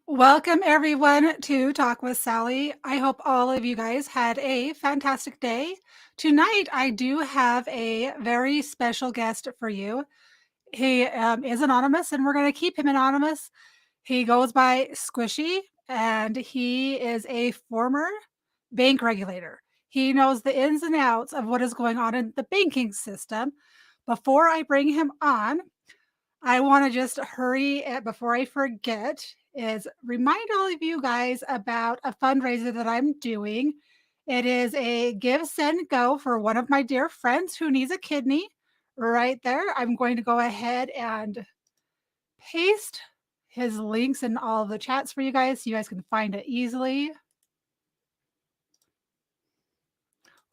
Welcome, everyone, to Talk with Sally. I hope all of you guys had a fantastic day. Tonight, I do have a very special guest for you. He is anonymous, and we're going to keep him anonymous. He goes by Squishy, and he is a former bank regulator. He knows the ins and outs of what is going on in the banking system. Before I bring him on, I want to just hurry before I forget is remind all of you guys about a fundraiser that I'm doing. It is a give, send, go for one of my dear friends who needs a kidney right there. I'm going to go ahead and paste his links in all of the chats for you guys so you guys can find it easily.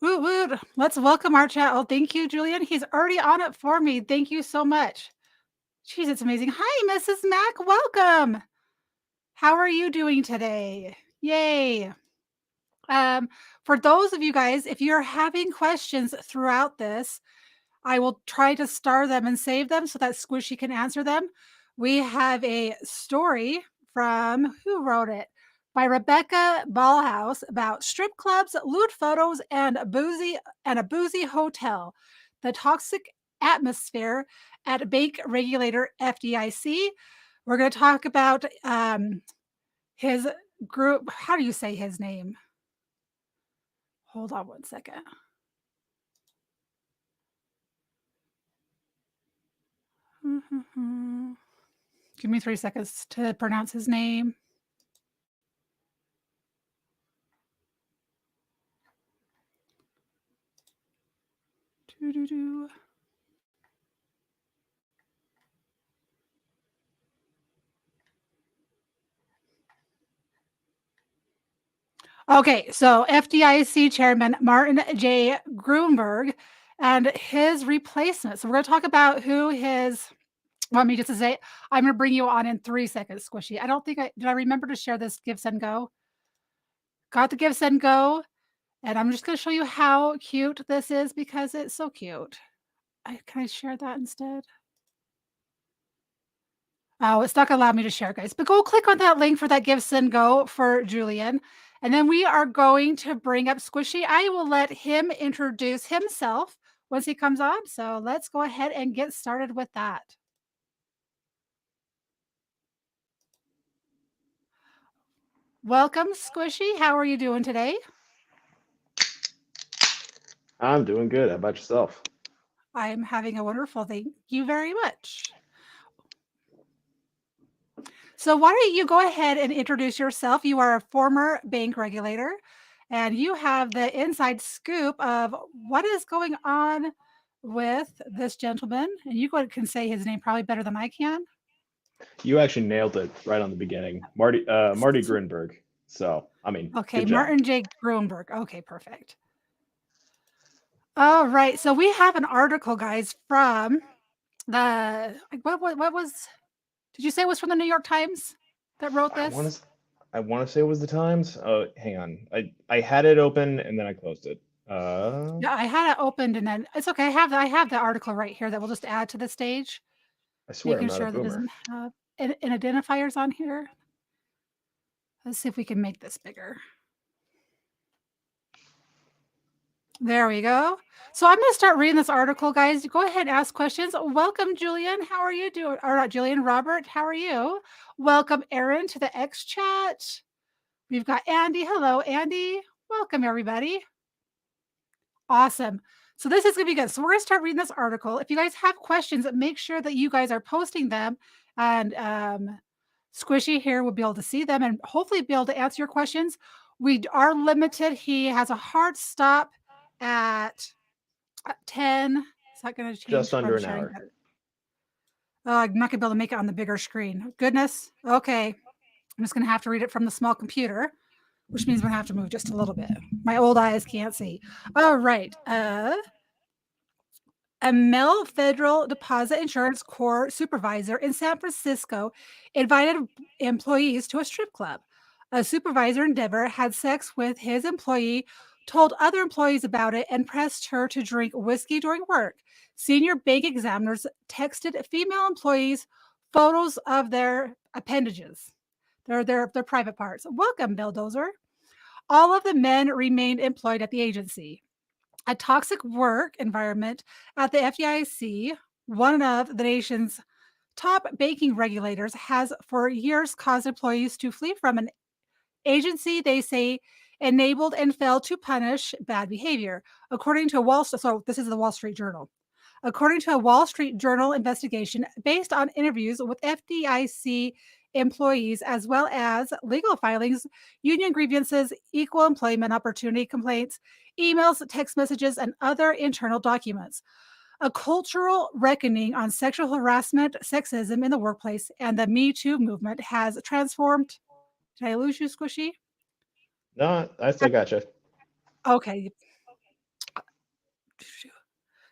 Woot woot. Let's welcome our chat. Oh, thank you, Julian. He's already on it for me. Thank you so much. Jeez, it's amazing. Hi, Mrs. Mac. Welcome. How are you doing today? Yay. For those of you guys, if you're having questions throughout this, I will try to star them and save them so that Squishy can answer them. We have a story from who wrote it? By Rebecca Ballhouse about strip clubs, lewd photos, and a boozy hotel. The toxic atmosphere at bank regulator FDIC. We're going to talk about his group. How do you say his name? Hold on one second. Give me 3 seconds to pronounce his name. Doo-doo-doo. Okay, so FDIC Chairman Martin J. Gruenberg and his replacement. So we're going to talk about who his. Want me just to say? I'm going to bring you on in 3 seconds, Squishy. I don't think did. I remember to share this give send go. Got the give send go, and I'm just going to show you how cute this is because it's so cute. Can I share that instead? Oh, it's not going to allow me to share, guys. But go click on that link for that give send go for Julian. And then we are going to bring up Squishy. I will let him introduce himself once he comes on. So let's go ahead and get started with that. Welcome, Squishy. How are you doing today? I'm doing good. How about yourself? I'm having a wonderful thank you very much. So why don't you go ahead and introduce yourself? You are a former bank regulator, and you have the inside scoop of what is going on with this gentleman. And you can say his name probably better than I can. You actually nailed it right on the beginning. Marty Gruenberg. So, I mean, Okay, good job. Martin J. Gruenberg. Okay, perfect. All right, so we have an article, guys, from the what was? Did you say it was from the New York Times that wrote I want this? to I want to say it was the Times. Oh, hang on. I had it open and then I closed it. Yeah, I had it opened, and then it's okay. I have the article right here that we'll just add to the stage, I swear I'm making not a sure that it boomer. doesn't have an identifiers on here. Let's see if we can make this bigger. There we go. So I'm going to start reading this article, guys. Go ahead and ask questions. Welcome, Julian. How are you doing? Or not Julian, Robert. How are you? Welcome, Aaron, to the X chat. We've got Andy. Hello, Andy. Welcome, everybody. Awesome. So this is going to be good. So we're going to start reading this article. If you guys have questions, make sure that you guys are posting them, and Squishy here will be able to see them and hopefully be able to answer your questions. We are limited. He has a hard stop at 10. Is that going to change Just what I'm under an sharing? hour. I'm not going to be able to make it on the bigger screen. Goodness. Okay. I'm just going to have to read it from the small computer, which means I'm going to have to move just a little bit. My old eyes can't see. All right. A male Federal Deposit Insurance Corps supervisor in San Francisco invited employees to a strip club. A supervisor in Denver had sex with his employee, told other employees about it, and pressed her to drink whiskey during work. Senior bank examiners texted female employees photos of their appendages. They're private parts. Welcome, Bulldozer. All of the men remained employed at the agency. A toxic work environment at the FDIC, one of the nation's top banking regulators, has for years caused employees to flee from an agency they say enabled and failed to punish bad behavior, according to a So this is the Wall Street Journal. According to a Wall Street Journal investigation based on interviews with FDIC employees as well as legal filings, union grievances, equal employment opportunity complaints, emails, text messages, and other internal documents. A cultural reckoning on sexual harassment, sexism in the workplace, and the Me Too movement has transformed. Did I lose you, Squishy? No, I still gotcha. Okay.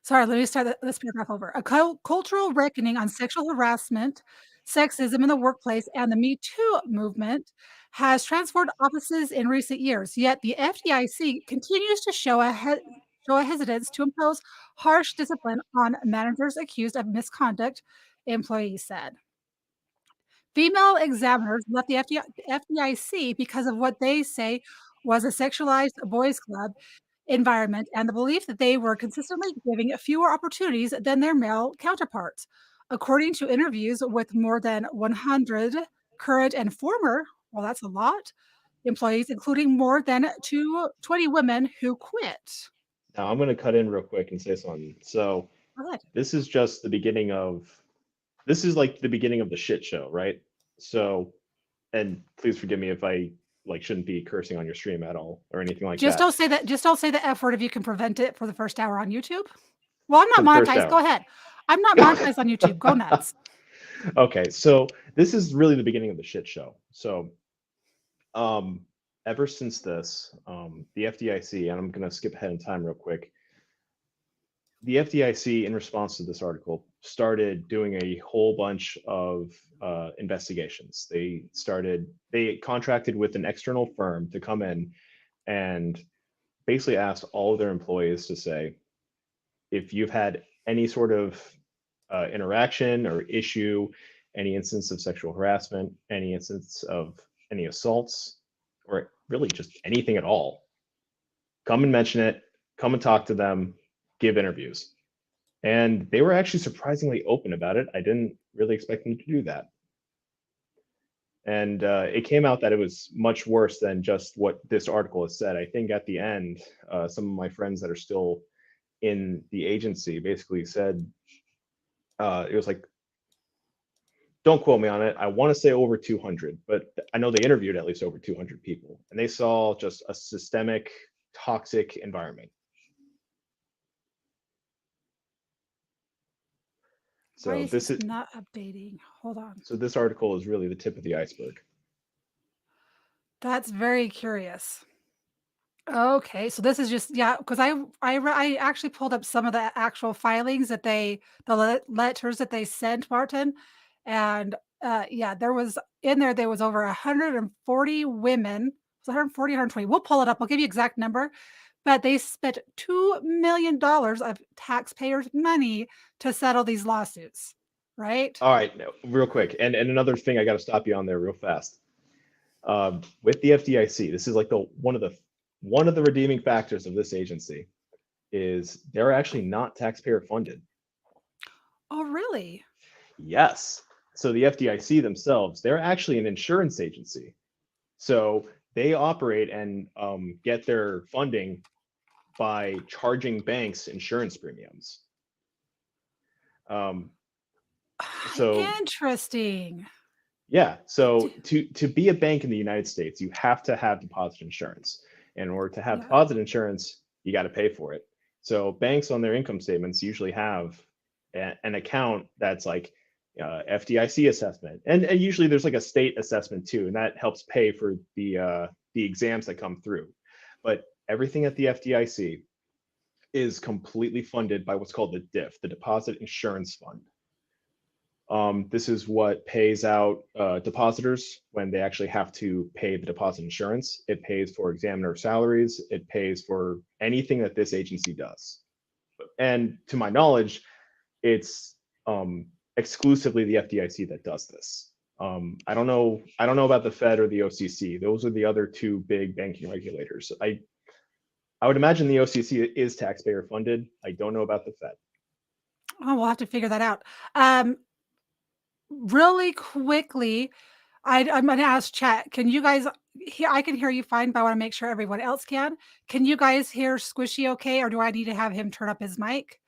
Sorry, let me start this paragraph over. A cultural reckoning on sexual harassment, sexism in the workplace, and the Me Too movement has transformed offices in recent years. Yet the FDIC continues to show a hesitance to impose harsh discipline on managers accused of misconduct, employees said. Female examiners left the FDIC because of what they say was a sexualized boys' club environment and the belief that they were consistently giving fewer opportunities than their male counterparts. According to interviews with more than 100 current and former, well, that's a lot, employees, including more than 20 women who quit. Now I'm going to cut in real quick and say something. So Go ahead. this is just the beginning of this is like the beginning of the shit show, right? So, and please forgive me if I like shouldn't be cursing on your stream at all or anything like Just that. don't say that. Just don't say the F word if you can prevent it for the first hour on YouTube. Well, I'm For the not first monetized. Go hour. ahead. I'm not monetized on YouTube. Go nuts. Okay, so this is really the beginning of the shit show. So, ever since this, the FDIC, and I'm going to skip ahead in time real quick. The FDIC, in response to this article, started doing a whole bunch of investigations. They contracted with an external firm to come in and basically asked all of their employees to say, if you've had any sort of interaction or issue, any instance of sexual harassment, any instance of any assaults, or really just anything at all, come and mention it, come and talk to them, give interviews. And they were actually surprisingly open about it. I didn't really expect them to do that. And it came out that it was much worse than just what this article has said. I think at the end, some of my friends that are still in the agency basically said, it was like, don't quote me on it. I want to say over 200, but I know they interviewed at least over 200 people, and they saw just a systemic, toxic environment. Why So is this this is not updating? Hold on. so this article is really the tip of the iceberg. That's very curious. Okay, so this is just because I actually pulled up some of the actual filings that letters that they sent Martin, and yeah, there was over 140 women. It's 140, 120. We'll pull it up. I'll give you exact number, but they spent $2 million of taxpayers' money to settle these lawsuits. Right? All right, now, real quick, and another thing I got to stop you on there real fast. With the FDIC, this is like one of the redeeming factors of this agency is they're actually not taxpayer funded. Oh, really? Yes. So the FDIC themselves, they're actually an insurance agency. So they operate and get their funding by charging banks insurance premiums. So Interesting. yeah, so to be a bank in the United States, you have to have deposit insurance. In order to have deposit insurance, you got to pay for it. So banks on their income statements usually have an account that's like FDIC assessment, and usually there's like a state assessment too, and that helps pay for the exams that come through. But everything at the FDIC is completely funded by what's called the DIF, the Deposit Insurance Fund. This is what pays out depositors when they actually have to pay the deposit insurance. It pays for examiner salaries. It pays for anything that this agency does. And to my knowledge, it's exclusively the FDIC that does this. I don't know. I don't know about the Fed or the OCC. Those are the other two big banking regulators. I would imagine the OCC is taxpayer funded. I don't know about the Fed. Oh, we'll have to figure that out. Um, Really quickly, I'm gonna ask chat. Can you guys hear? I can hear you fine, but I want to make sure everyone else can. Can you guys hear Squishy okay, or do I need to have him turn up his mic?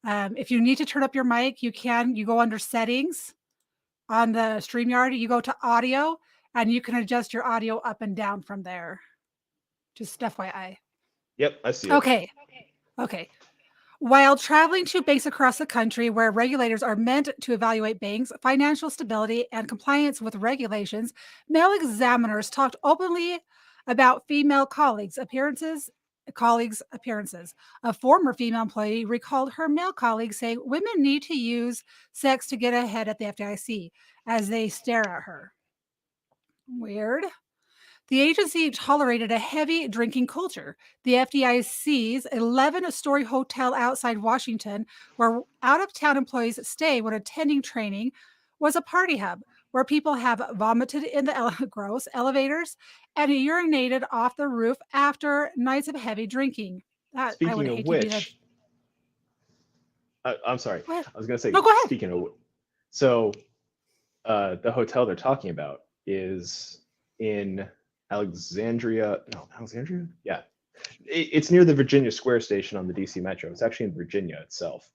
If you need to turn up your mic, you can. You go under settings on the StreamYard, you go to audio, and you can adjust your audio up and down from there. Just FYI. Yep, I see it. Okay. Okay. While traveling to banks across the country where regulators are meant to evaluate banks' financial stability and compliance with regulations, male examiners talked openly about female colleagues' appearances. A former female employee recalled her male colleagues saying women need to use sex to get ahead at the FDIC as they stare at her. Weird. The agency tolerated a heavy drinking culture. The FDIC's 11-story hotel outside Washington, where out of town employees stay when attending training, was a party hub where people have vomited in the gross elevators and urinated off the roof after nights of heavy drinking. That I would Speaking of hate to be the. which, I'm sorry. Go ahead. I was gonna say, No, go ahead. speaking of, so the hotel they're talking about is in Alexandria. No, Alexandria. Yeah, it's near the Virginia Square station on the DC Metro. It's actually in Virginia itself.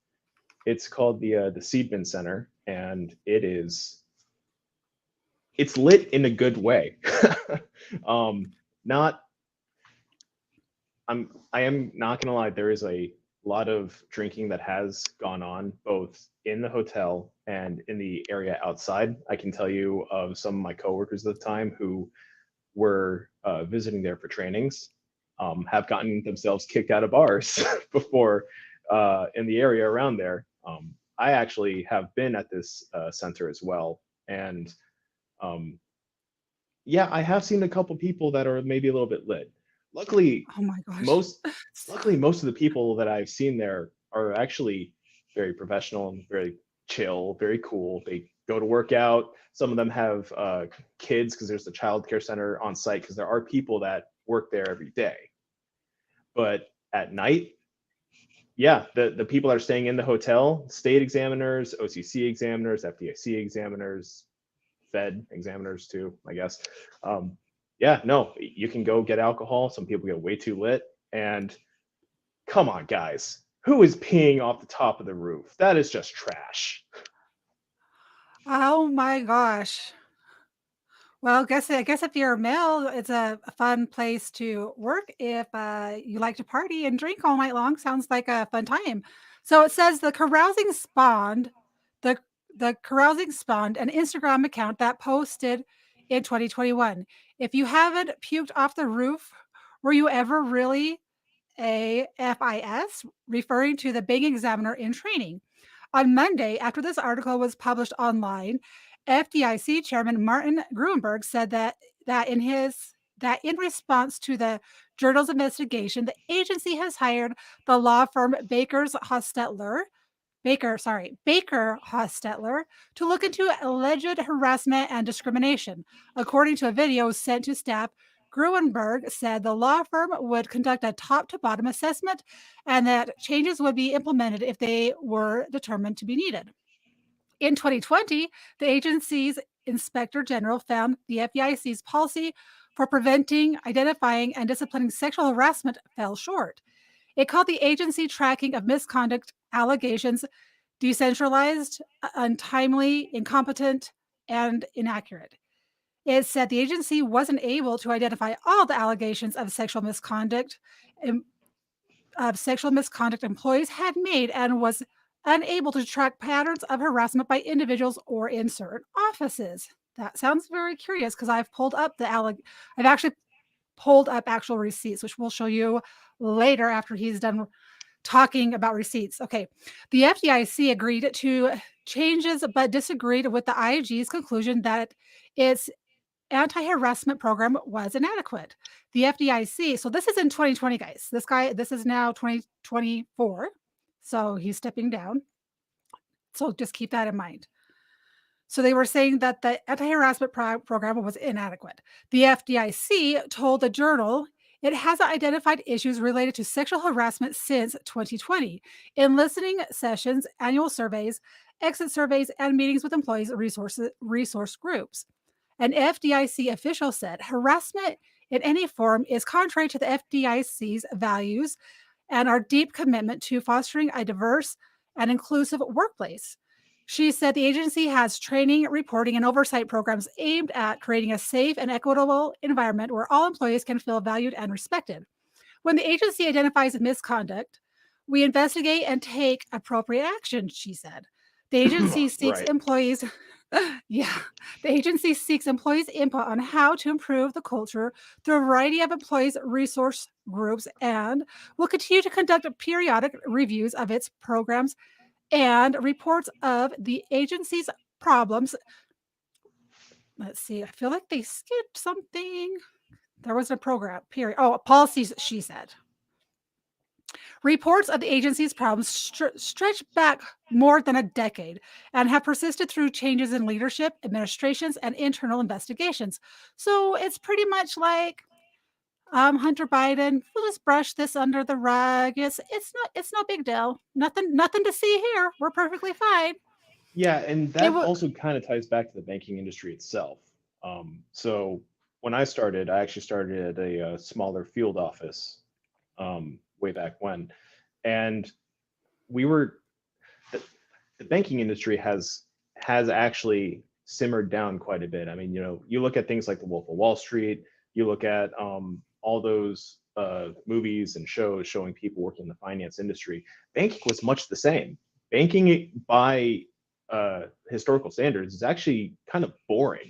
It's called the Seidman Center, and it's lit in a good way. Not I am not gonna lie, there is a lot of drinking that has gone on both in the hotel and in the area outside. I can tell you of some of my coworkers at the time who were visiting there for trainings, have gotten themselves kicked out of bars before in the area around there. I actually have been at this center as well, and um, yeah, I have seen a couple people that are maybe a little bit lit. Luckily, Oh my gosh. most luckily most of the people that I've seen there are actually very professional and very chill, very cool. They go to work out. Some of them have kids because there's a child care center on site because there are people that work there every day. But at night, yeah, the people that are staying in the hotel, state examiners, OCC examiners, FDIC examiners, Fed examiners too, I guess. Yeah, no, you can go get alcohol. Some people get way too lit. And come on, guys, who is peeing off the top of the roof? That is just trash. Oh my gosh. Well, I guess if you're a male, it's a fun place to work if, you like to party and drink all night long. Sounds like a fun time. So it says the the carousing spawned an Instagram account that posted in 2021. If you haven't puked off the roof, were you ever really a FIS? Referring to the Bing examiner in training. On Monday, after this article was published online, FDIC Chairman Martin Gruenberg said that in response to the journal's investigation, the agency has hired the law firm Baker Hostetler to look into alleged harassment and discrimination. According to a video sent to staff, Gruenberg said the law firm would conduct a top to bottom assessment and that changes would be implemented if they were determined to be needed. In 2020, the agency's inspector general found the FDIC's policy for preventing, identifying, and disciplining sexual harassment fell short. It called the agency tracking of misconduct allegations decentralized, untimely, incompetent, and inaccurate. It said the agency wasn't able to identify all the allegations of sexual misconduct employees had made and was unable to track patterns of harassment by individuals or in certain offices. That sounds very curious because I've actually pulled up actual receipts, which we'll show you later after he's done talking about receipts. Okay. The FDIC agreed to changes but disagreed with the IG's conclusion that its anti-harassment program was inadequate. The FDIC, so this is in 2020, guys. This is now 2024. So he's stepping down. So just keep that in mind. So they were saying that the anti-harassment program was inadequate. The FDIC told the Journal it hasn't identified issues related to sexual harassment since 2020 in listening sessions, annual surveys, exit surveys, and meetings with employees resource groups. An FDIC official said harassment in any form is contrary to the FDIC's values and our deep commitment to fostering a diverse and inclusive workplace. She said the agency has training, reporting, and oversight programs aimed at creating a safe and equitable environment where all employees can feel valued and respected. When the agency identifies misconduct, we investigate and take appropriate action, she said. The agency seeks Right. employees yeah, the agency seeks employees' input on how to improve the culture through a variety of employees' resource groups and will continue to conduct periodic reviews of its programs and reports of the agency's problems. Let's see, I feel like they skipped something. There was a program, period. Oh, policies, she said. Reports of the agency's problems stretch back more than a decade and have persisted through changes in leadership, administrations, and internal investigations. So it's pretty much like Hunter Biden. We'll just brush this under the rug. It's no big deal. Nothing to see here. We're perfectly fine. Yeah, and It that will. also kind of ties back to the banking industry itself. So when I started, I actually started at a smaller field office way back when, and we were the, the banking industry has actually simmered down quite a bit. I mean, you look at things like The Wolf of Wall Street, you look at all those movies and shows showing people working in the finance industry. Banking was much the same. Banking by historical standards is actually kind of boring.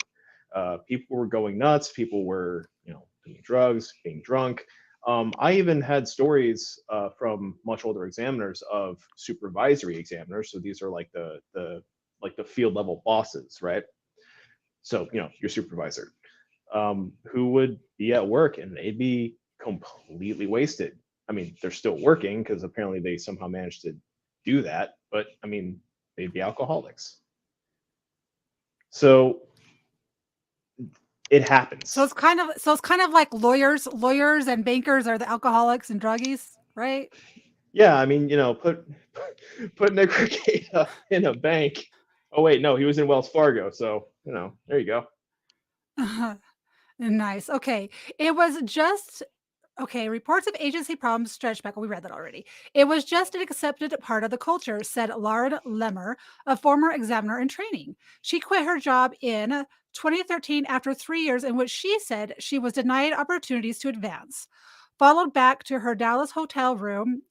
People were going nuts. People were, doing drugs, being drunk. I even had stories from much older examiners of supervisory examiners. So these are like the field level bosses, right? So your supervisor, who would be at work and they'd be completely wasted. I mean, they're still working because apparently they somehow managed to do that, but I mean, they'd be alcoholics. So it happens. So it's kind of like lawyers and bankers are the alcoholics and druggies, right? Yeah, I mean, put Nick Regatta in a bank. Oh wait, no, he was in Wells Fargo, so there you go. Nice. Okay. It was just okay. Reports of agency problems stretch back. We read that already. It was just an accepted part of the culture, said Lard Lemmer, a former examiner in training. She quit her job in 2013 after 3 years in which she said she was denied opportunities to advance. Followed back to her Dallas hotel room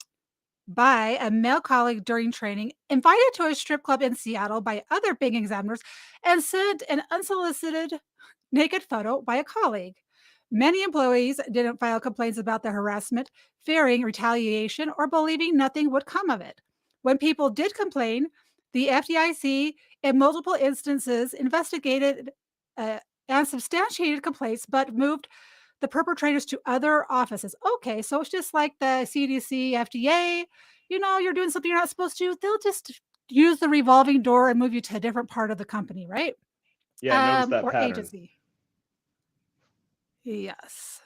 by a male colleague during training, invited to a strip club in Seattle by other bank examiners, and sent an unsolicited naked photo by a colleague. Many employees didn't file complaints about the harassment, fearing retaliation or believing nothing would come of it. When people did complain, the FDIC in multiple instances investigated and substantiated complaints, but moved the perpetrators to other offices. Okay, so it's just like the CDC, FDA. You're doing something you're not supposed to. They'll just use the revolving door and move you to a different part of the company, right? Yeah, notice that Or pattern. agency. Yes.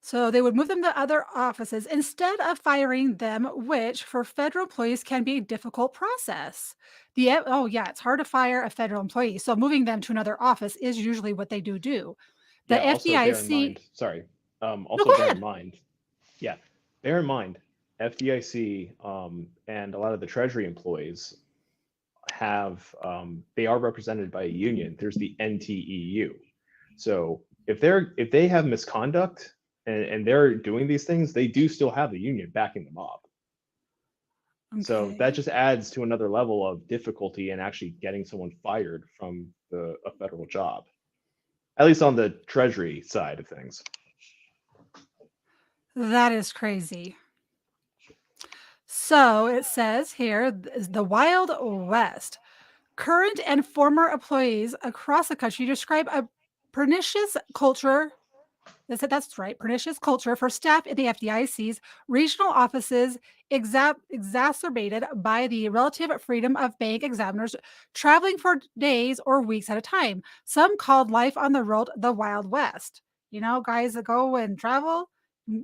So they would move them to other offices instead of firing them, which for federal employees can be a difficult process. Oh yeah, it's hard to fire a federal employee. So moving them to another office is usually what they do. The Yeah, also bear in FDIC. mind, sorry. No, Also go bear in ahead. mind, yeah, bear in mind, FDIC and a lot of the Treasury employees they are represented by a union. There's the NTEU. So if they have misconduct and they're doing these things, they do still have the union backing them up. So that Okay. just adds to another level of difficulty in actually getting someone fired from a federal job, at least on the Treasury side of things. That is crazy. So it says here the Wild West. Current and former employees across the country describe a pernicious culture They said that's right. Pernicious culture for staff in the FDIC's regional offices, exacerbated by the relative freedom of bank examiners traveling for days or weeks at a time. Some called life on the road the Wild West. You know, guys that go and travel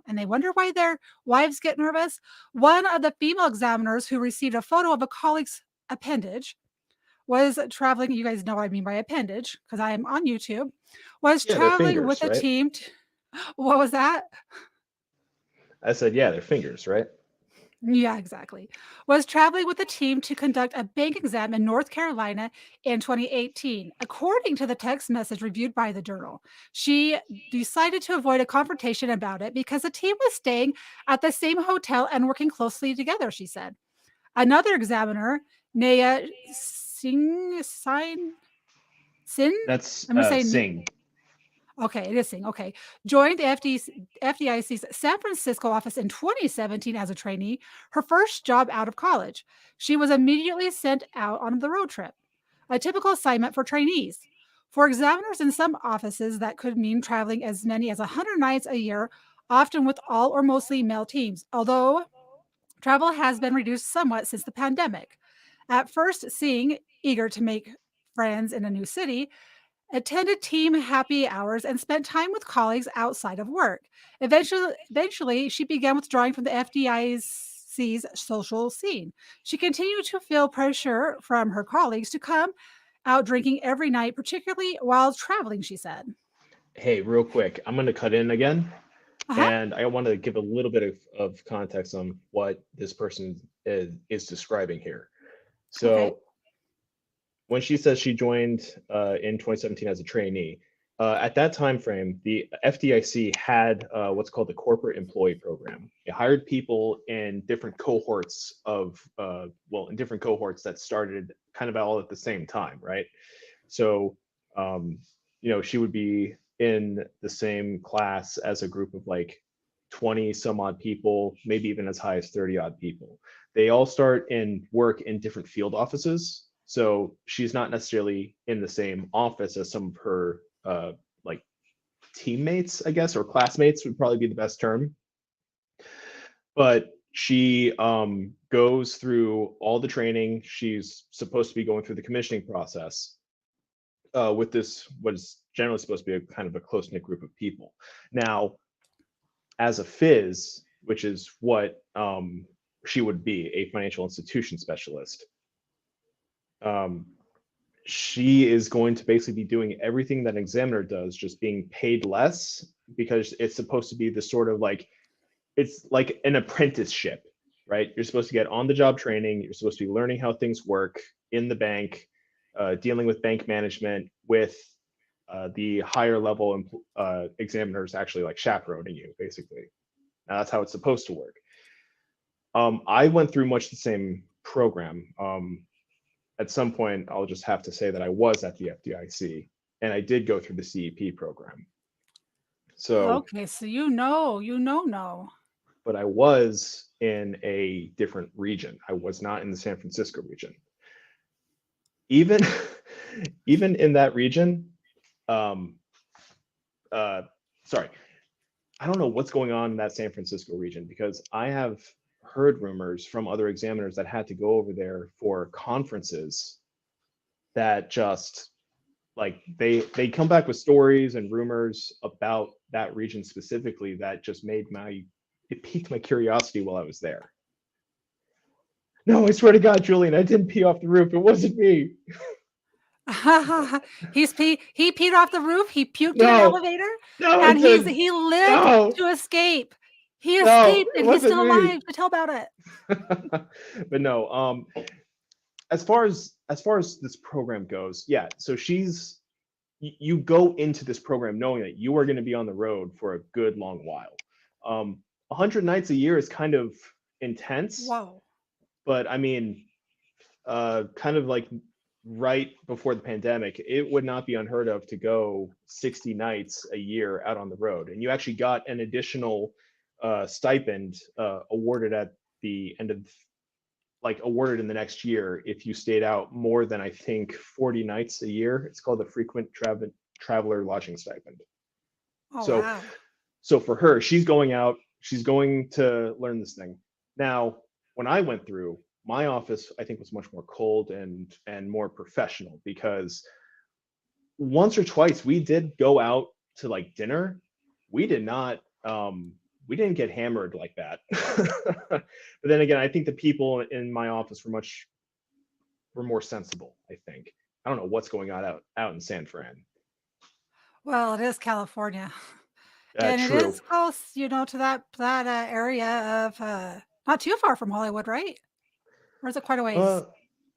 and they wonder why their wives get nervous. One of the female examiners who received a photo of a colleague's appendage was traveling. You guys know what I mean by appendage because I am on YouTube. Was Yeah, they're traveling with fingers, a right? team. What was that? I said, yeah, they're fingers, right? Yeah, exactly. Was traveling with a team to conduct a bank exam in North Carolina in 2018, according to the text message reviewed by the journal. She decided to avoid a confrontation about it because the team was staying at the same hotel and working closely together, she said. Another examiner, Naya Sin, That's I'm going to say Sing. Okay, it is Singh. Okay. Joined the FDIC's San Francisco office in 2017 as a trainee, her first job out of college. She was immediately sent out on the road trip, a typical assignment for trainees. For examiners in some offices, that could mean traveling as many as 100 nights a year, often with all or mostly male teams, although travel has been reduced somewhat since the pandemic. At first, Singh, eager to make friends in a new city, attended team happy hours, and spent time with colleagues outside of work. Eventually, she began withdrawing from the FDIC's social scene. She continued to feel pressure from her colleagues to come out drinking every night, particularly while traveling, she said. Hey, real quick, I'm going to cut in again. Uh huh. And I want to give a little bit of context on what this person is describing here. Okay. So when she says she joined in 2017 as a trainee, at that time frame, the FDIC had what's called the corporate employee program. It hired people in different cohorts in different cohorts that started kind of all at the same time, right? So, um, she would be in the same class as a group of like 20 some odd people, maybe even as high as 30 odd people. They all start and work in different field offices. So she's not necessarily in the same office as some of her like teammates, I guess, or classmates would probably be the best term. But she goes through all the training. She's supposed to be going through the commissioning process with this, what is generally supposed to be a kind of a close knit group of people. Now, as a FIS, which is what she would be, a financial institution specialist, um, she is going to basically be doing everything that an examiner does, just being paid less because it's supposed to be the sort of like, it's like an apprenticeship, right? You're supposed to get on the job training. You're supposed to be learning how things work in the bank, dealing with bank management, with the higher level examiners actually like chaperoning you, basically. Now, that's how it's supposed to work. I went through much the same program. At some point, I'll just have to say that I was at the FDIC and I did go through the CEP program. So, Okay. So you know. but I was in a different region. I was not in the San Francisco region. Even, even in that region, um, uh, sorry, I don't know what's going on in that San Francisco region because I have heard rumors from other examiners that had to go over there for conferences that just like they come back with stories and rumors about that region specifically that just it piqued my curiosity while I was there. No, I swear to God, Julian, I didn't pee off the roof. It wasn't me. He peed off the roof. He puked in an No, elevator, no, I and didn't. he lived No, to escape. He no, escaped, it and he's wasn't still me. alive to tell about it. But no, as far as this program goes, yeah. So you go into this program knowing that you are going to be on the road for a good long while. 100 nights a year is kind of intense, Whoa. but I mean, kind of like right before the pandemic, it would not be unheard of to go 60 nights a year out on the road. And you actually got an additional stipend awarded at the end of, like awarded in the next year if you stayed out more than I think 40 nights a year. It's called the frequent traveler lodging stipend. Oh, So wow. so for her, she's going out, she's going to learn this thing. Now, when I went through, my office I think was much more cold and more professional because once or twice we did go out to like dinner. We did not we didn't get hammered like that. But then again, I think the people in my office were more sensible, I think. I don't know what's going on out in San Fran. Well, it is California, and it True. is close, to that area of, not too far from Hollywood, right? Or is it quite a ways?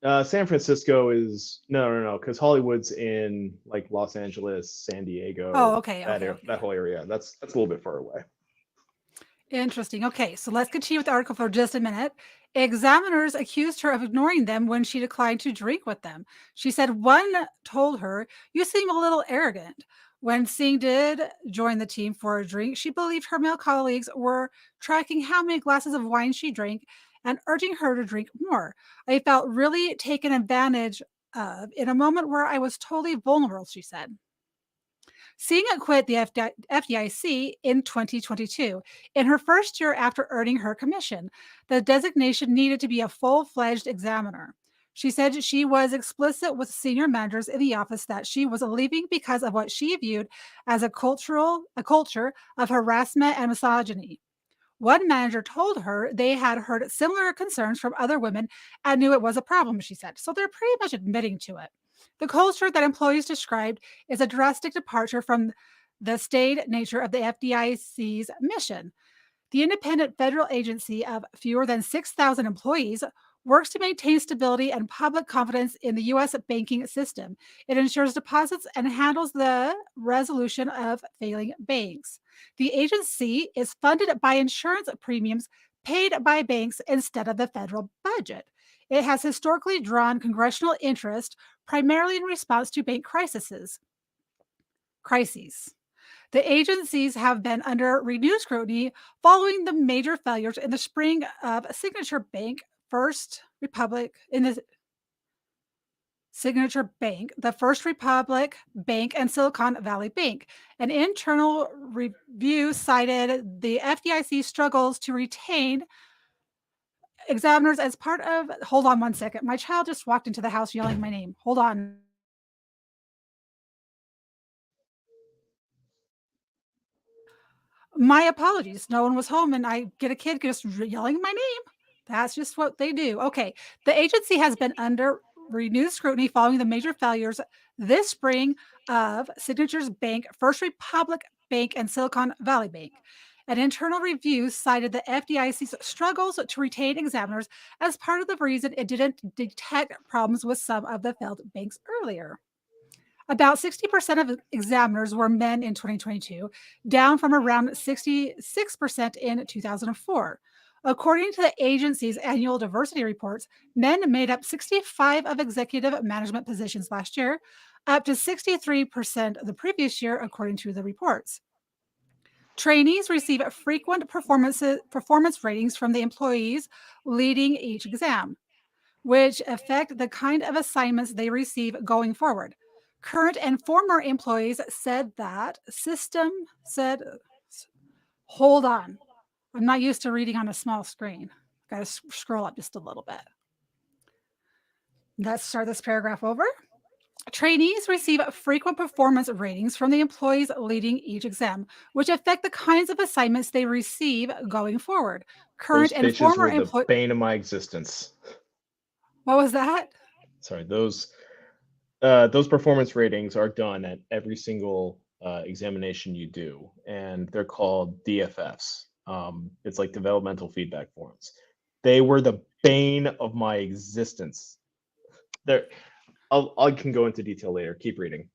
Uh, San Francisco is no, because Hollywood's in like Los Angeles, San Oh, Diego, okay, that okay, that okay. whole area. That's a little bit far away. Interesting. Okay, so let's continue with the article for just a minute. Examiners accused her of ignoring them when she declined to drink with them. She said one told her, "You seem a little arrogant." When Singh did join the team for a drink, she believed her male colleagues were tracking how many glasses of wine she drank and urging her to drink more. I felt really taken advantage of in a moment where I was totally vulnerable, she said. Singh quit the FDIC in 2022, in her first year after earning her commission. The designation needed to be a full fledged examiner. She said she was explicit with senior managers in the office that she was leaving because of what she viewed as a culture of harassment and misogyny. One manager told her they had heard similar concerns from other women and knew it was a problem, she said. So they're pretty much admitting to it. The culture that employees described is a drastic departure from the staid nature of the FDIC's mission. The independent federal agency of fewer than 6,000 employees works to maintain stability and public confidence in the U.S. banking system. It ensures deposits and handles the resolution of failing banks. The agency is funded by insurance premiums paid by banks instead of the federal budget. It has historically drawn congressional interest primarily in response to bank crises. The agencies have been under renewed scrutiny following the major failures in the spring of Signature Bank, First Republic in the Signature Bank, the First Republic Bank, and Silicon Valley Bank. An internal review cited the FDIC struggles to retain examiners as part of. Hold on one second. My child just walked into the house yelling my name. Hold on. My apologies. No one was home, and I get a kid just yelling my name. That's just what they do. Okay. The agency has been under renewed scrutiny following the major failures this spring of Signatures Bank, First Republic Bank, and Silicon Valley Bank. An internal review cited the FDIC's struggles to retain examiners as part of the reason it didn't detect problems with some of the failed banks earlier. About 60% of examiners were men in 2022, down from around 66% in 2004. According to the agency's annual diversity reports, men made up 65 of executive management positions last year, up to 63% the previous year, according to the reports. Trainees receive frequent performance ratings from the employees leading each exam, which affect the kind of assignments they receive going forward. Current and former employees said that system said, hold on. I'm not used to reading on a small screen. Got to scroll up just a little bit. Let's start this paragraph over. Trainees receive frequent performance ratings from the employees leading each exam, which affect the kinds of assignments they receive going forward. Those Current and bitches former were the employees. bane of my existence. What was that? Sorry, those performance ratings are done at every single examination you do, and they're called DFFs. It's like developmental feedback forms. They were the bane of my existence. There, I can go into detail later. Keep reading.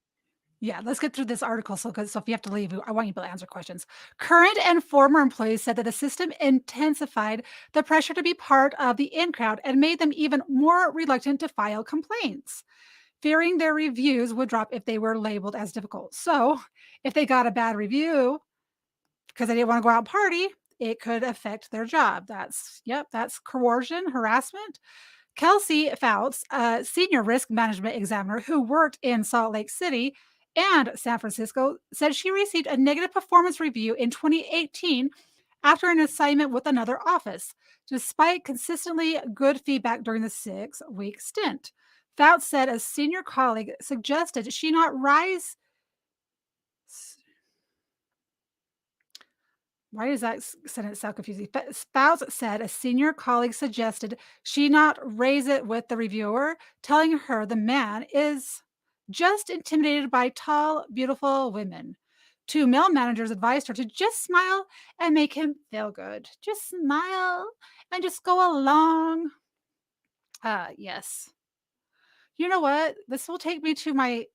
Yeah, let's get through this article. So if you have to leave, I want you to be able to answer questions. Current and former employees said that the system intensified the pressure to be part of the in crowd and made them even more reluctant to file complaints, fearing their reviews would drop if they were labeled as difficult. So if they got a bad review because they didn't want to go out and party, it could affect their job. That's coercion, harassment. Kelsey Fouts, a senior risk management examiner who worked in Salt Lake City And San Francisco said she received a negative performance review in 2018 after an assignment with another office, despite consistently good feedback during the 6-week stint. Fouts said a senior colleague suggested she not rise. Why does that sentence sound confusing? Fouts said a senior colleague suggested she not raise it with the reviewer, telling her the man is just intimidated by tall, beautiful women. Two male managers advised her to just smile and make him feel good. Just smile and just go along. Yes. You know what? This will take me to my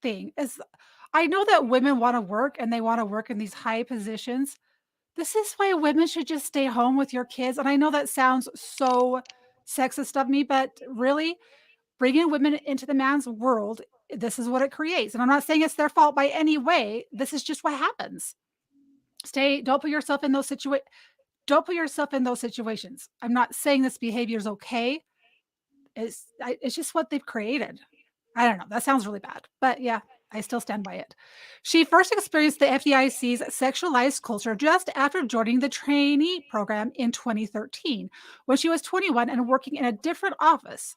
thing. Is I know that women want to work and they want to work in these high positions. This is why women should just stay home with your kids. And I know that sounds so sexist of me, but really, bringing women into the man's world, this is what it creates. And I'm not saying it's their fault by any way. This is just what happens. Don't put yourself in those situations. I'm not saying this behavior is okay. It's just what they've created. I don't know. That sounds really bad. But yeah, I still stand by it. She first experienced the FDIC's sexualized culture just after joining the trainee program in 2013, when she was 21 and working in a different office.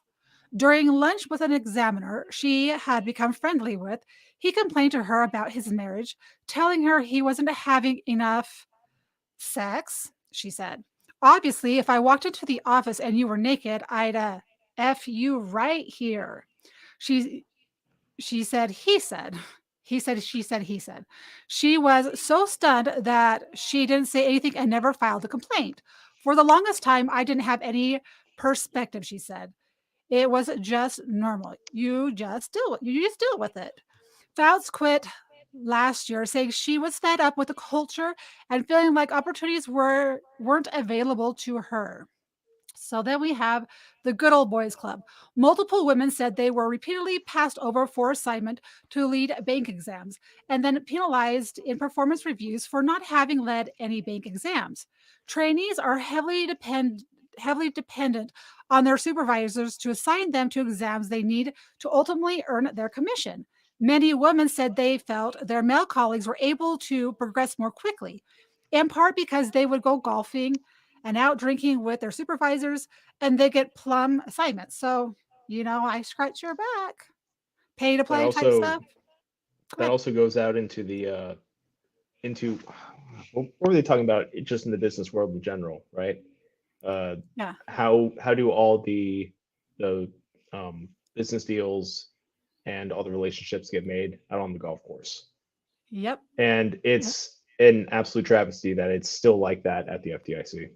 During lunch with an examiner she had become friendly with, he complained to her about his marriage, telling her he wasn't having enough sex, she said. Obviously, if I walked into the office and you were naked, I'd F you right here. She she said, he said. He said, she said, he said. She was so stunned that she didn't say anything and never filed a complaint. For the longest time, I didn't have any perspective, she said. It was just normal. You just deal with it. Fouts quit last year, saying she was fed up with the culture and feeling like opportunities weren't available to her. So then we have the Good Old Boys Club. Multiple women said they were repeatedly passed over for assignment to lead bank exams and then penalized in performance reviews for not having led any bank exams. Trainees are heavily dependent on their supervisors to assign them to exams they need to ultimately earn their commission. Many women said they felt their male colleagues were able to progress more quickly, in part because they would go golfing and out drinking with their supervisors and they get plum assignments. So, I scratch your back. Pay to That play type also stuff. Go that ahead. also goes out into the into what were they talking about just in the business world in general, right? Uh, Yeah. how do all the business deals and all the relationships get made out on the golf course? Yep. And Yep. it's an absolute travesty that it's still like that at the FDIC.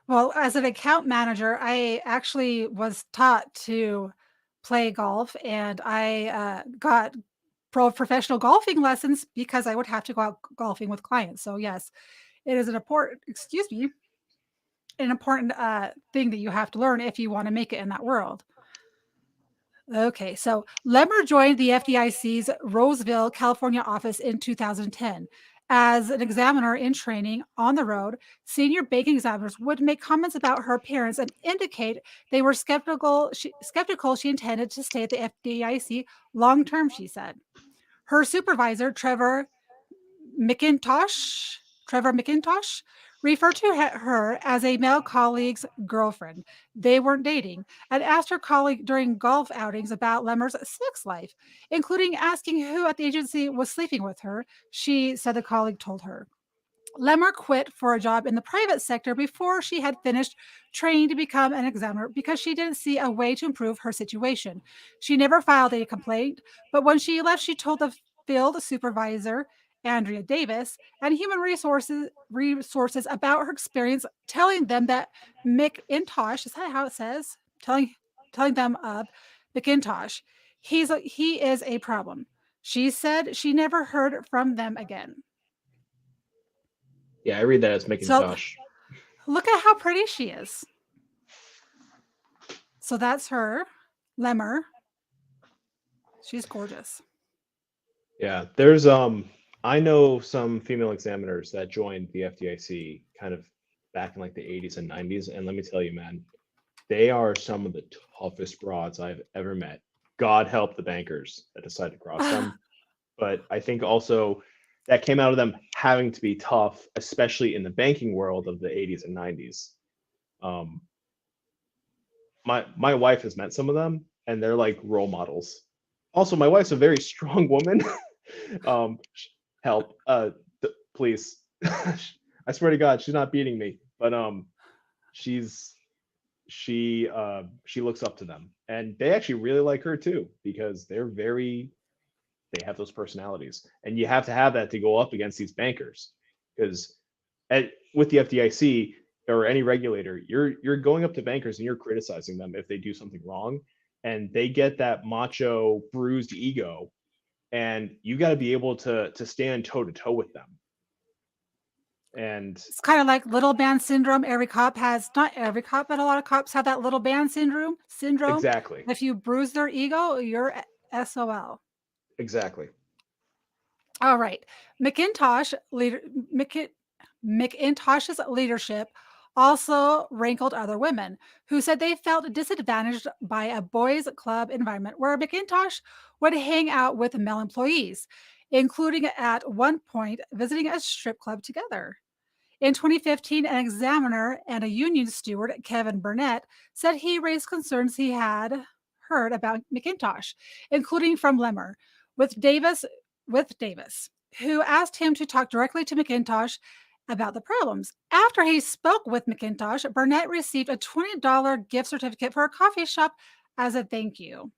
Well, as an account manager, I actually was taught to play golf and I got professional golfing lessons because I would have to go out golfing with clients. So, yes, it is an important thing that you have to learn if you want to make it in that world. Okay, so Lemmer joined the FDIC's Roseville, California office in 2010. As an examiner in training on the road, senior banking examiners would make comments about her appearance and indicate they were skeptical she intended to stay at the FDIC long term, she said. Her supervisor, McIntosh, Trevor McIntosh, referred to her as a male colleague's girlfriend. They weren't dating, and asked her colleague during golf outings about Lemmer's sex life, including asking who at the agency was sleeping with her. She said the colleague told her. Lemmer quit for a job in the private sector before she had finished training to become an examiner because she didn't see a way to improve her situation. She never filed a complaint, but when she left, she told the field supervisor, Andrea Davis, and human resources about her experience, telling them that McIntosh, is that how it says? Telling them of McIntosh, he is a problem. She said she never heard from them again. Yeah, I read that as So Macintosh. look at how pretty she is. So that's her, Lemmer. She's gorgeous. Yeah, there's I know some female examiners that joined the FDIC kind of back in like the 80s and 90s, and let me tell you, man, they are some of the toughest broads I've ever met. God help the bankers that decide to cross them. but I think also that came out of them having to be tough, especially in the banking world of the 80s and 90s. Um, my wife has met some of them, and they're like role models. Also, my wife's a very strong woman. um, help, please. I swear to God, she's not beating me, but she's she looks up to them, and they actually really like her too because they have those personalities, and you have to have that to go up against these bankers because with the FDIC or any regulator, you're going up to bankers and you're criticizing them if they do something wrong, and they get that macho bruised ego, and you got to be able to stand toe to toe with them. And It's kind of like little man syndrome. Every cop has, not every cop, but a lot of cops have that little man syndrome. exactly, If you bruise their ego, you're SOL. exactly. All right. McIntosh leader McIntosh's leadership also rankled other women who said they felt disadvantaged by a boys' club environment where McIntosh would hang out with male employees, including at one point visiting a strip club together. In 2015, an examiner and a union steward, Kevin Burnett, said he raised concerns he had heard about McIntosh, including from Lemmer, with Davis, with Davis, who asked him to talk directly to McIntosh about the problems. After he spoke with McIntosh, Burnett received a $20 gift certificate for a coffee shop as a thank you.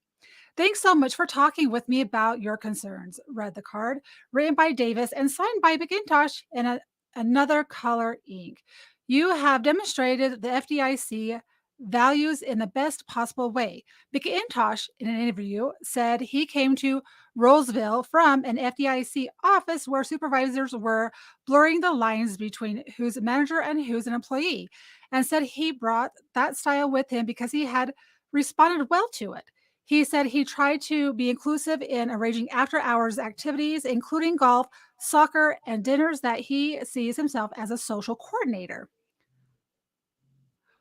Thanks so much for talking with me about your concerns, read the card, written by Davis and signed by McIntosh in another color ink. You have demonstrated the FDIC values in the best possible way. McIntosh, in an interview, said he came to Roseville from an FDIC office where supervisors were blurring the lines between who's a manager and who's an employee, and said he brought that style with him because he had responded well to it. He said he tried to be inclusive in arranging after hours activities, including golf, soccer, and dinners that he sees himself as a social coordinator.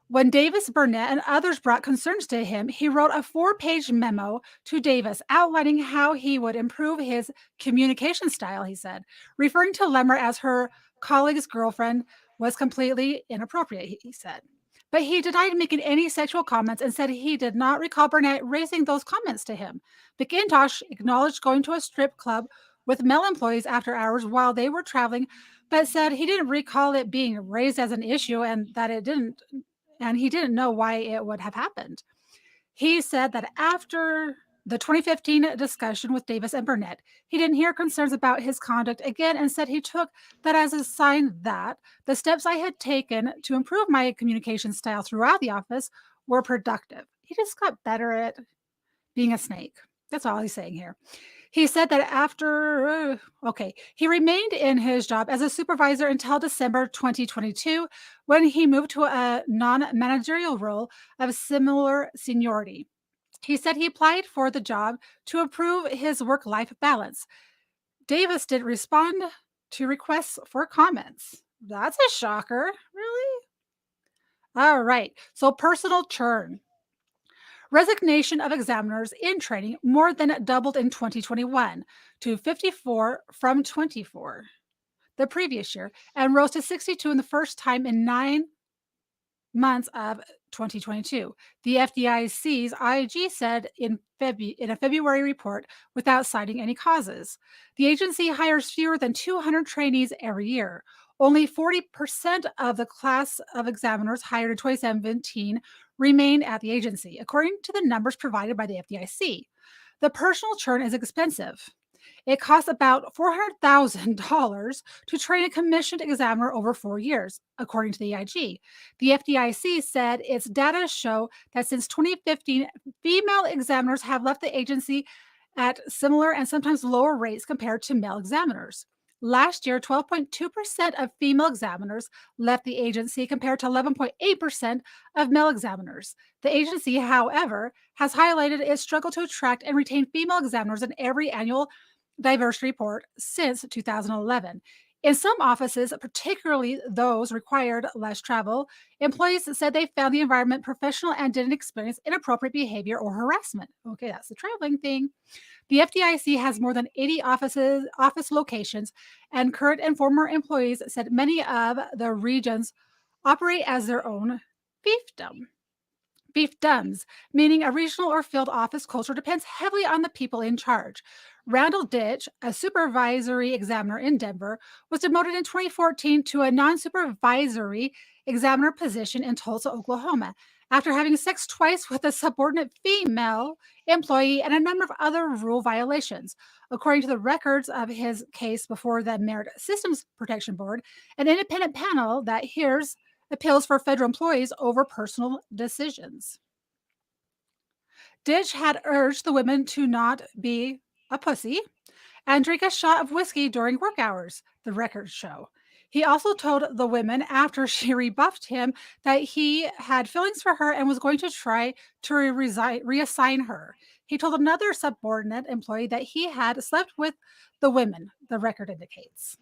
When Davis Burnett and others brought concerns to him, he wrote a 4-page memo to Davis outlining how he would improve his communication style, he said, referring to Lemmer as her colleague's girlfriend was completely inappropriate, he said. But he denied making any sexual comments and said he did not recall Burnett raising those comments to him. McIntosh acknowledged going to a strip club with male employees after hours while they were traveling, but said he didn't recall it being raised as an issue and that it didn't and he didn't know why it would have happened. He said that after the 2015 discussion with Davis and Burnett, he didn't hear concerns about his conduct again and said he took that as a sign that the steps I had taken to improve my communication style throughout the office were productive. He just got better at being a snake. That's all he's saying here. He said that he remained in his job as a supervisor until December 2022, when he moved to a non-managerial role of similar seniority. He said he applied for the job to improve his work-life balance. Davis didn't respond to requests for comments. That's a shocker. Really? All right. So personal churn. Resignation of examiners in training more than doubled in 2021 to 54 from 24 the previous year and rose to 62 in the first time in 9 months of 2022. The FDIC's IG said in a February report without citing any causes. The agency hires fewer than 200 trainees every year. Only 40% of the class of examiners hired in 2017 remain at the agency, according to the numbers provided by the FDIC. The personal churn is expensive. It costs about $400,000 to train a commissioned examiner over 4 years, according to the IG. The FDIC said its data show that since 2015, female examiners have left the agency at similar and sometimes lower rates compared to male examiners. Last year, 12.2% of female examiners left the agency compared to 11.8% of male examiners. The agency, however, has highlighted its struggle to attract and retain female examiners in every annual diversity report since 2011. In some offices, particularly those required less travel, employees said they found the environment professional and didn't experience inappropriate behavior or harassment. Okay, that's the traveling thing. The FDIC has more than 80 office locations, and current and former employees said many of the regions operate as their own fiefdom. Fiefdoms, meaning a regional or field office culture depends heavily on the people in charge. Randall Ditch, a supervisory examiner in Denver, was demoted in 2014 to a non supervisory examiner position in Tulsa, Oklahoma, after having sex twice with a subordinate female employee and a number of other rule violations. According to the records of his case before the Merit Systems Protection Board, an independent panel that hears appeals for federal employees over personal decisions. Ditch had urged the women to not be a pussy and drink a shot of whiskey during work hours, the records show. He also told the women after she rebuffed him that he had feelings for her and was going to try to reassign her. He told another subordinate employee that he had slept with the women, the record indicates.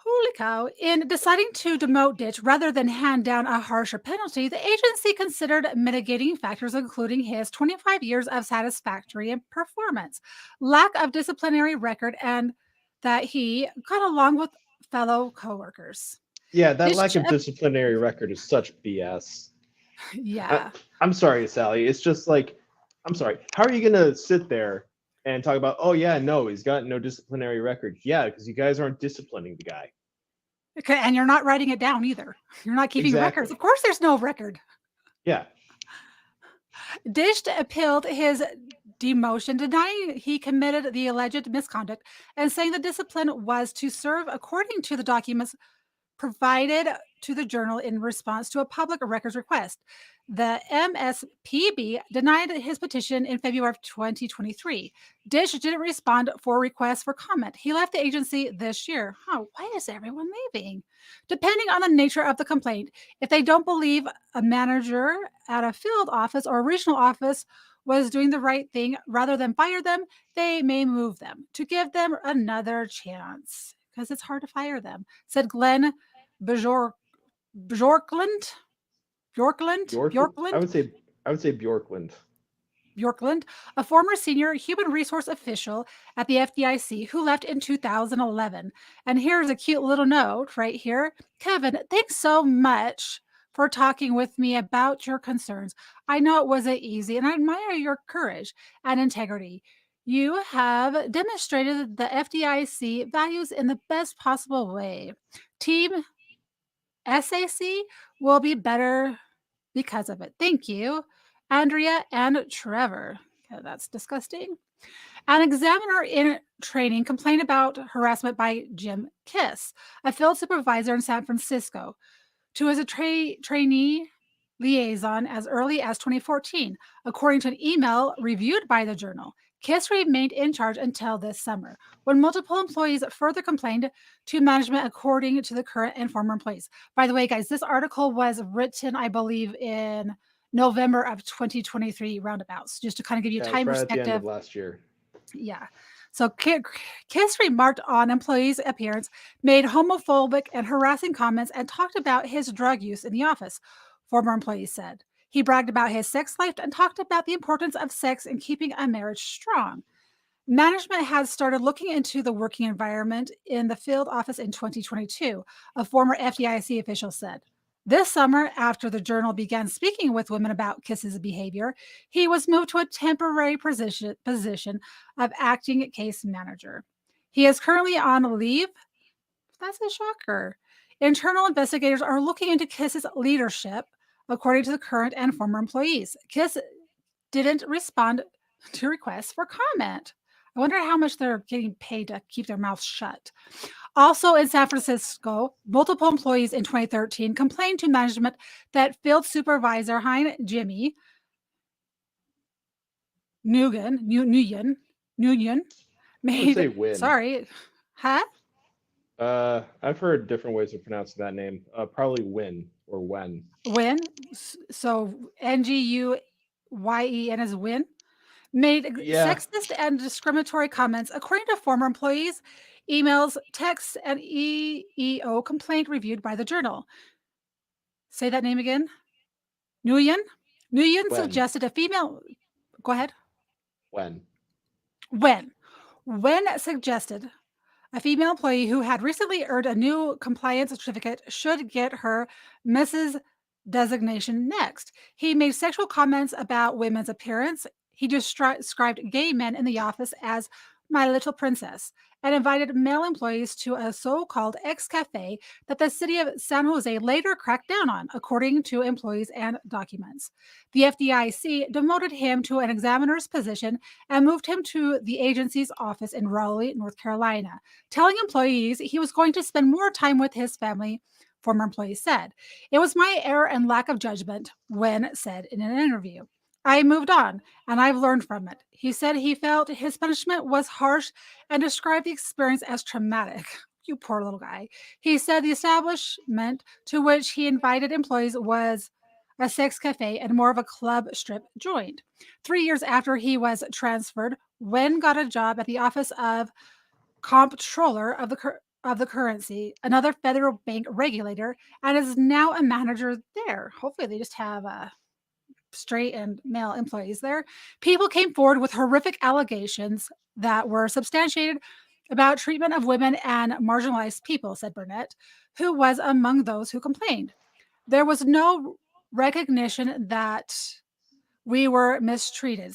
Holy cow. In deciding to demote Ditch rather than hand down a harsher penalty, the agency considered mitigating factors, including his 25 years of satisfactory performance, lack of disciplinary record, and that he got along with fellow coworkers. Yeah, that Ditch, lack of disciplinary record is such BS. yeah. I'm sorry, Sally. It's just like, I'm sorry. How are you gonna sit there and talk about, oh yeah, no, he's got no disciplinary record? Yeah, because you guys aren't disciplining the guy. Okay, and you're not writing it down either. You're not keeping records. Exactly. Of course, there's no record. Yeah. Ditch appealed his demotion, denying he committed the alleged misconduct and saying the discipline was to serve according to the documents provided to the journal in response to a public records request. The MSPB denied his petition in February of 2023. Ditch didn't respond for requests for comment. He left the agency this year. Why is everyone leaving? Depending on the nature of the complaint, if they don't believe a manager at a field office or a regional office was doing the right thing rather than fire them, they may move them to give them another chance because it's hard to fire them, said Glenn Bjorklund. I would say Bjorklund. Bjorklund, a former senior human resource official at the FDIC who left in 2011. And here's a cute little note right here. Kevin, thanks so much for talking with me about your concerns. I know it wasn't easy, and I admire your courage and integrity. You have demonstrated the FDIC values in the best possible way. Team SAC will be better because of it. Thank you, Andrea and Trevor. Okay, that's disgusting. An examiner in training complained about harassment by Jim Kiss, a field supervisor in San Francisco, to as a trainee liaison as early as 2014, according to an email reviewed by the journal. Kiss remained in charge until this summer, when multiple employees further complained to management, according to the current and former employees. By the way, guys, this article was written, I believe, in November of 2023 roundabouts, just to kind of give you time right perspective. At the end of last year. Yeah. So Kiss remarked on employees' appearance, made homophobic and harassing comments, and talked about his drug use in the office, former employees said. He bragged about his sex life and talked about the importance of sex in keeping a marriage strong. Management has started looking into the working environment in the field office in 2022, a former FDIC official said. This summer, after the journal began speaking with women about Kiss's behavior, he was moved to a temporary position of acting case manager. He is currently on leave. That's a shocker. Internal investigators are looking into Kiss's leadership, according to the current and former employees. Kiss didn't respond to requests for comment. I wonder how much they're getting paid to keep their mouths shut. Also in San Francisco, multiple employees in 2013 complained to management that field supervisor Hein Jimmy Nguyen made, sorry, huh? I've heard different ways of pronouncing that name. Probably Win or Wen. Win. So Nguyen is Win. made Yeah. sexist and discriminatory comments, according to former employees, emails, texts, and EEO complaint reviewed by the journal. Say that name again. Nguyen? Nguyen When? suggested a female. Go ahead. When? When? When suggested a female employee who had recently earned a new compliance certificate should get her Mrs. designation next. He made sexual comments about women's appearance. He described gay men in the office as my little princess and invited male employees to a so called ex cafe that the city of San Jose later cracked down on, according to employees and documents. The FDIC demoted him to an examiner's position and moved him to the agency's office in Raleigh, North Carolina, telling employees he was going to spend more time with his family, former employees said. It was my error and lack of judgment, Wen said in an interview. I moved on and I've learned from it. He said he felt his punishment was harsh and described the experience as traumatic. You poor little guy. He said the establishment to which he invited employees was a sex cafe and more of a club strip joint. 3 years after he was transferred, Wen got a job at the office of comptroller of the currency, another federal bank regulator, and is now a manager there. Hopefully, they just have straight and male employees there. People came forward with horrific allegations that were substantiated about treatment of women and marginalized people, said Burnett, who was among those who complained. There was no recognition that we were mistreated.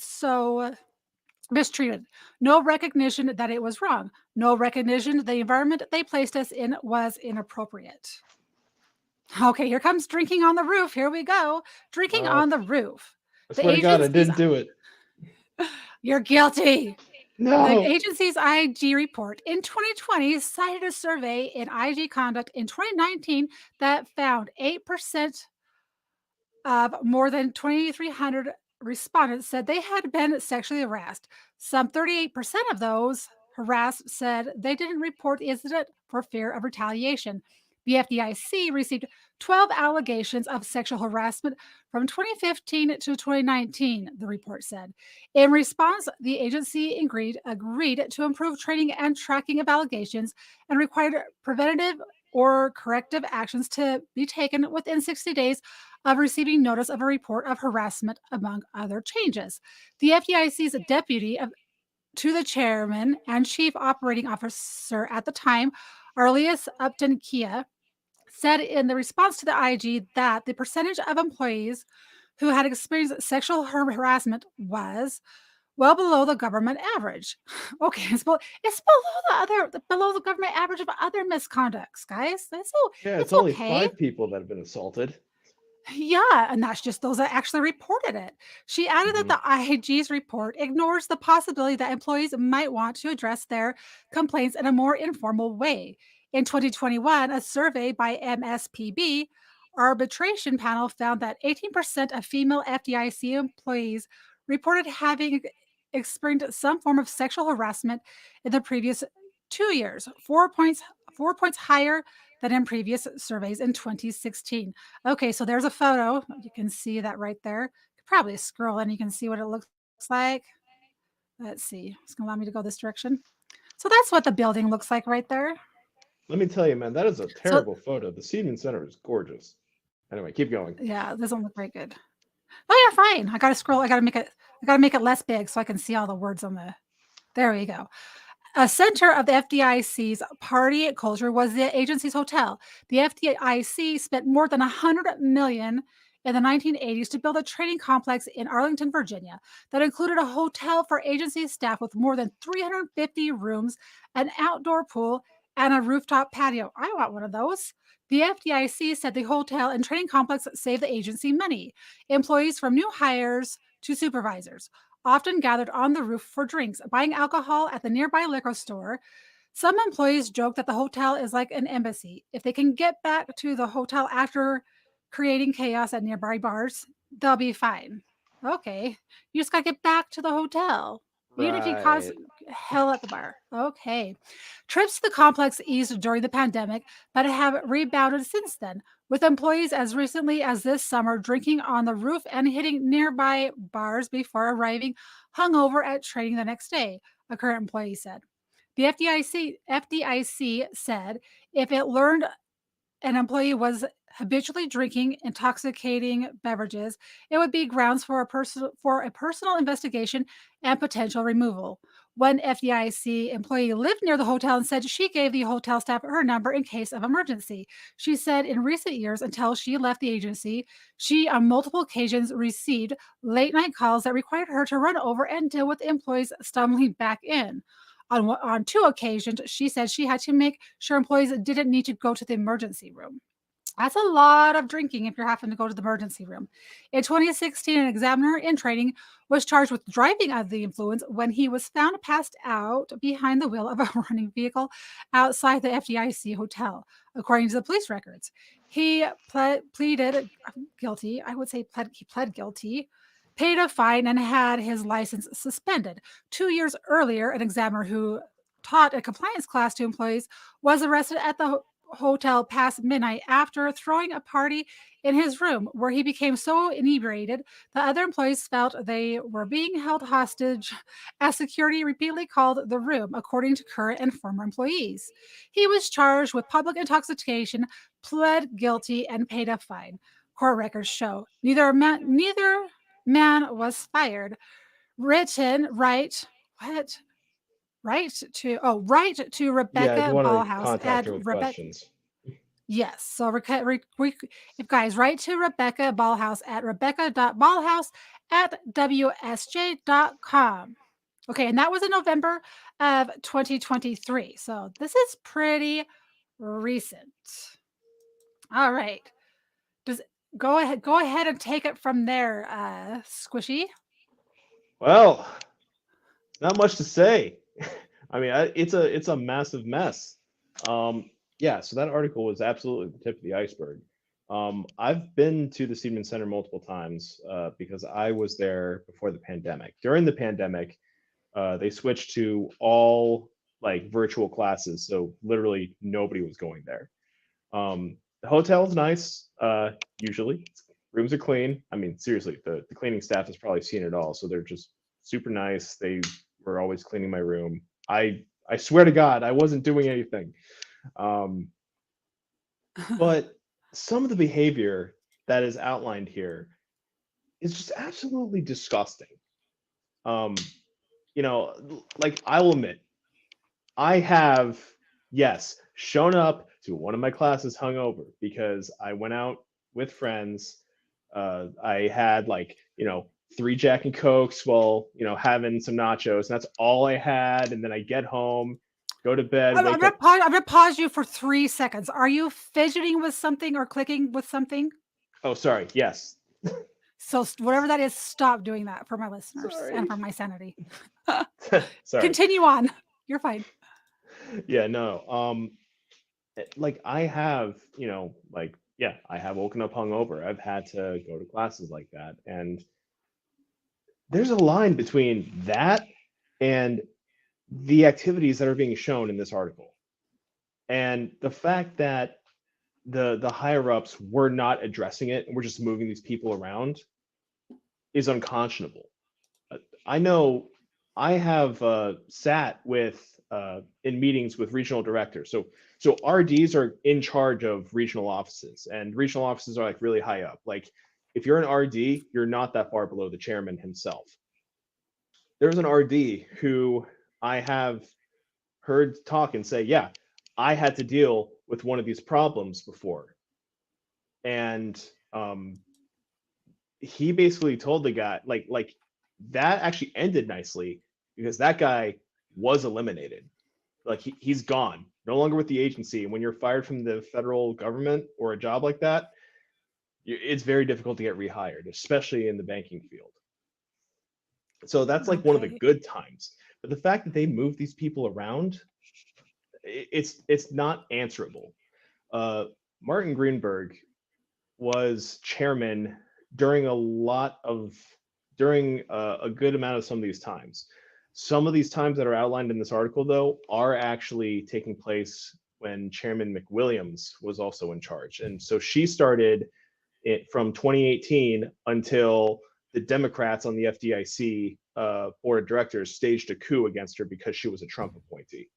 No recognition that it was wrong. No recognition the environment they placed us in was inappropriate. Okay, here comes drinking on the roof. Here we go. Drinking Oh, on the roof. I The swear to God, I agency's didn't do it. You're guilty. The No. agency's IG report in 2020 cited a survey in IG conduct in 2019 that found 8% of more than 2,300 respondents said they had been sexually harassed. Some 38% of those harassed said they didn't report the incident for fear of retaliation. The FDIC received 12 allegations of sexual harassment from 2015 to 2019, the report said. In response, the agency agreed to improve training and tracking of allegations and required preventative or corrective actions to be taken within 60 days of receiving notice of a report of harassment, among other changes. The FDIC's deputy to the chairman and chief operating officer at the time, Arlius Upton Kia, said in the response to the IG that the percentage of employees who had experienced sexual harassment was well below the government average. Okay, it's below the government average of other misconducts, guys. Yeah, it's It's only okay. 5 people that have been assaulted. Yeah, and that's just those that actually reported it. She added that Hmm. the IAG's report ignores the possibility that employees might want to address their complaints in a more informal way. In 2021, a survey by MSPB arbitration panel found that 18% of female FDIC employees reported having experienced some form of sexual harassment in the previous 2 years, 4 points higher than in previous surveys in 2016. Okay, so there's a photo. You can see that right there. Probably scroll and you can see what it looks like. Let's see. It's going to allow me to go this direction. So that's what the building looks like right there. Let me tell you, man, that is a So terrible photo. The Seaman Center is gorgeous. Anyway, keep going. yeah, it doesn't look very good. Oh, you're fine. I got to scroll. I got to make it less big so I can see all the words on the. There we go. A center of the FDIC's party culture was the agency's hotel. The FDIC spent more than $100 million in the 1980s to build a training complex in Arlington, Virginia, that included a hotel for agency staff with more than 350 rooms, an outdoor pool, and a rooftop patio. I want one of those. The FDIC said the hotel and training complex saved the agency money. Employees from new hires to supervisors often gathered on the roof for drinks, buying alcohol at the nearby liquor store. Some employees joke that the hotel is like an embassy. If they can get back to the hotel after creating chaos at nearby bars, they'll be fine. Okay. You just got to get back to the hotel, even if you cause Right. hell at the bar. Okay. Trips to the complex eased during the pandemic, but have rebounded since then, with employees as recently as this summer drinking on the roof and hitting nearby bars before arriving hungover at training the next day, a current employee said. The FDIC said if it learned an employee was habitually drinking intoxicating beverages, it would be grounds for a personal investigation and potential removal. One FDIC employee lived near the hotel and said she gave the hotel staff her number in case of emergency. She said in recent years, until she left the agency, she on multiple occasions received late night calls that required her to run over and deal with employees stumbling back in. On two occasions, she said she had to make sure employees didn't need to go to the emergency room. That's a lot of drinking if you're having to go to the emergency room. In 2016, an examiner in training was charged with driving under the influence when he was found passed out behind the wheel of a running vehicle outside the FDIC hotel, according to the police records. He pleaded guilty. I would say he pled guilty, paid a fine, and had his license suspended. 2 years earlier, an examiner who taught a compliance class to employees was arrested at the hotel past midnight after throwing a party in his room, where he became so inebriated that other employees felt they were being held hostage as security repeatedly called the room, according to current and former employees. He was charged with public intoxication, pled guilty, and paid a fine. Court records show neither man was fired. Written right to Yeah, if you Rebecca want to Ballhouse contact at her with Rebecca. questions. Yes. So, if guys, write to Rebecca Ballhouse at rebecca.ballhouse at wsj.com. Okay. And that was in November of 2023. So, this is pretty recent. All right. Does Go ahead and take it from there, Squishy. Well, not much to say. I mean, it's a massive mess. Yeah, so that article was absolutely the tip of the iceberg. I've been to the Seaman Center multiple times because I was there before the pandemic. During the pandemic, they switched to all like virtual classes, so literally nobody was going there. The hotel's nice, usually. Rooms are clean. I mean, seriously, the cleaning staff has probably seen it all, so they're just super nice. They were always cleaning my room. I swear to God, I wasn't doing anything. Um, but some of the behavior that is outlined here is just absolutely disgusting. Um, like I will admit, I have, yes, shown up to one of my classes hungover because I went out with friends. I had like, 3 Jack and Cokes while, having some nachos. And that's all I had. And then I get home, go to bed, wake up. I'm gonna pause you for 3 seconds. Are you fidgeting with something or clicking with something? Oh, sorry. Yes. So whatever that is, stop doing that for my listeners and Sorry. for my sanity. Sorry. Continue on. You're fine. Yeah, no. Like I have, yeah, I have woken up hungover. I've had to go to classes like that. And there's a line between that and the activities that are being shown in this article. And the fact that the higher ups were not addressing it and we're just moving these people around is unconscionable. I know I have sat with in meetings with regional directors. So RDs are in charge of regional offices, and regional offices are like really high up. Like if you're an RD, you're not that far below the chairman himself. There's an RD who I have heard talk and say, yeah, I had to deal with one of these problems before. And he basically told the guy, like that actually ended nicely because that guy was eliminated. Like he's gone, no longer with the agency. And when you're fired from the federal government or a job like that, it's very difficult to get rehired, especially in the banking field. So that's like one of the good times. But the fact that they move these people around, it's not answerable. Martin Gruenberg was chairman during a good amount of some of these times. Some of these times that are outlined in this article, though, are actually taking place when Chairman McWilliams was also in charge. And so she started it from 2018 until the Democrats on the FDIC board of directors staged a coup against her because she was a Trump appointee.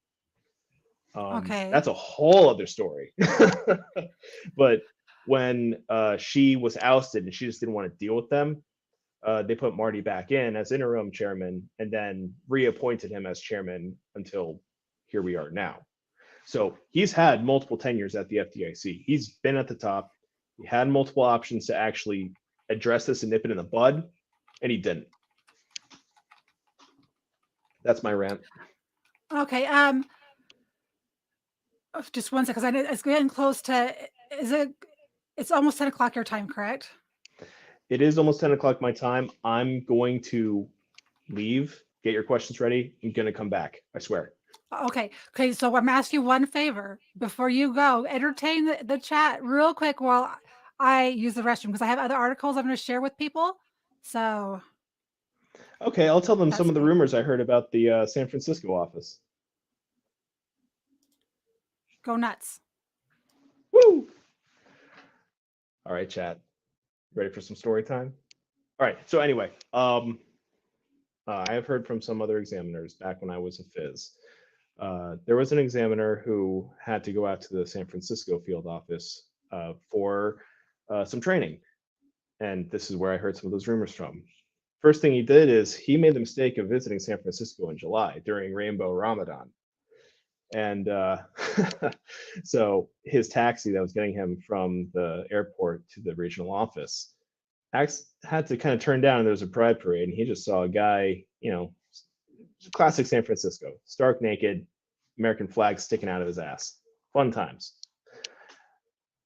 Okay. That's a whole other story. But when she was ousted and she just didn't want to deal with them, they put Marty back in as interim chairman and then reappointed him as chairman until here we are now. So he's had multiple tenures at the FDIC. He's been at the top. He had multiple options to actually address this and nip it in the bud, and he didn't. That's my rant. Okay. Just one second, because it's getting close to. It's almost 10 o'clock your time, correct? It is almost 10 o'clock my time. I'm going to leave. Get your questions ready. I'm going to come back. I swear. Okay. So I'm asking you one favor before you go. Entertain the chat real quick while I use the restroom, because I have other articles I'm going to share with people. So. Okay, I'll tell them some of the rumors I heard about the San Francisco office. Go nuts. Woo! All right, chat. Ready for some story time? All right. So anyway, I have heard from some other examiners back when I was a phys. There was an examiner who had to go out to the San Francisco field office for some training. And this is where I heard some of those rumors from. First thing he did is he made the mistake of visiting San Francisco in July during Rainbow Ramadan. And so his taxi that was getting him from the airport to the regional office had to kind of turn down, and there was a pride parade, and he just saw a guy, classic San Francisco, stark naked, American flag sticking out of his ass. Fun times.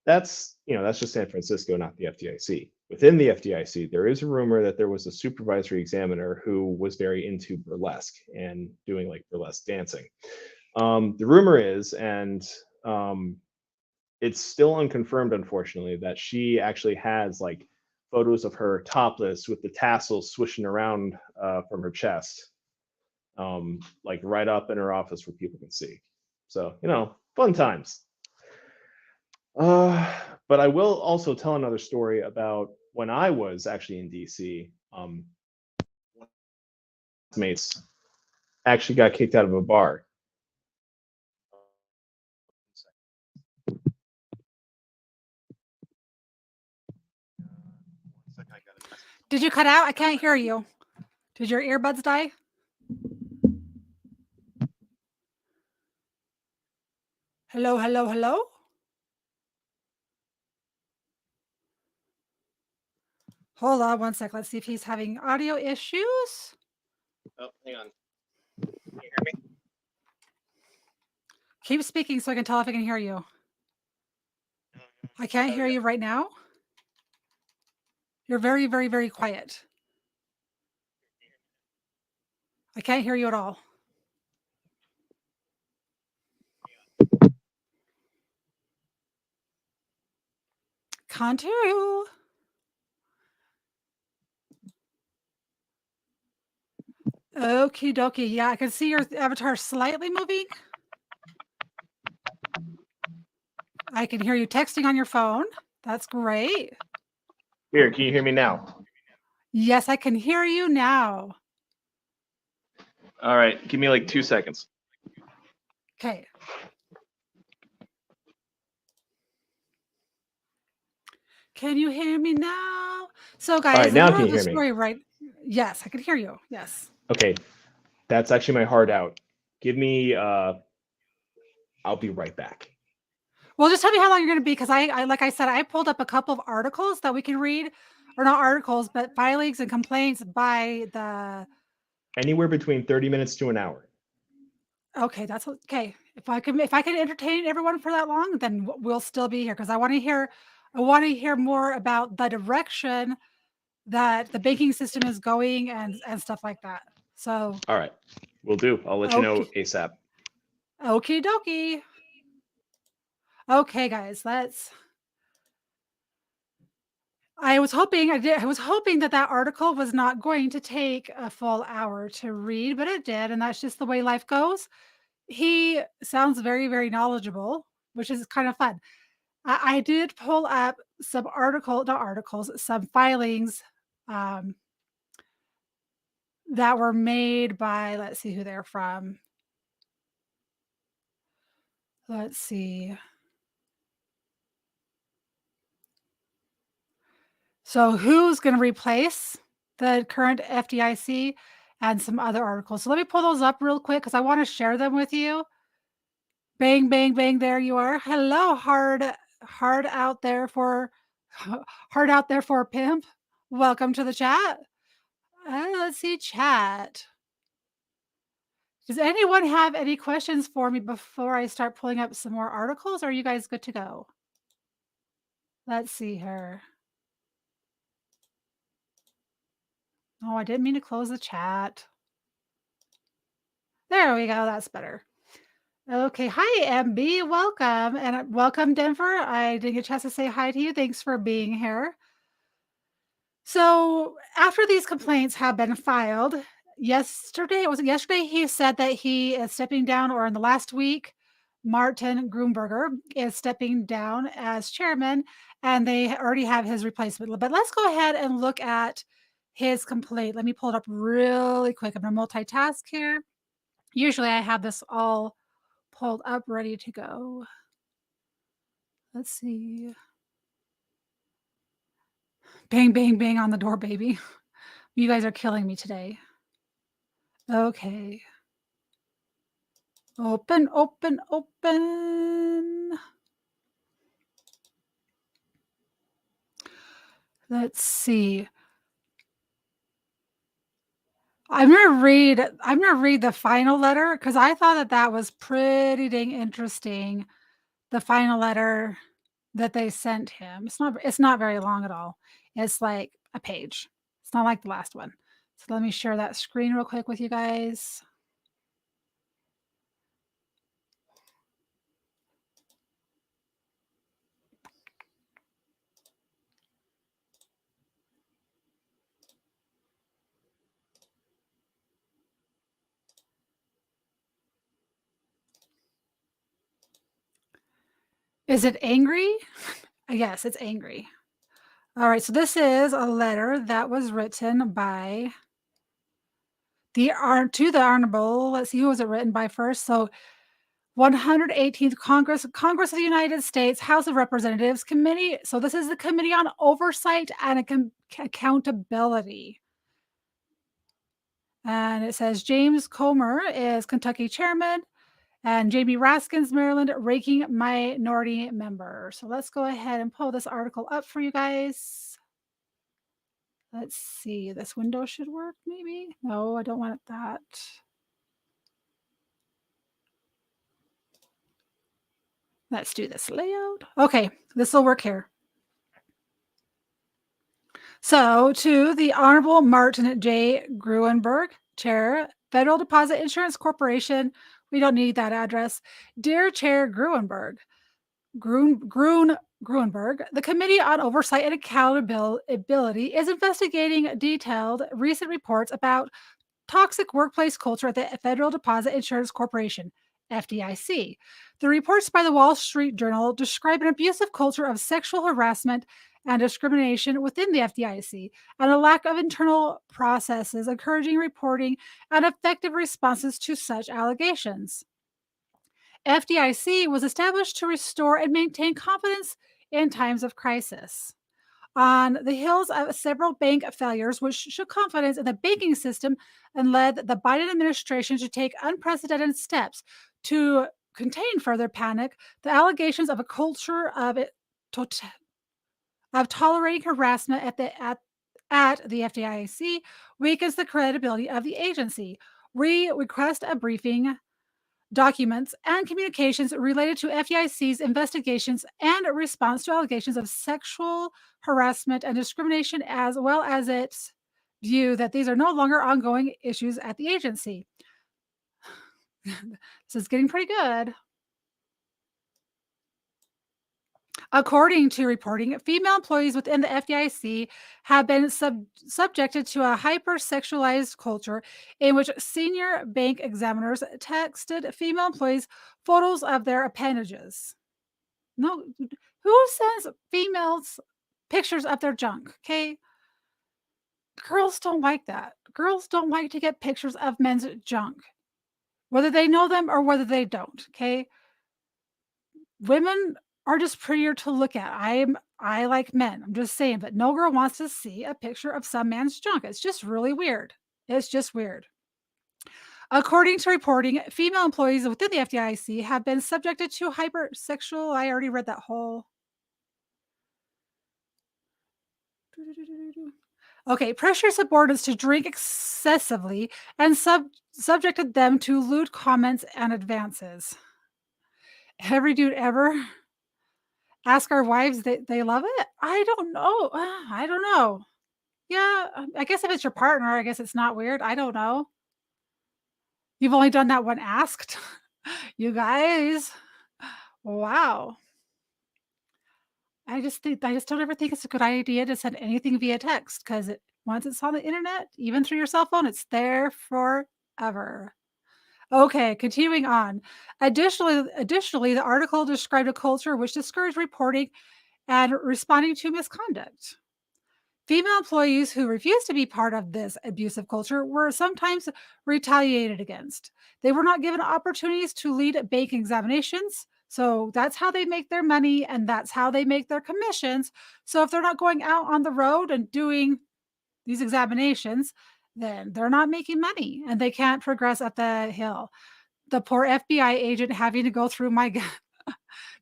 That's just San Francisco, not the FDIC. Within the FDIC, there is a rumor that there was a supervisory examiner who was very into burlesque and doing like burlesque dancing. The rumor is, and it's still unconfirmed, unfortunately, that she actually has like photos of her topless with the tassels swishing around from her chest, like right up in her office where people can see. So, fun times. But I will also tell another story about when I was actually in DC. Mates actually got kicked out of a bar. Did you cut out? I can't hear you. Did your earbuds die? Hello, hello, hello? Hold on one sec. Let's see if he's having audio issues. Oh, hang on. Can you hear me? Keep speaking so I can tell if I can hear you. I can't hear you right now. You're very, very, very quiet. I can't hear you at all. Can't hear you. Okie dokie. Yeah, I can see your avatar slightly moving. I can hear you texting on your phone. That's great. Here, can you hear me now? Yes, I can hear you now. All right, give me like 2 seconds. Okay. Can you hear me now? So, guys, all right, now can you hear me? Right? Yes, I can hear you. Yes. Okay, that's actually my heart out. Give me. I'll be right back. Well, just tell me how long you're going to be, because I like I said, I pulled up a couple of articles that we can read, or not articles, but filings and complaints by the. Anywhere between 30 minutes to an hour. Okay, that's okay. If I can entertain everyone for that long, then we'll still be here, because I want to hear more about the direction that the banking system is going and stuff like that. So. All right, will do. I'll let you know ASAP. Okie dokie. Okay, guys, I was hoping that article was not going to take a full hour to read, but it did, and that's just the way life goes. He sounds very, very knowledgeable, which is kind of fun. I did pull up some not articles, some filings um, that were made by, let's see who they're from. Let's see. So who's going to replace the current FDIC and some other articles. So let me pull those up real quick because I want to share them with you. Bang, bang, bang. There you are. Hello, hard out there for hard out there for a pimp. Welcome to the chat. Let's see chat. Does anyone have any questions for me before I start pulling up some more articles? Or are you guys good to go? Let's see here. Oh, I didn't mean to close the chat. There we go. That's better. Okay. Hi, MB. Welcome. And welcome, Denver. I didn't get a chance to say hi to you. Thanks for being here. So, after these complaints have been filed, yesterday, he said that he is stepping down, or in the last week, Martin Gruenberger is stepping down as chairman, and they already have his replacement. But let's go ahead and look at his complaint. Let me pull it up really quick. I'm going to multitask here. Usually I have this all pulled up, ready to go. Let's see. Bang, bang, bang on the door, baby. You guys are killing me today. Okay. Open, open, open. Let's see. I'm gonna read the final letter because I thought that was pretty dang interesting. The final letter that they sent him. It's not very long at all. It's like a page. It's not like the last one. So let me share that screen real quick with you guys. Is it angry? Yes, it's angry. All right, so this is a letter that was written by the Honorable. Let's see, who was it written by first? So 118th Congress of the United States House of Representatives Committee. So this is the Committee on Oversight and Accountability. And it says James Comer is Kentucky chairman, and Jamie Raskins, Maryland, ranking minority member. So let's go ahead and pull this article up for you guys. Let's see, this window should work maybe. No, I don't want that. Let's do this layout. Okay, this will work here. So, to the Honorable Martin J. Gruenberg, Chair, Federal Deposit Insurance Corporation. We don't need that address. Dear Chair Gruenberg, Gruenberg, the Committee on Oversight and Accountability is investigating detailed recent reports about toxic workplace culture at the Federal Deposit Insurance Corporation, FDIC. The reports by the Wall Street Journal describe an abusive culture of sexual harassment and discrimination within the FDIC and a lack of internal processes encouraging reporting and effective responses to such allegations. FDIC was established to restore and maintain confidence in times of crisis. On the heels of several bank failures, which shook confidence in the banking system and led the Biden administration to take unprecedented steps to contain further panic, the allegations of a culture of tolerating harassment at the FDIC weakens the credibility of the agency. We request a briefing, documents, and communications related to FDIC's investigations and response to allegations of sexual harassment and discrimination, as well as its view that these are no longer ongoing issues at the agency. This is getting pretty good. According to reporting, female employees within the FDIC have been subjected to a hypersexualized culture in which senior bank examiners texted female employees photos of their appendages. No, who sends females pictures of their junk? Okay, girls don't like that. Girls don't like to get pictures of men's junk, whether they know them or whether they don't. Okay, women are just prettier to look at. I like men. I'm just saying, but no girl wants to see a picture of some man's junk. It's just really weird. It's just weird. According to reporting, female employees within the FDIC have been subjected to hypersexual. I already read that whole. Okay, pressure subordinates to drink excessively and subjected them to lewd comments and advances. Every dude ever ask our wives that they love it? I don't know. I don't know. Yeah, I guess if it's your partner, I guess it's not weird. I don't know. You've only done that when asked? You guys. Wow. I just don't ever think it's a good idea to send anything via text because once it's on the internet, even through your cell phone, it's there forever. Okay, continuing on. Additionally, the article described a culture which discouraged reporting and responding to misconduct. Female employees who refused to be part of this abusive culture were sometimes retaliated against. They were not given opportunities to lead bank examinations. So that's how they make their money and that's how they make their commissions. So if they're not going out on the road and doing these examinations, then they're not making money and they can't progress up the hill. The poor FBI agent having to go through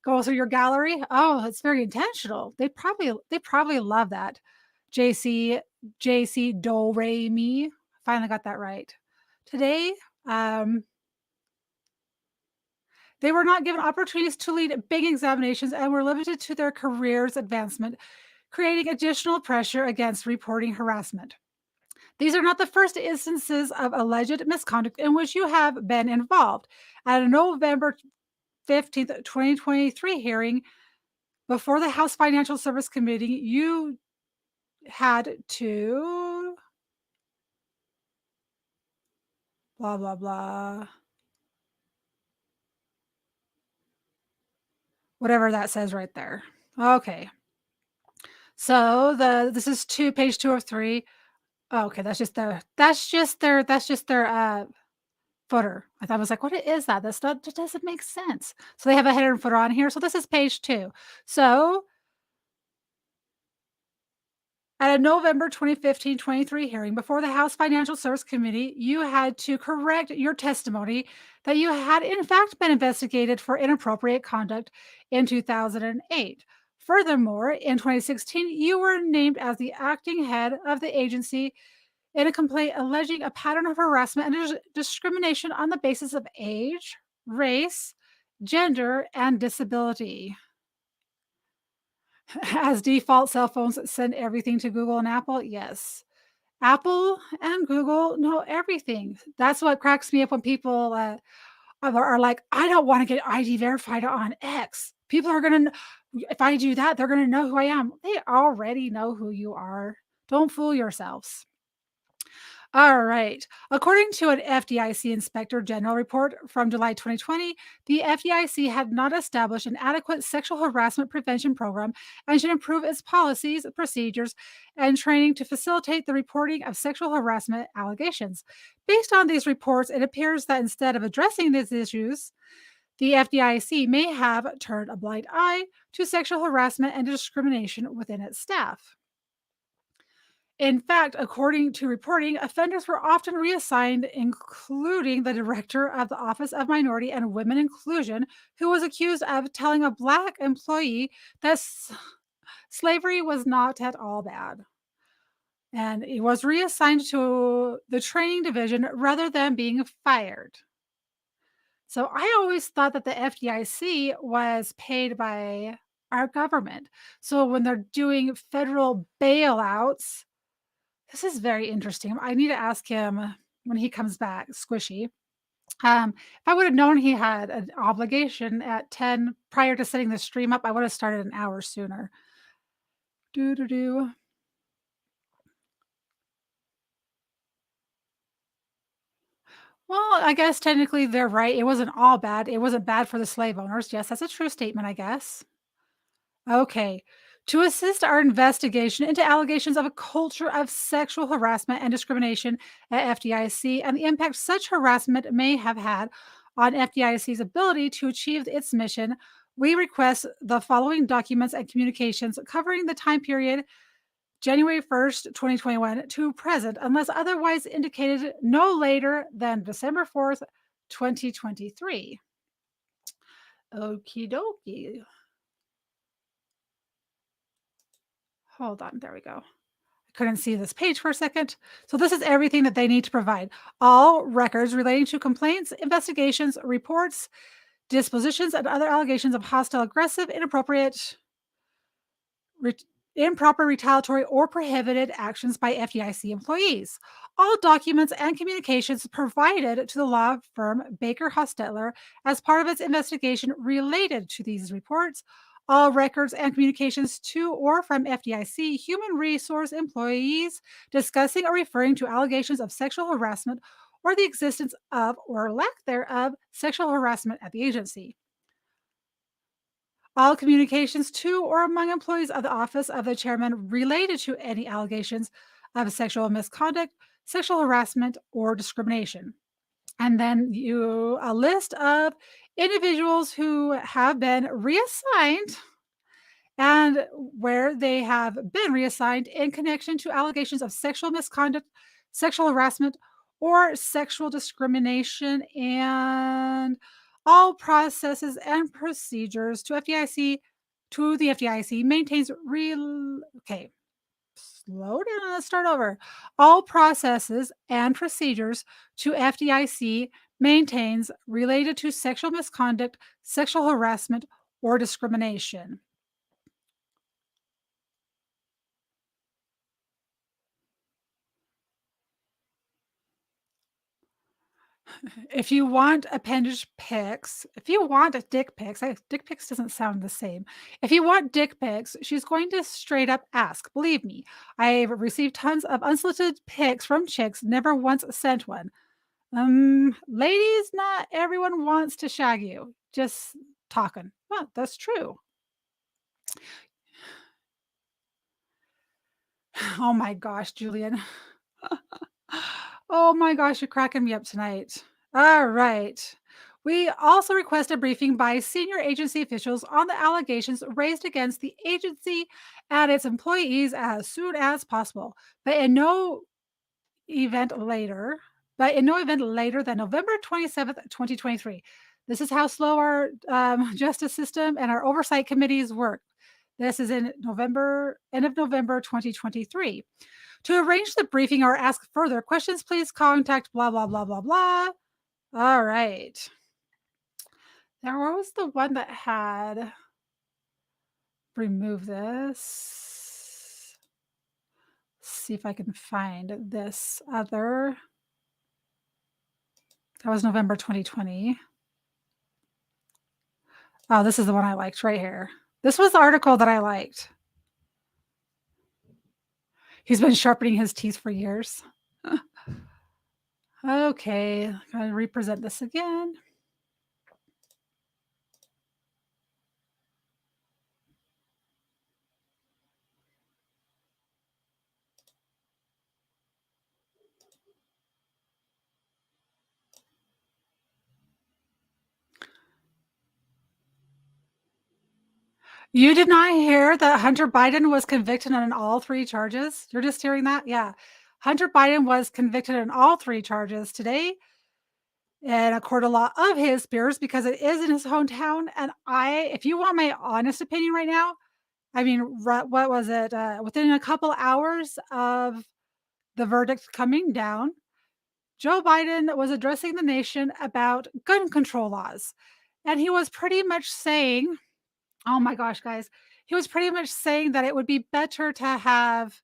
go through your gallery. Oh, it's very intentional. They probably love that. JC JC Do Re Mi. Finally got that right. Today, um, they were not given opportunities to lead big examinations and were limited to their career's advancement, creating additional pressure against reporting harassment. These are not the first instances of alleged misconduct in which you have been involved. At a November 15th, 2023 hearing before the House Financial Service Committee, you had to blah, blah, blah, whatever that says right there. Okay. So this is page 2 of 3. Oh, okay, that's just their footer. I was like, what is that? That doesn't make sense. So they have a header and footer on here. So this is page 2. So at a November 2015-23 hearing before the House Financial Service Committee, you had to correct your testimony that you had in fact been investigated for inappropriate conduct in 2008. Furthermore, in 2016, you were named as the acting head of the agency in a complaint alleging a pattern of harassment and discrimination on the basis of age, race, gender, and disability. As default, cell phones send everything to Google and Apple. Yes. Apple and Google know everything. That's what cracks me up when people are like, I don't want to get ID verified on X. People are going to, if I do that, they're going to know who I am. They already know who you are. Don't fool yourselves. All right. According to an FDIC Inspector General report from July 2020, the FDIC had not established an adequate sexual harassment prevention program and should improve its policies, procedures, and training to facilitate the reporting of sexual harassment allegations. Based on these reports, it appears that instead of addressing these issues, the FDIC may have turned a blind eye to sexual harassment and discrimination within its staff. In fact, according to reporting, offenders were often reassigned, including the director of the Office of Minority and Women Inclusion, who was accused of telling a Black employee that slavery was not at all bad. And he was reassigned to the training division rather than being fired. So I always thought that the FDIC was paid by our government. So when they're doing federal bailouts, this is very interesting. I need to ask him when he comes back, Squishy. If I would have known he had an obligation at 10 prior to setting the stream up, I would have started an hour sooner. Do do do. Well, I guess technically they're right. It wasn't all bad. It wasn't bad for the slave owners. Yes, that's a true statement, I guess. Okay. To assist our investigation into allegations of a culture of sexual harassment and discrimination at FDIC and the impact such harassment may have had on FDIC's ability to achieve its mission, we request the following documents and communications covering the time period January 1st, 2021 to present, unless otherwise indicated no later than December 4th, 2023. Okie dokie. Hold on. There we go. Couldn't see this page for a second. So this is everything that they need to provide. All records relating to complaints, investigations, reports, dispositions, and other allegations of hostile, aggressive, inappropriate, re- improper, retaliatory, or prohibited actions by FDIC employees. All documents and communications provided to the law firm Baker Hostetler as part of its investigation related to these reports. All records and communications to or from FDIC human resource employees discussing or referring to allegations of sexual harassment or the existence of or lack thereof sexual harassment at the agency. All communications to or among employees of the office of the chairman related to any allegations of sexual misconduct, sexual harassment, or discrimination. And then a list of individuals who have been reassigned and where they have been reassigned in connection to allegations of sexual misconduct, sexual harassment, or sexual discrimination, and all processes and procedures to the FDIC maintains real. Okay, slow down. Let's start over. All processes and procedures to FDIC maintains related to sexual misconduct, sexual harassment, or discrimination. If you want appendage pics, if you want dick pics, dick pics doesn't sound the same. If you want dick pics, she's going to straight up ask. Believe me, I've received tons of unsolicited pics from chicks, never once sent one. Ladies, not everyone wants to shag you. Just talking. Well, that's true. Oh my gosh, Julian. Oh my gosh, you're cracking me up tonight. All right. We also request a briefing by senior agency officials on the allegations raised against the agency and its employees as soon as possible, but in no event later, than November 27th, 2023. This is how slow our justice system and our oversight committees work. This is in end of November 2023. To arrange the briefing or ask further questions, please contact blah, blah, blah, blah, blah. All right. Now, where was the one that had remove this? See if I can find this other. That was November 2020. Oh, this is the one I liked right here. This was the article that I liked. He's been sharpening his teeth for years. Okay, I'm going to represent this again. You did not hear that Hunter Biden was convicted on all three charges? You're just hearing that? Yeah. Hunter Biden was convicted on all three charges today in a court of law of his peers because it is in his hometown. And if you want my honest opinion right now, I mean, what was it? Within a couple hours of the verdict coming down, Joe Biden was addressing the nation about gun control laws. And he was pretty much saying, oh my gosh, guys, he was pretty much saying that it would be better to have,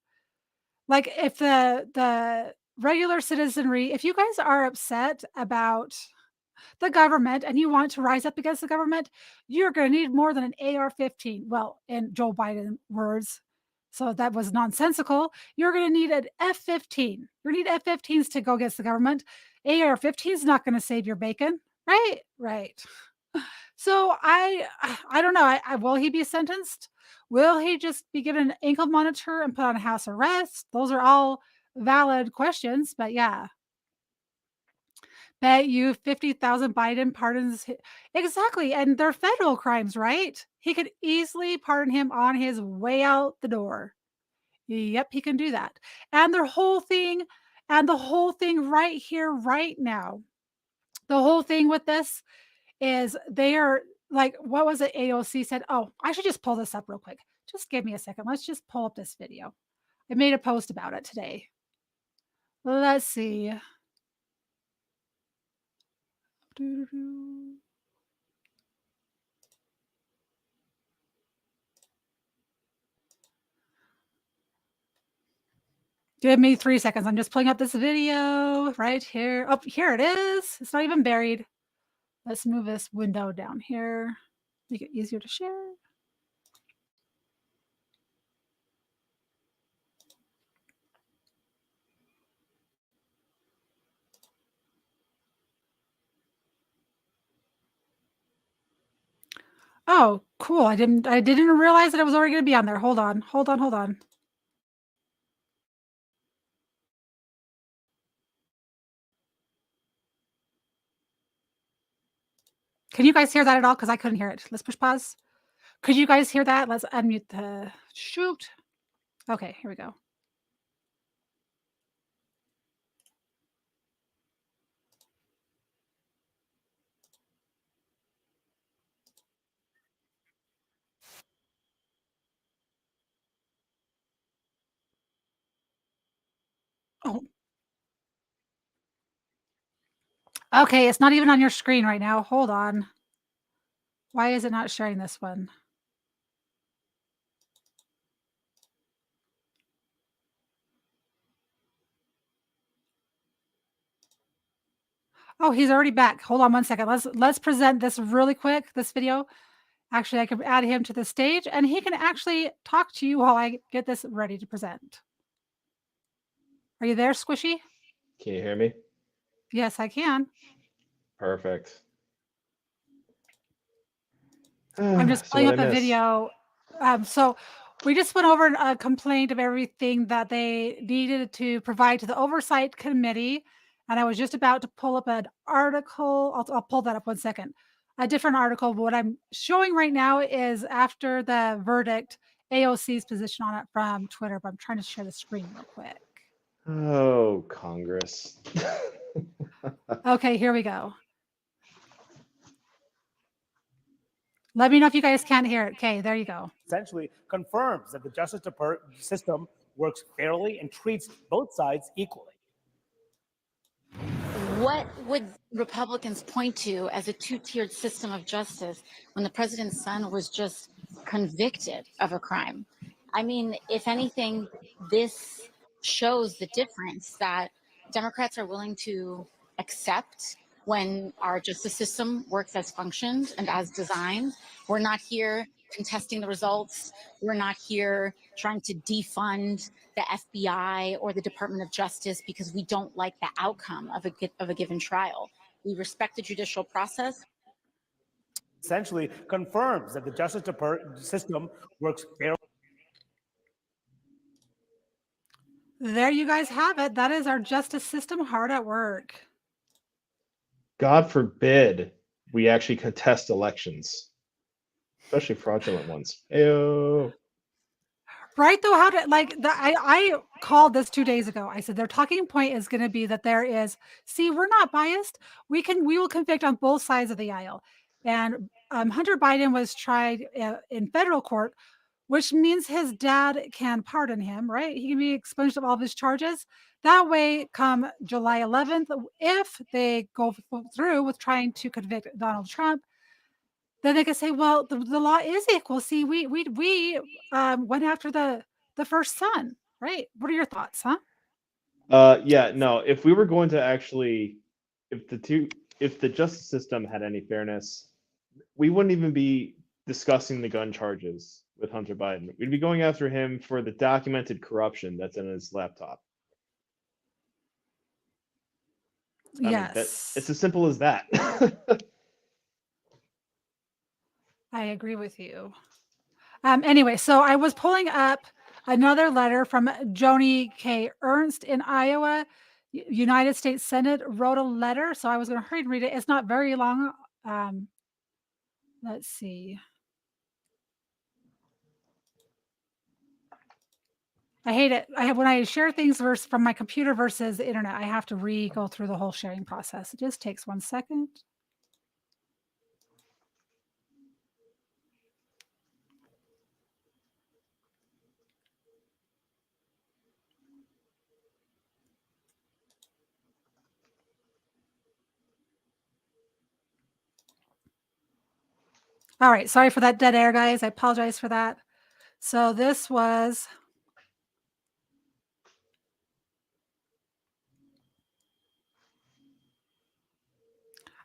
like, if the regular citizenry, if you guys are upset about the government and you want to rise up against the government, you're going to need more than an AR-15. Well, in Joe Biden words, so that was nonsensical. You're going to need an F-15. You need F-15s to go against the government. AR-15 is not going to save your bacon, right? Right. So I don't know. Will he be sentenced? Will he just be given an ankle monitor and put on house arrest? Those are all valid questions, but yeah. Bet you 50,000 Biden pardons exactly, and they're federal crimes, right? He could easily pardon him on his way out the door. Yep, he can do that. And the whole thing right here, right now. The whole thing with this is they are like, what was it AOC said? Oh, I should just pull this up real quick. Just give me a second. Let's just pull up this video. I made a post about it today. Let's see. Doo-doo-doo. Give me 3 seconds. I'm just pulling up this video right here. Oh, here it is. It's not even buried. Let's move this window down here. Make it easier to share. Oh, cool. I didn't realize that it was already gonna be on there. Hold on. Hold on, hold on. Can you guys hear that at all? Because I couldn't hear it. Let's push pause. Could you guys hear that? Let's unmute the shoot. Okay, here we go. Oh, okay, it's not even on your screen right now. Hold on. Why is it not sharing this one? Oh, he's already back. Hold on one second. Let's present this really quick, this video. Actually, I could add him to the stage and he can actually talk to you while I get this ready to present. Are you there, Squishy? Can you hear me? Yes, I can. Perfect. I'm just So pulling what up I a miss? video. So we just went over a complaint of everything that they needed to provide to the oversight committee. And I was just about to pull up an article. I'll pull that up one second. A different article. But what I'm showing right now is after the verdict, AOC's position on it from Twitter. But I'm trying to share the screen real quick. Oh, Congress. Okay, here we go. Let me know if you guys can't hear it. Okay, there you go. Essentially confirms that the justice system works fairly and treats both sides equally. What would Republicans point to as a two-tiered system of justice when the president's son was just convicted of a crime? I mean, if anything, this shows the difference that Democrats are willing to accept when our justice system works as functioned and as designed. We're not here contesting the results. We're not here trying to defund the FBI or the Department of Justice because we don't like the outcome of a given trial. We respect the judicial process. Essentially confirms that the justice system works fairly. There you guys have it. That is our justice system hard at work. God forbid we actually contest elections, especially fraudulent ones. Ayo. Right though, how to like the I called this 2 days ago. I said their talking point is gonna be that there is, see, we're not biased. We will convict on both sides of the aisle. And Hunter Biden was tried in federal court, which means his dad can pardon him, right? He can be expunged of all of his charges. That way, come July 11th, if they go through with trying to convict Donald Trump, then they could say, "Well, the law is equal. See, we went after the first son, right?" What are your thoughts, huh? Yeah, no, if we were going to actually, if the justice system had any fairness, we wouldn't even be discussing the gun charges with Hunter Biden. We'd be going after him for the documented corruption that's in his laptop. I mean, that it's Yes. as simple as that. I agree with you. Anyway, so I was pulling up another letter from Joni K. Ernst in Iowa. United States Senate wrote a letter, so I was going to hurry and read it. It's not very long. Let's see. I hate it. When I share things from my computer versus the internet, I have to go through the whole sharing process. It just takes 1 second. All right, sorry for that dead air, guys. I apologize for that. So this was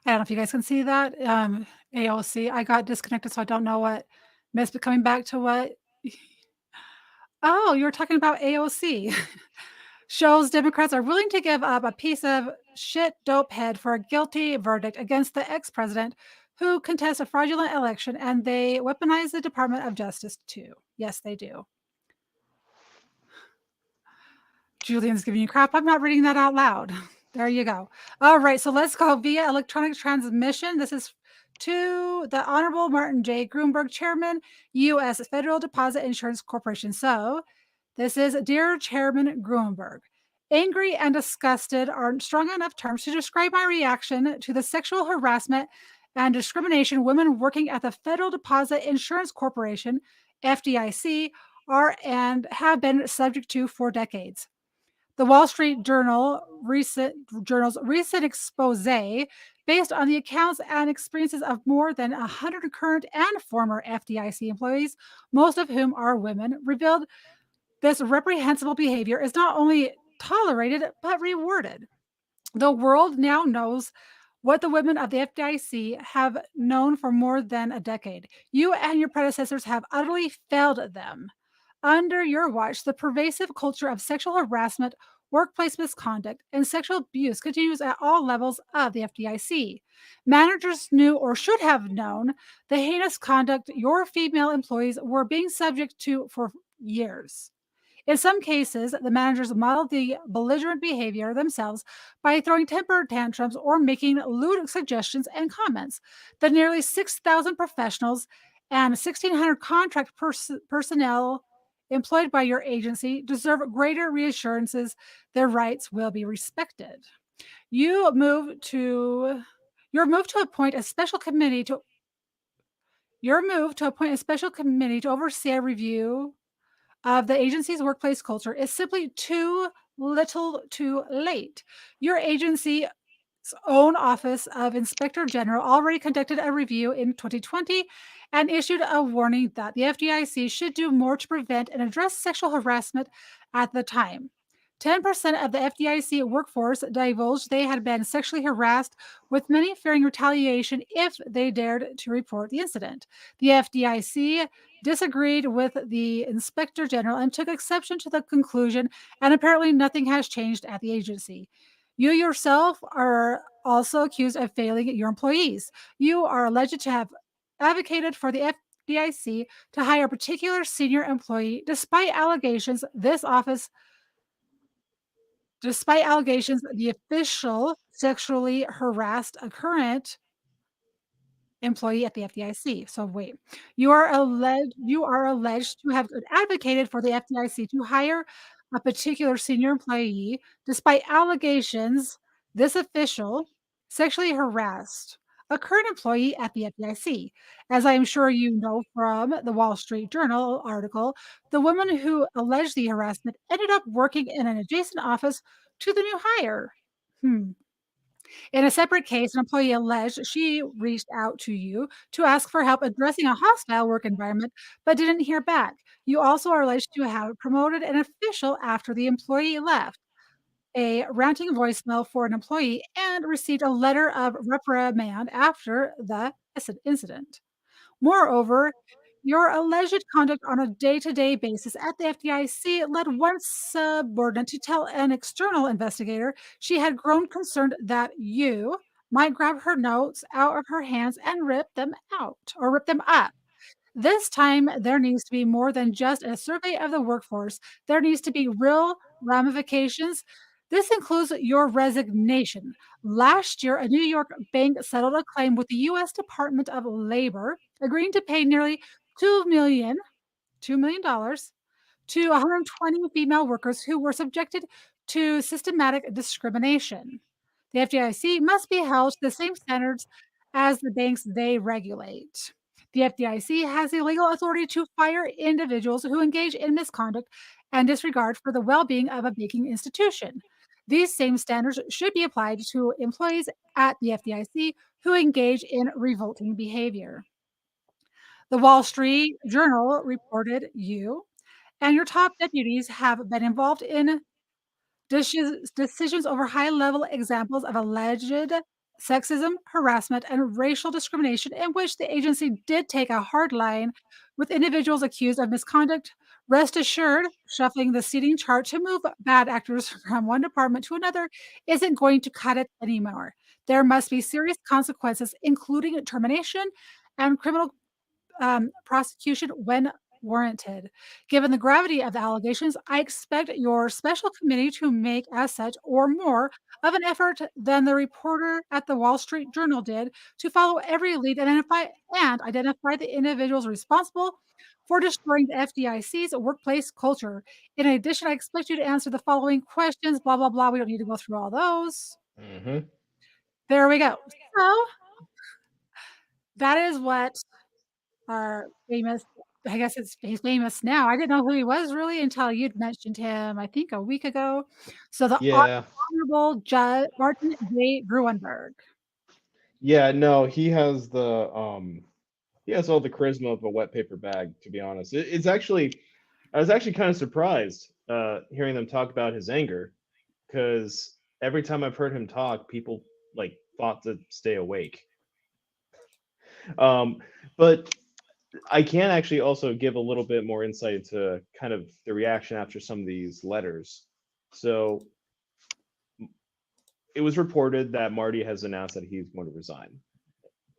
I don't know if you guys can see that. AOC. I got disconnected, so I don't know what missed, coming back to what. Oh, you were talking about AOC. Shows Democrats are willing to give up a piece of shit dope head for a guilty verdict against the ex-president who contests a fraudulent election, and they weaponize the Department of Justice too. Yes, they do. Julian's giving you crap. I'm not reading that out loud. There you go. All right, so let's go via electronic transmission. This is to the Honorable Martin J. Gruenberg, Chairman, U.S. Federal Deposit Insurance Corporation. So this is, Dear Chairman Gruenberg, angry and disgusted aren't strong enough terms to describe my reaction to the sexual harassment and discrimination women working at the Federal Deposit Insurance Corporation, FDIC, are and have been subject to for decades. The Wall Street Journal's recent expose, based on the accounts and experiences of more than 100 current and former FDIC employees, most of whom are women, revealed this reprehensible behavior is not only tolerated, but rewarded. The world now knows what the women of the FDIC have known for more than a decade. You and your predecessors have utterly failed them. Under your watch, the pervasive culture of sexual harassment, workplace misconduct, and sexual abuse continues at all levels of the FDIC. Managers knew or should have known the heinous conduct your female employees were being subject to for years. In some cases, the managers modeled the belligerent behavior themselves by throwing temper tantrums or making lewd suggestions and comments. The nearly 6,000 professionals and 1,600 contract personnel employed by your agency deserve greater reassurances their rights will be respected. Your move to appoint a special committee to oversee a review of the agency's workplace culture is simply too little too late. Your agency's own Office of Inspector General already conducted a review in 2020 and issued a warning that the FDIC should do more to prevent and address sexual harassment at the time. 10% of the FDIC workforce divulged they had been sexually harassed, with many fearing retaliation if they dared to report the incident. The FDIC disagreed with the Inspector General and took exception to the conclusion, and apparently nothing has changed at the agency. You yourself are also accused of failing your employees. You are alleged to have advocated for the FDIC to hire a particular senior employee despite allegations the official sexually harassed a current employee at the FDIC. So wait, you are alleged to have advocated for the FDIC to hire a particular senior employee despite allegations this official sexually harassed a current employee at the FDIC. As I am sure you know from the Wall Street Journal article, the woman who alleged the harassment ended up working in an adjacent office to the new hire. Hmm. In a separate case, an employee alleged she reached out to you to ask for help addressing a hostile work environment, but didn't hear back. You also are alleged to have promoted an official after the employee left, a ranting voicemail for an employee, and received a letter of reprimand after the incident. Moreover, your alleged conduct on a day-to-day basis at the FDIC led one subordinate to tell an external investigator she had grown concerned that you might grab her notes out of her hands and rip them up. This time, there needs to be more than just a survey of the workforce. There needs to be real ramifications. This includes your resignation. Last year, a New York bank settled a claim with the U.S. Department of Labor, agreeing to pay nearly $2 million to 120 female workers who were subjected to systematic discrimination. The FDIC must be held to the same standards as the banks they regulate. The FDIC has the legal authority to fire individuals who engage in misconduct and disregard for the well being of a banking institution. These same standards should be applied to employees at the FDIC who engage in revolting behavior. The Wall Street Journal reported you and your top deputies have been involved in decisions over high-level examples of alleged sexism, harassment, and racial discrimination in which the agency did take a hard line with individuals accused of misconduct. Rest assured, shuffling the seating chart to move bad actors from one department to another isn't going to cut it anymore. There must be serious consequences, including termination and criminal prosecution when warranted. Given the gravity of the allegations, I expect your special committee to make as such or more of an effort than the reporter at the Wall Street Journal did to follow every lead and identify the individuals responsible for destroying the FDIC's workplace culture. In addition, I expect you to answer the following questions, blah, blah, blah. We don't need to go through all those. Mm-hmm. There we go. So that is what our famous, I guess he's famous now. I didn't know who he was really until you'd mentioned him, I think a week ago. So the Yeah. Honorable Judge Martin J. Gruenberg. Yeah, no, he has all the charisma of a wet paper bag, to be honest. It's actually, I was actually kind of surprised hearing them talk about his anger, because every time I've heard him talk, people like fought to stay awake. But I can actually also give a little bit more insight to kind of the reaction after some of these letters. So it was reported that Marty has announced that he's going to resign,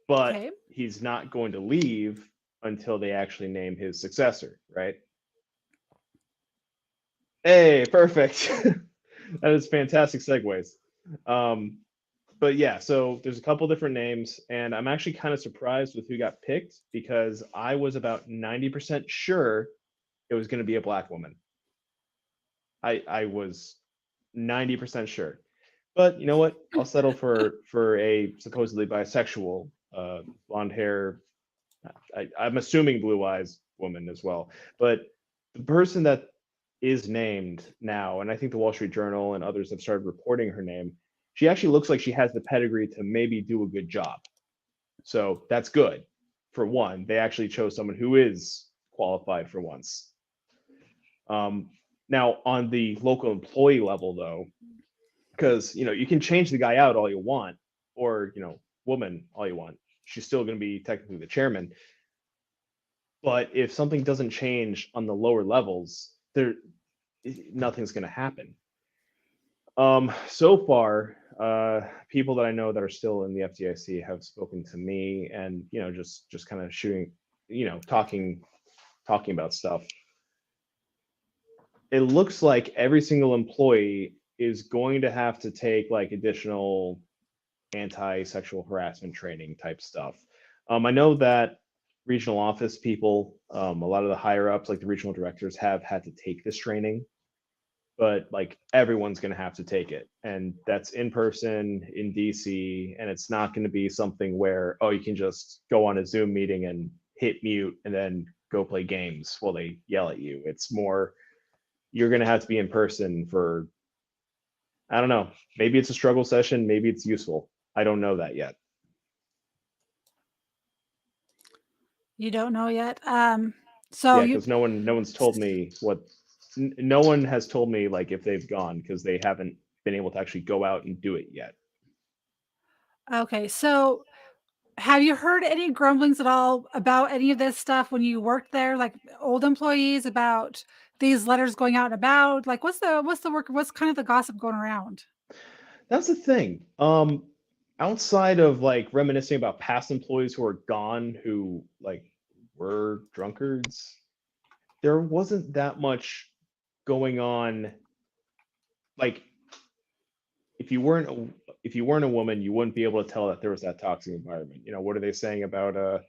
but Okay. he's not going to leave until they actually name his successor, right? Hey, perfect. That is fantastic segues. But yeah, so there's a couple different names, and I'm actually kind of surprised with who got picked because I was about 90% sure it was going to be a black woman. I was 90% sure. But you know what? I'll settle for a supposedly bisexual, blonde hair. I'm assuming blue eyes woman as well. But the person that is named now, and I think the Wall Street Journal and others have started reporting her name, she actually looks like she has the pedigree to maybe do a good job. So that's good. For one, they actually chose someone who is qualified for once. Now, on the local employee level, though, because you can change the guy out all you want, or woman all you want, she's still going to be technically the chairman. But if something doesn't change on the lower levels, nothing's going to happen. So far, people that I know that are still in the FDIC have spoken to me, and just kind of shooting, talking about stuff. It looks like every single employee is going to have to take like additional anti-sexual harassment training type stuff. I know that regional office people, a lot of the higher ups, like the regional directors, have had to take this training, but like everyone's going to have to take it, and that's in person in DC, and it's not going to be something where you can just go on a Zoom meeting and hit mute and then go play games while they yell at you. It's more, you're going to have to be in person for, I don't know, maybe it's a struggle session, maybe it's useful. I don't know that yet. You don't know yet. Yeah, because no one's told me no one has told me like if they've gone, because they haven't been able to actually go out and do it yet. Okay, so have you heard any grumblings at all about any of this stuff when you worked there, like old employees, about these letters going out and about? Like, what's kind of the gossip going around? That's the thing. Outside of like reminiscing about past employees who are gone, who like were drunkards. There wasn't that much going on. Like, if you weren't a woman, you wouldn't be able to tell that there was that toxic environment. You know, what are they saying about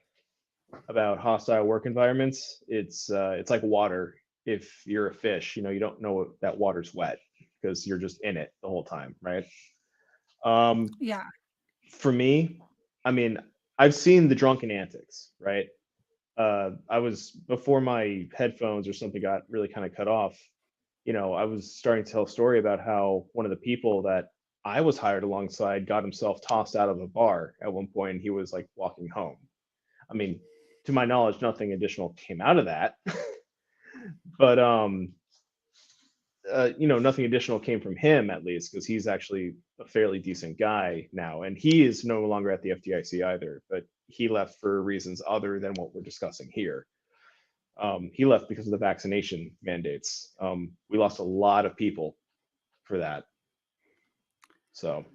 hostile work environments? It's like water. If you're a fish, you know, you don't know that water's wet because you're just in it the whole time, right? Yeah. For me, I mean, I've seen the drunken antics, right? I was, before my headphones or something got really kind of cut off, you know, I was starting to tell a story about how one of the people that I was hired alongside got himself tossed out of a bar at one point, and he was like walking home. I mean, to my knowledge, nothing additional came out of that, but you know, nothing additional came from him, at least, because he's actually a fairly decent guy now, and he is no longer at the FDIC either. But he left for reasons other than what we're discussing here. He left because of the vaccination mandates. We lost a lot of people for that. So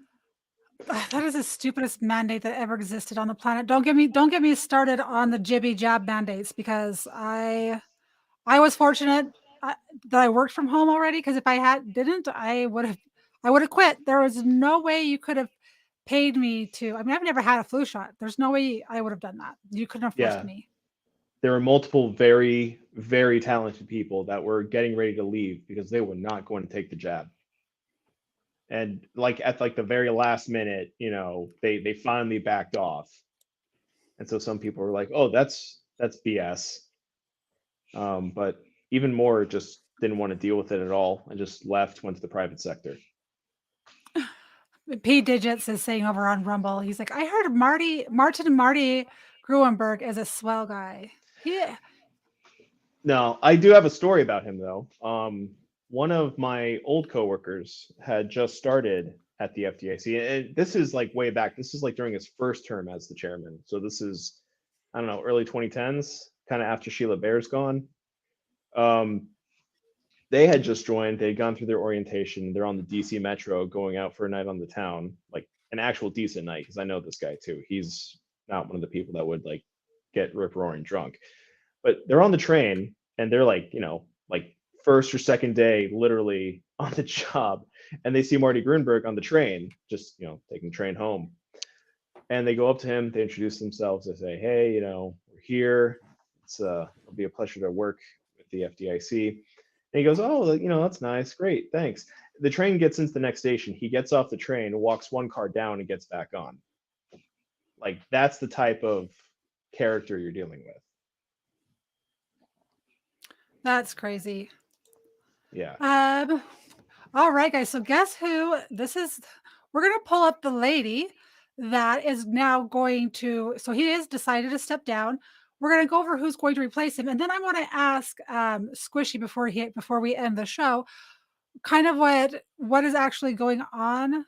That is the stupidest mandate that ever existed on the planet. Don't get me started on the jibby jab mandates, because I was fortunate that I worked from home already, because if I didn't, I would have quit. There was no way you could have paid me to. I mean, I've never had a flu shot. There's no way I would have done that. You couldn't have forced yeah, me. there were multiple very, very talented people that were getting ready to leave because they were not going to take the jab. And like at like the very last minute, you know, they finally backed off. And so some people were like, "Oh, that's BS." But even more just didn't want to deal with it at all and just left, went to the private sector. P Digits is saying over on Rumble, he's like, I heard Marty Gruenberg is a swell guy. Yeah. No, I do have a story about him though. One of my old coworkers had just started at the FDIC, and this is like way back. This is like during his first term as the chairman. So this is, I don't know, early 2010s, kind of after Sheila Bair's gone. They had just joined. They had gone through their orientation. They're on the DC Metro going out for a night on the town, like an actual decent night, because I know this guy too. He's not one of the people that would like get rip roaring drunk. But they're on the train and they're like, you know, like first or second day, literally on the job, and they see Marty Gruenberg on the train, just, you know, taking the train home. And they go up to him, they introduce themselves, they say, "Hey, you know, we're here. It'll be a pleasure to work with the FDIC." And he goes, "Oh, you know, that's nice. Great, thanks." The train gets into the next station. He gets off the train, walks one car down, and gets back on. Like, that's the type of character you're dealing with. That's crazy. Yeah. All right, guys. So guess who this is? We're going to pull up the lady that is now going to, so he has decided to step down. We're going to go over who's going to replace him. And then I want to ask Squishy before we end the show, kind of what is actually going on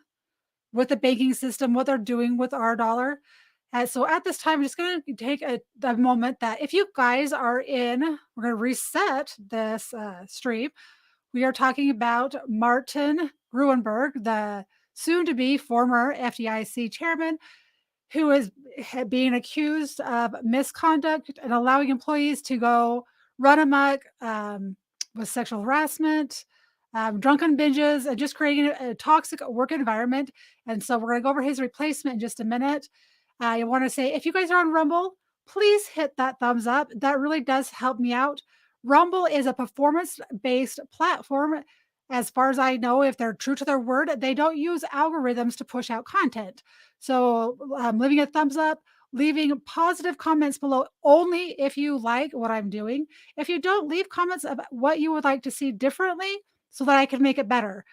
with the banking system, what they're doing with our dollar. So at this time, I'm just going to take a moment that if you guys are in, we're going to reset this stream. We are talking about Martin Gruenberg, the soon-to-be former FDIC chairman, who is being accused of misconduct and allowing employees to go run amok with sexual harassment, drunken binges, and just creating a toxic work environment. And so we're going to go over his replacement in just a minute. I want to say, if you guys are on Rumble, please hit that thumbs up. That really does help me out. Rumble is a performance-based platform. As far as I know, if they're true to their word, they don't use algorithms to push out content. So leaving a thumbs up, leaving positive comments below only if you like what I'm doing. If you don't, leave comments about what you would like to see differently so that I can make it better.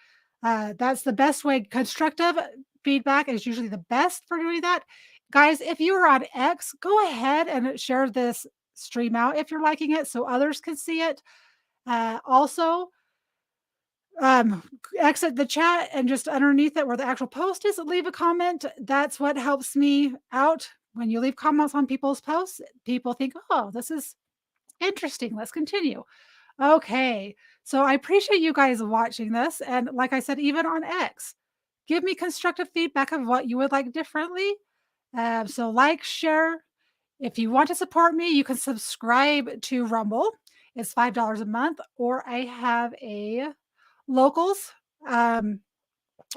That's the best way. Constructive feedback is usually the best for doing that. Guys, if you are on X, go ahead and share this stream out if you're liking it so others can see it. Also, exit the chat and just underneath it where the actual post is, leave a comment. That's what helps me out. When you leave comments on people's posts, people think, oh, this is interesting. Let's continue. Okay. So I appreciate you guys watching this. And like I said, even on X, give me constructive feedback of what you would like differently. So like, share, If you want to support me, you can subscribe to Rumble. It's $5 a month, or I have a locals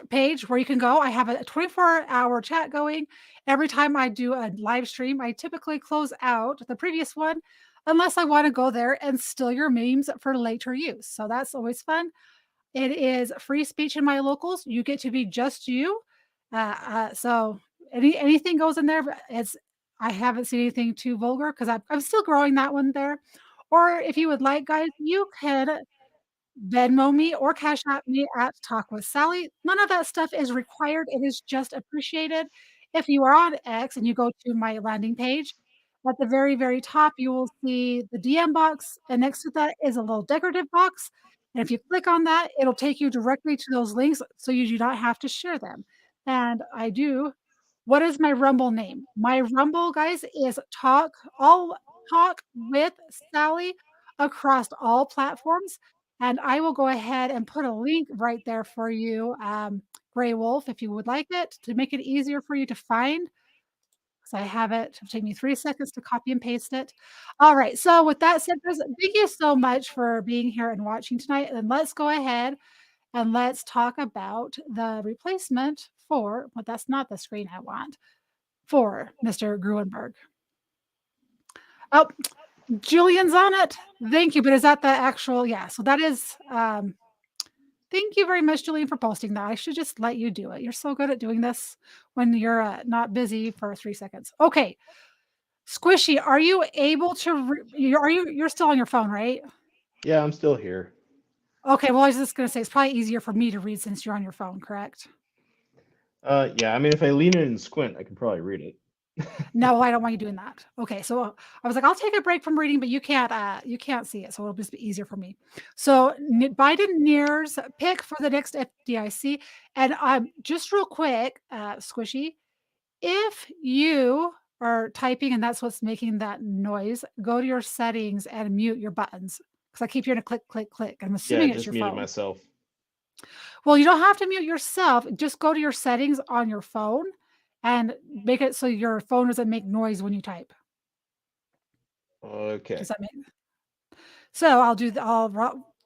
page where you can go. I have a 24-hour chat going. Every time I do a live stream, I typically close out the previous one unless I want to go there and steal your memes for later use. So that's always fun. It is free speech in my locals. You get to be just you. So anything goes in there. It's I haven't seen anything too vulgar because I'm still growing that one there. Or if you would like, guys, you can Venmo me or Cash App me at Talk with Sally. None of that stuff is required. It is just appreciated. If you are on X and you go to my landing page, at the very, very top, you will see the DM box, and next to that is a little decorative box. And if you click on that, it'll take you directly to those links so you do not have to share them. And I do. What is my Rumble name? My Rumble, guys, is Talk with Sally across all platforms. And I will go ahead and put a link right there for you, Gray Wolf, if you would like it, to make it easier for you to find. Because I have it. It'll take me 3 seconds to copy and paste it. All right. So with that said, guys, thank you so much for being here and watching tonight. And let's go ahead and let's talk about the replacement for, well, that's not the screen I want, for Mr. Gruenberg. Oh, Julian's on it. Thank you. But is that the actual? Yeah. So that is. Thank you very much, Julian, for posting that. I should just let you do it. You're so good at doing this when you're not busy for 3 seconds. Okay. Squishy, are you able to? You're still on your phone, right? Yeah, I'm still here. Okay. Well, I was just going to say it's probably easier for me to read since you're on your phone, correct? Yeah, I mean, if I lean in and squint, I can probably read it. No, I don't want you doing that. Okay, so I was like, I'll take a break from reading, but you can't see it, so it'll just be easier for me. So Biden nears pick for the next FDIC, and just real quick, Squishy, if you are typing and that's what's making that noise, go to your settings and mute your buttons because I keep hearing a click, click, click. I'm Yeah, I assuming it's just your muted phone. myself. Well, you don't have to mute yourself. Just go to your settings on your phone and make it so your phone doesn't make noise when you type. Okay. Does that make so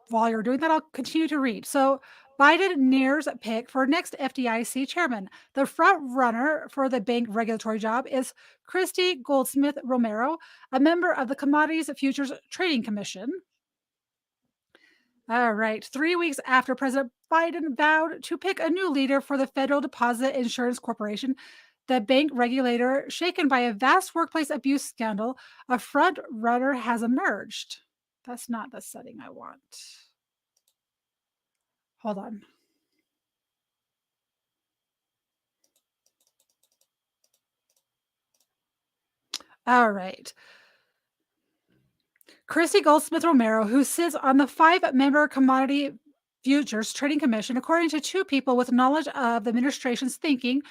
while you're doing that, I'll continue to read. So Biden nears pick for next FDIC chairman. The front runner for the bank regulatory job is Christy Goldsmith Romero, a member of the Commodities Futures Trading Commission. All right. 3 weeks after President Biden vowed to pick a new leader for the Federal Deposit Insurance Corporation, the bank regulator, shaken by a vast workplace abuse scandal, a front runner has emerged. That's not the setting I want. Hold on. All right. Christy Goldsmith Romero, who sits on the 5-member Commodity Futures Trading Commission, according to 2 people with knowledge of the administration's thinking,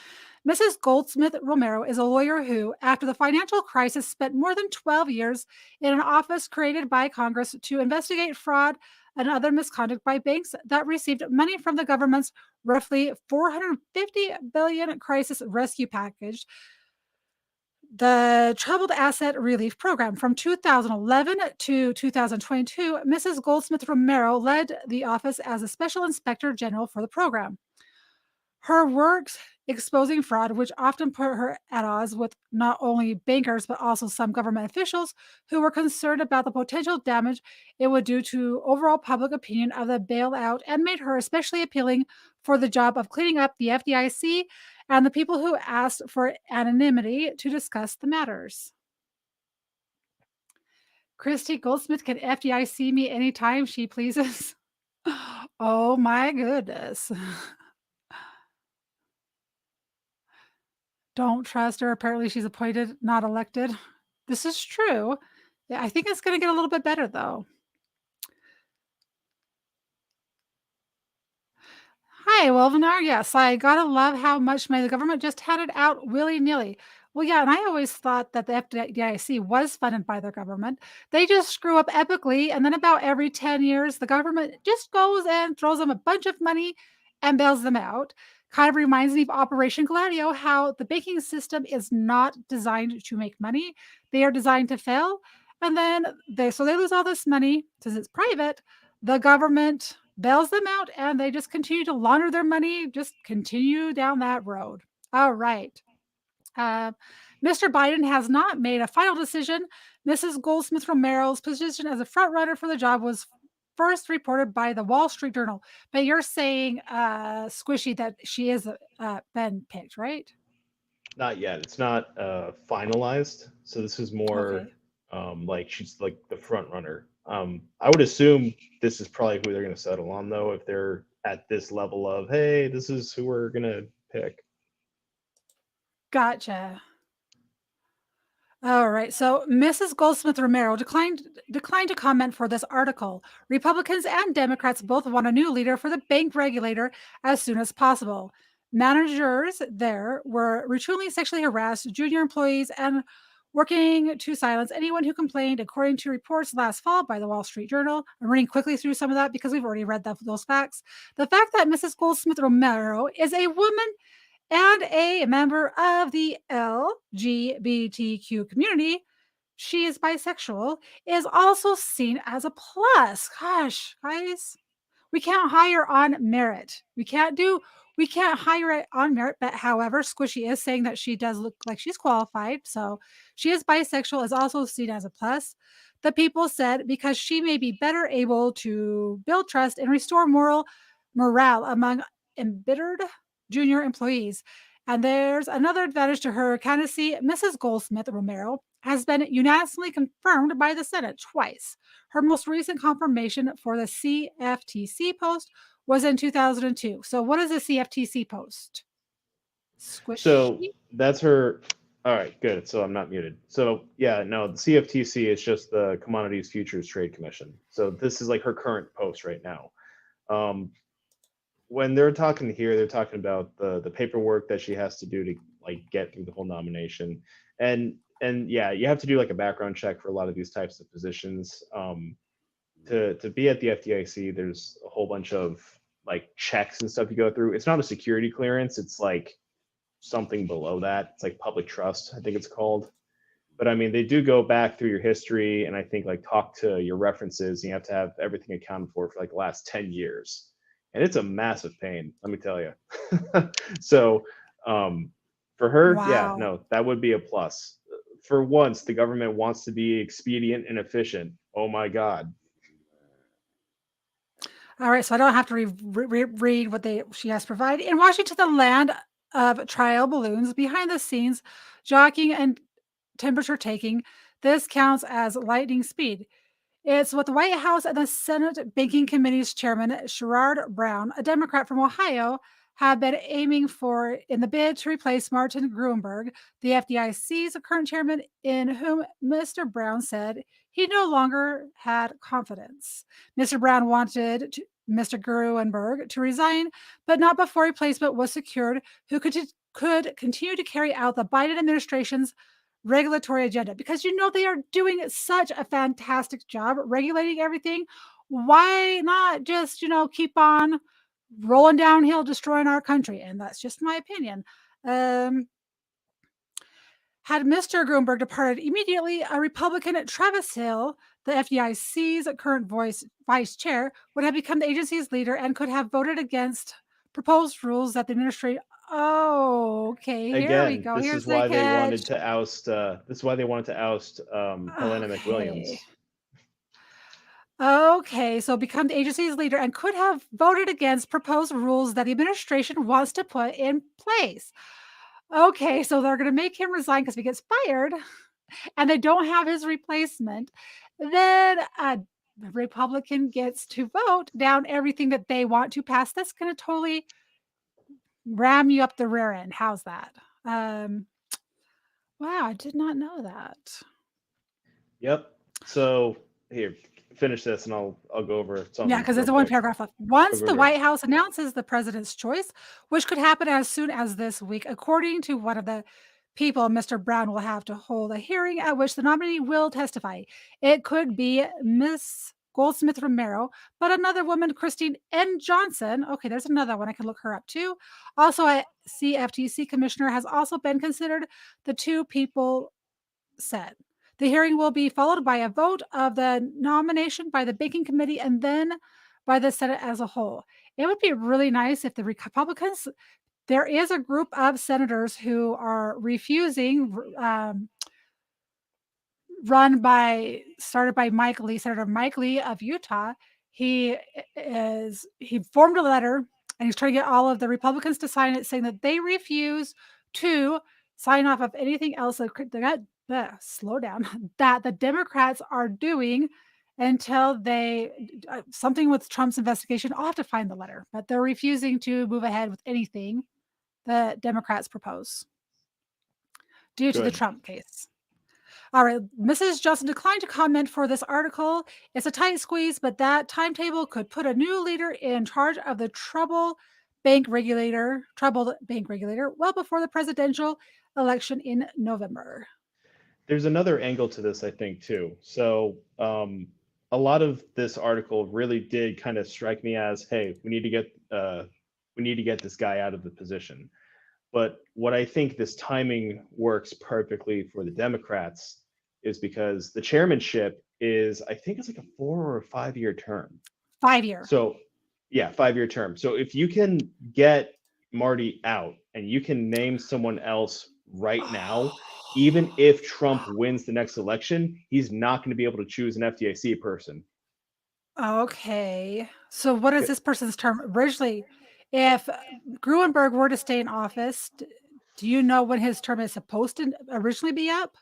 Mrs. Goldsmith Romero is a lawyer who, after the financial crisis, spent more than 12 years in an office created by Congress to investigate fraud and other misconduct by banks that received money from the government's roughly $450 billion crisis rescue package, the Troubled Asset Relief Program. From 2011 to 2022, Mrs. Goldsmith Romero led the office as a special inspector general for the program. Her works exposing fraud, which often put her at odds with not only bankers, but also some government officials who were concerned about the potential damage it would do to overall public opinion of the bailout, and made her especially appealing for the job of cleaning up the FDIC and the people who asked for anonymity to discuss the matters. Christy Goldsmith can FDIC me anytime she pleases. Oh my goodness. Don't trust her. Apparently, she's appointed, not elected. This is true. Yeah, I think it's going to get a little bit better, though. Hi, Welvenar. Yes, I gotta love how much money the government just handed out willy-nilly. Well, yeah, and I always thought that the FDIC was funded by the government. They just screw up epically, and then about every 10 years, the government just goes and throws them a bunch of money and bails them out. Kind of reminds me of Operation Gladio, how the banking system is not designed to make money. They are designed to fail. And then they lose all this money because it's private. The government bails them out and they just continue to launder their money, just continue down that road. All right. Uh, Mr. Biden has not made a final decision. Mrs. Goldsmith Romero's position as a frontrunner for the job was first reported by the Wall Street Journal. But you're saying, Squishy, that she is been picked, right? Not yet. It's not finalized. So this is more Okay. like she's like the front runner. I would assume this is probably who they're going to settle on, though, if they're at this level of, hey, this is who we're going to pick. Gotcha. All right. So Mrs. Goldsmith Romero declined to comment for this article. Republicans and Democrats both want a new leader for the bank regulator as soon as possible. Managers there were routinely sexually harassed junior employees and working to silence anyone who complained, according to reports last fall by the Wall Street Journal. I'm reading quickly through some of that because we've already read those facts. The fact that Mrs. Goldsmith Romero is a woman and a member of the LGBTQ community, she is bisexual, is also seen as a plus. Gosh, guys, we can't hire on merit. We can't hire it on merit. But however, Squishy is saying that she does look like she's qualified. So she is bisexual, is also seen as a plus. The people said because she may be better able to build trust and restore morale among embittered junior employees. And there's another advantage to her candidacy. Mrs. Goldsmith Romero has been unanimously confirmed by the Senate twice. Her most recent confirmation for the CFTC post was in 2002. So, what is a CFTC post? Squishy? So that's her. All right, good. So I'm not muted. So yeah, no, the CFTC is just the Commodities Futures Trade Commission. So this is like her current post right now. When they're talking here, they're talking about the paperwork that she has to do to like get through the whole nomination, and yeah, you have to do like a background check for a lot of these types of positions. To be at the FDIC, there's a whole bunch of like checks and stuff you go through. It's not a security clearance. It's like something below that. It's like public trust, I think it's called. But I mean, they do go back through your history and I think like talk to your references. And you have to have everything accounted for like the last 10 years. And it's a massive pain, let me tell you. So for her, yeah, Wow. no, that would be a plus. For once, the government wants to be expedient and efficient. Oh my God. All right, so I don't have to read what she has provided. In Washington, the land of trial balloons, behind the scenes, jockeying and temperature taking, this counts as lightning speed. It's what the White House and the Senate Banking Committee's chairman, Sherrod Brown, a Democrat from Ohio, have been aiming for in the bid to replace Martin Gruenberg, the FDIC's current chairman, in whom Mr. Brown said he no longer had confidence. Mr. Brown wanted Mr. Gruenberg to resign, but not before a replacement was secured who could continue to carry out the Biden administration's regulatory agenda, because they are doing such a fantastic job regulating everything. Why not just keep on rolling downhill, destroying our country? And that's just my opinion. Had Mr. Gruenberg departed immediately, a Republican, Travis Hill, the FDIC's current vice chair, would have become the agency's leader and could have voted against proposed rules that the administration. Oh, okay. Here we Again, go. this Here's is the why they wanted catch. to oust. This is why they wanted to oust Helena McWilliams. Okay, so become the agency's leader and could have voted against proposed rules that the administration wants to put in place. Okay, so they're going to make him resign because he gets fired and they don't have his replacement. Then a Republican gets to vote down everything that they want to pass. That's going to totally ram you up the rear end. How's that? Wow, I did not know that. Yep. So here, finish this, and I'll go over something. Yeah, because real there's one quick. paragraph left. Once Go, the go. White House announces the president's choice, which could happen as soon as this week, according to one of the people, Mr. Brown will have to hold a hearing at which the nominee will testify. It could be Miss Goldsmith Romero, but another woman, Christine N. Johnson. Okay, there's another one. I can look her up too. Also, a CFTC commissioner has also been considered. The two people said. The hearing will be followed by a vote of the nomination by the Banking Committee and then by the Senate as a whole. It would be really nice if the Republicans, there is a group of senators who are refusing, started by Mike Lee, Senator Mike Lee of Utah. He formed a letter and he's trying to get all of the Republicans to sign it, saying that they refuse to sign off of anything else slow down, that the Democrats are doing until something with Trump's investigation. I'll have to find the letter, but they're refusing to move ahead with anything the Democrats propose due to the Trump case. All right, Mrs. Johnson declined to comment for this article. It's a tight squeeze, but that timetable could put a new leader in charge of the troubled bank regulator well before the presidential election in November. There's another angle to this, I think, too. So a lot of this article really did kind of strike me as, hey, we need to get this guy out of the position. But what I think this timing works perfectly for the Democrats is because the chairmanship is, I think it's like a 4 or 5 year term. 5 year. So yeah, 5 year term. So if you can get Marty out and you can name someone else right now, even if Trump wins the next election, he's not going to be able to choose an FDIC person. Okay. So what is this person's term? Originally, if Gruenberg were to stay in office, do you know when his term is supposed to originally be up?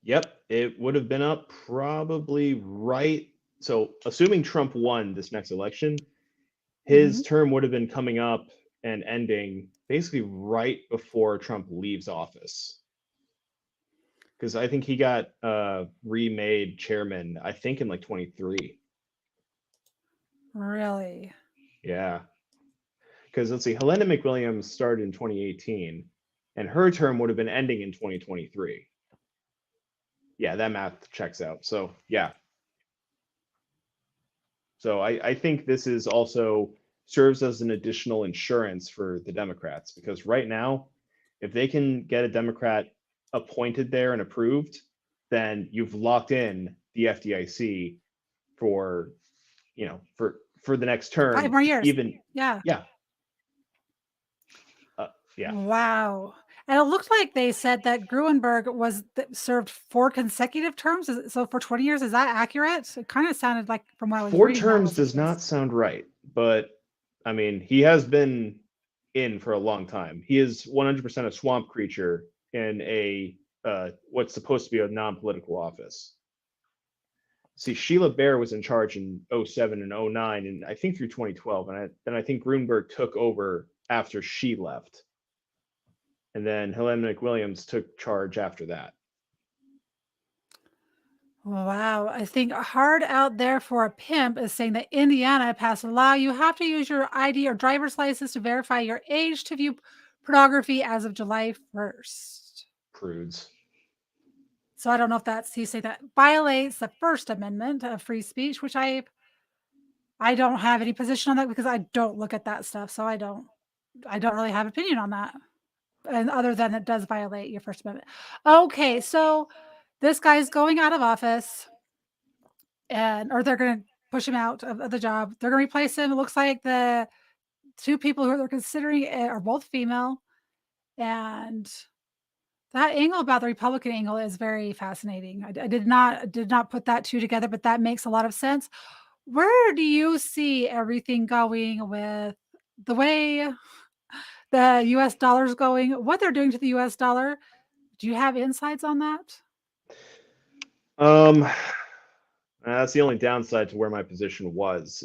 Yep, it would have been up probably right. So assuming Trump won this next election, his term would have been coming up and ending basically right before Trump leaves office. Because I think he got remade chairman, I think in like 23. Really? Yeah. Because let's see, Helena McWilliams started in 2018, and her term would have been ending in 2023. Yeah, that math checks out. So yeah. So I think this is also serves as an additional insurance for the Democrats, because right now, if they can get a Democrat appointed there and approved, then you've locked in the FDIC for, for the next term. 5 more years. Even Yeah. yeah. Wow. And it looked like they said that Gruenberg served 4 consecutive terms. So for 20 years, is that accurate? It kind of sounded like from what I was 4 reading. terms does not sound right, but I mean, he has been in for a long time. He is 100% a swamp creature in a what's supposed to be a non-political office. See, Sheila Bair was in charge in 07 and 09, and I think through 2012, and then I think Gruenberg took over after she left. And then Helena McWilliams took charge after that. Wow. I think hard out there for a pimp is saying that Indiana passed a law. You have to use your ID or driver's license to verify your age to view pornography as of July 1st. Prudes. So I don't know if he's saying that violates the First Amendment of free speech, which I don't have any position on that because I don't look at that stuff. So I don't really have opinion on that. And other than it does violate your First Amendment. Okay, so this guy's going out of office, or they're going to push him out of the job. They're going to replace him. It looks like the 2 people who they're considering are both female, and that angle about the Republican angle is very fascinating. I did not put that 2 together, but that makes a lot of sense. Where do you see everything going with the way the US dollar is going, what they're doing to the US dollar? Do you have insights on that? That's the only downside to where my position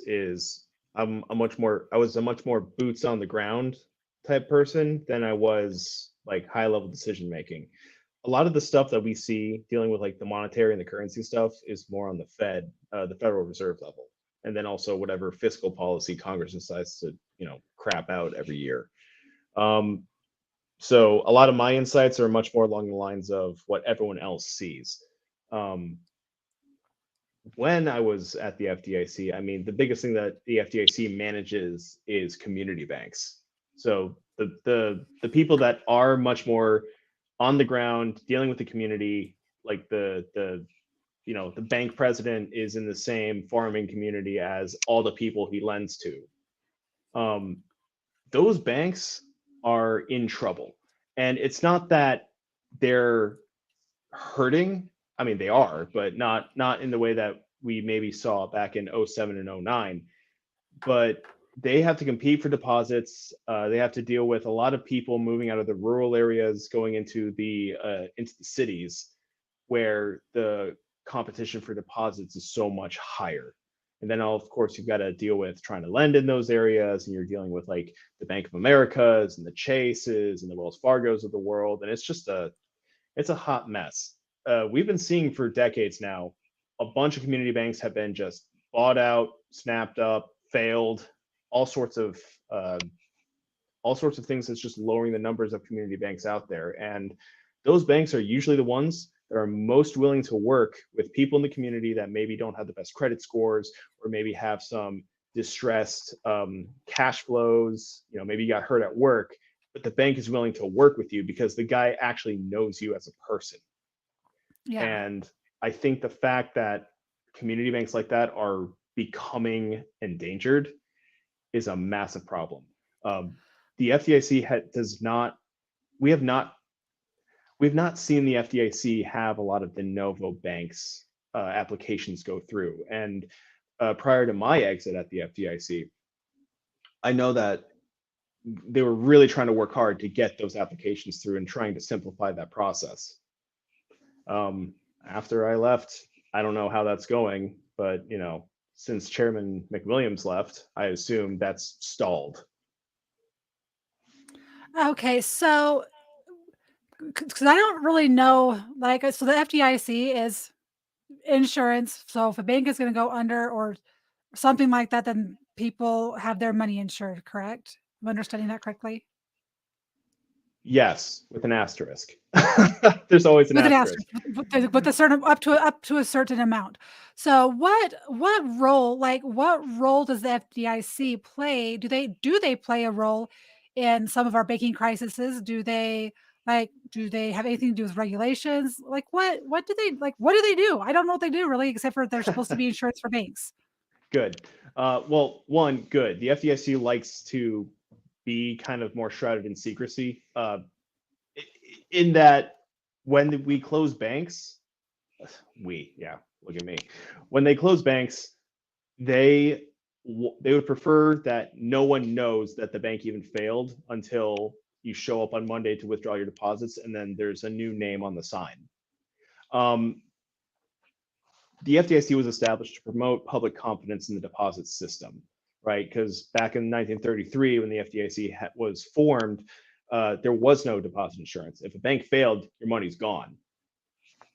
is I was a much more boots on the ground type person than I was like high level decision making. A lot of the stuff that we see dealing with like the monetary and the currency stuff is more on the the Federal Reserve level, and then also whatever fiscal policy Congress decides to crap out every year. So a lot of my insights are much more along the lines of what everyone else sees. when I was at the FDIC, I mean, the biggest thing that the FDIC manages is community banks. So the people that are much more on the ground dealing with the community, like the bank president is in the same farming community as all the people he lends to. Those banks are in trouble. And it's not that they're hurting. I mean, they are, but not in the way that we maybe saw back in 07 and 09. But they have to compete for deposits. They have to deal with a lot of people moving out of the rural areas, going into the cities, where the competition for deposits is so much higher. And then, of course, you've got to deal with trying to lend in those areas, and you're dealing with like the Bank of Americas and the Chases and the Wells Fargos of the world, and it's a hot mess. We've been seeing for decades now, a bunch of community banks have been just bought out, snapped up, failed, all sorts of things that's just lowering the numbers of community banks out there. And those banks are usually the ones that are most willing to work with people in the community that maybe don't have the best credit scores, or maybe have some distressed cash flows. Maybe you got hurt at work, but the bank is willing to work with you because the guy actually knows you as a person. Yeah. And I think the fact that community banks like that are becoming endangered is a massive problem. The FDIC does not. We have not seen the FDIC have a lot of de novo banks applications go through. And prior to my exit at the FDIC, I know that they were really trying to work hard to get those applications through and trying to simplify that process. After I left, I don't know how that's going, but since Chairman McWilliams left, I assume that's stalled. Okay, so because I don't really know, so the FDIC is insurance. So if a bank is going to go under or something like that, then people have their money insured, correct? Am I understanding that correctly? Yes, with an asterisk. There's always an With an asterisk. asterisk, with a certain up to a certain amount. So what role does the FDIC play? Do they play a role in some of our banking crises? Do they have anything to do with regulations? What do they do? I don't know what they do really, except for they're supposed to be insurance for banks. Good. Well, one, good. The FDIC likes to be kind of more shrouded in secrecy. In that, when we close banks, look at me. When they close banks, they would prefer that no one knows that the bank even failed until you show up on Monday to withdraw your deposits, and then there's a new name on the sign. The FDIC was established to promote public confidence in the deposit system, right? Because back in 1933, when the FDIC was formed, there was no deposit insurance. If a bank failed, your money's gone.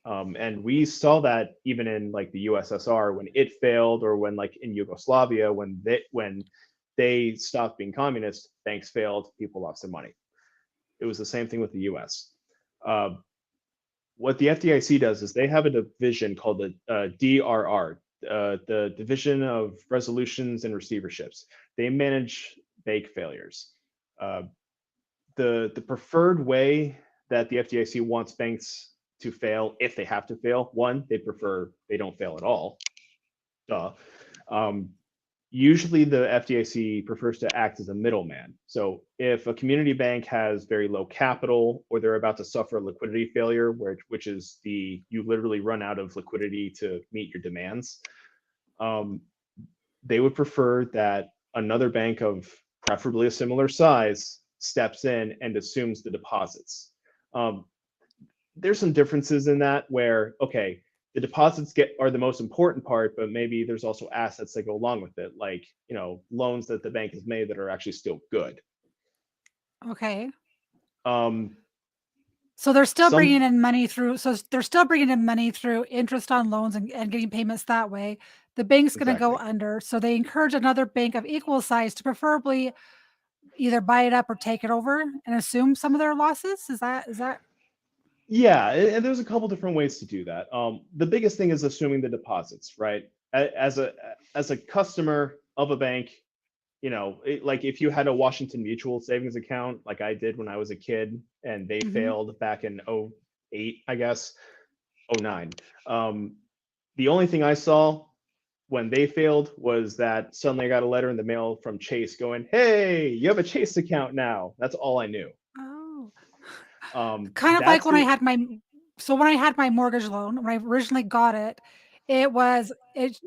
And we saw that even in like the USSR when it failed, or when like in Yugoslavia when they stopped being communist, banks failed, people lost their money. It was the same thing with the US. What the FDIC does is they have a division called the DRR, the Division of Resolutions and Receiverships. They manage bank failures. The preferred way that the FDIC wants banks to fail, if they have to fail, one, they prefer they don't fail at all. Duh. Usually the FDIC prefers to act as a middleman. So if a community bank has very low capital, or they're about to suffer a liquidity failure, which is you literally run out of liquidity to meet your demands, they would prefer that another bank of preferably a similar size steps in and assumes the deposits. There's some differences in that where, okay, the deposits are the most important part, but maybe there's also assets that go along with it, like loans that the bank has made that are actually still good. Okay. So they're still bringing in money through. So they're still bringing in money through interest on loans and getting payments that way. The bank's going to go under, so they encourage another bank of equal size to preferably either buy it up or take it over and assume some of their losses. Is that? Yeah, and there's a couple different ways to do that. The biggest thing is assuming the deposits, right? As a customer of a bank, like if you had a Washington Mutual savings account, like I did when I was a kid, and they Hmm. failed back in '08, I guess, '09. The only thing I saw when they failed was that suddenly I got a letter in the mail from Chase going, "Hey, you have a Chase account now." That's all I knew. Oh, kind of like That's when I the had my mortgage loan, when I originally got it, it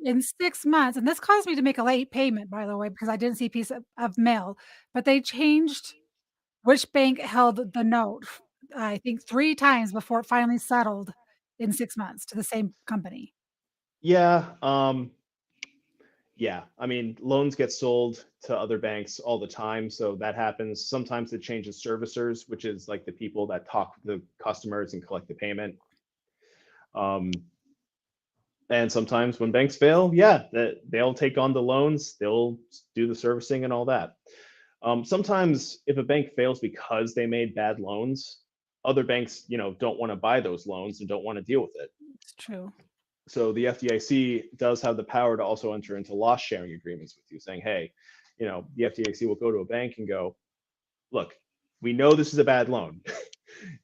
in 6 months, and this caused me to make a late payment, by the way, because I didn't see a piece of mail, but they changed which bank held the note, I think 3 times before it finally settled in 6 months to the same company. yeah. Yeah, I mean, loans get sold to other banks all the time, so that happens. Sometimes it changes servicers, which is like the people that talk to the customers and collect the payment. Um, and sometimes when banks fail, yeah, they'll take on the loans, they'll do the servicing and all that. Sometimes if a bank fails because they made bad loans, other banks, don't want to buy those loans and don't want to deal with it. It's true. So the FDIC does have the power to also enter into loss sharing agreements with you, saying, hey, the FDIC will go to a bank and go, look, we know this is a bad loan.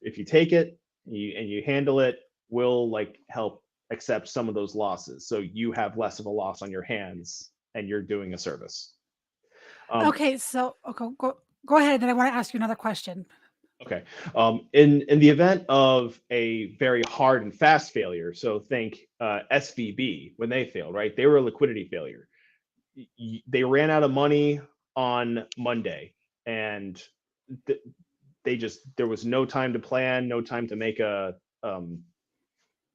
If you take it and you handle it, we'll like help accept some of those losses. So you have less of a loss on your hands and you're doing a service. Okay, so okay, go ahead, then I wanna ask you another question. Okay. In the event of a very hard and fast failure, so think SVB when they failed, right? They were a liquidity failure. They ran out of money on Monday, and th- there was no time to plan, no time to make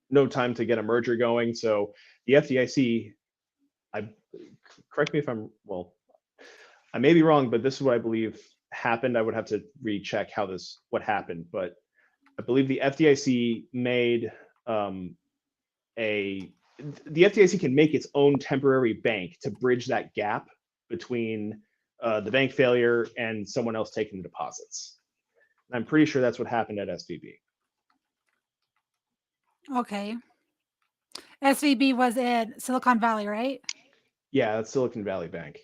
no time to get a merger going. So the FDIC, I correct me if I'm well, I may be wrong, but this is what I believe happened. I would have to recheck what happened, but I believe the FDIC made a the FDIC can make its own temporary bank to bridge that gap between the bank failure and someone else taking the deposits. And I'm pretty sure that's what happened at SVB. Okay. SVB was in Silicon Valley, right? Yeah, that's Silicon Valley Bank.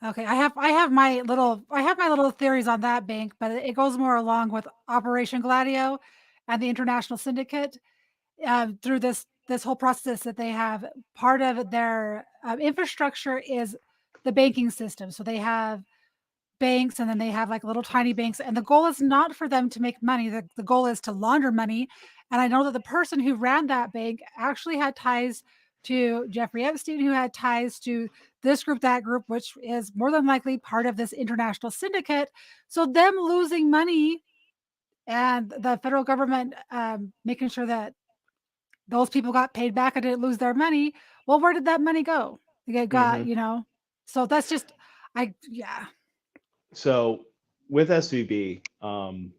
Okay, I have my little theories on that bank, but it goes more along with Operation Gladio and the International Syndicate. Through this whole process that they have, part of their infrastructure is the banking system. So they have banks, and then they have like little tiny banks, and the goal is not for them to make money. The goal is to launder money. And I know that the person who ran that bank actually had ties to Jeffrey Epstein, who had ties to this group, that group, which is more than likely part of this international syndicate. So them losing money and the federal government making sure that those people got paid back and didn't lose their money. Well, where did that money go? It got, Hmm. so that's just, yeah. So with SVB, I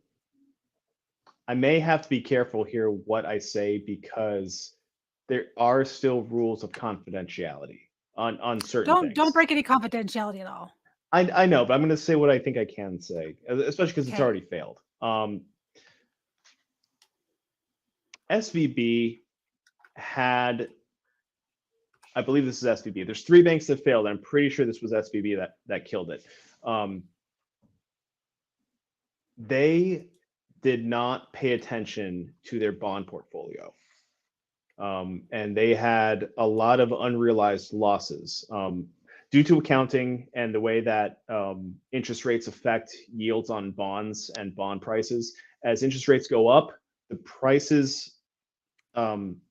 may have to be careful here what I say because there are still rules of confidentiality on certain Don't things. break any confidentiality at all. I know, but I'm going to say what I think I can say, especially because it's Okay. already failed. SVB had, I believe this is SVB. There's 3 banks that failed. I'm pretty sure this was SVB that killed it. They did not pay attention to their bond portfolio. And they had a lot of unrealized losses due to accounting and the way that interest rates affect yields on bonds and bond prices. As interest rates go up, the prices on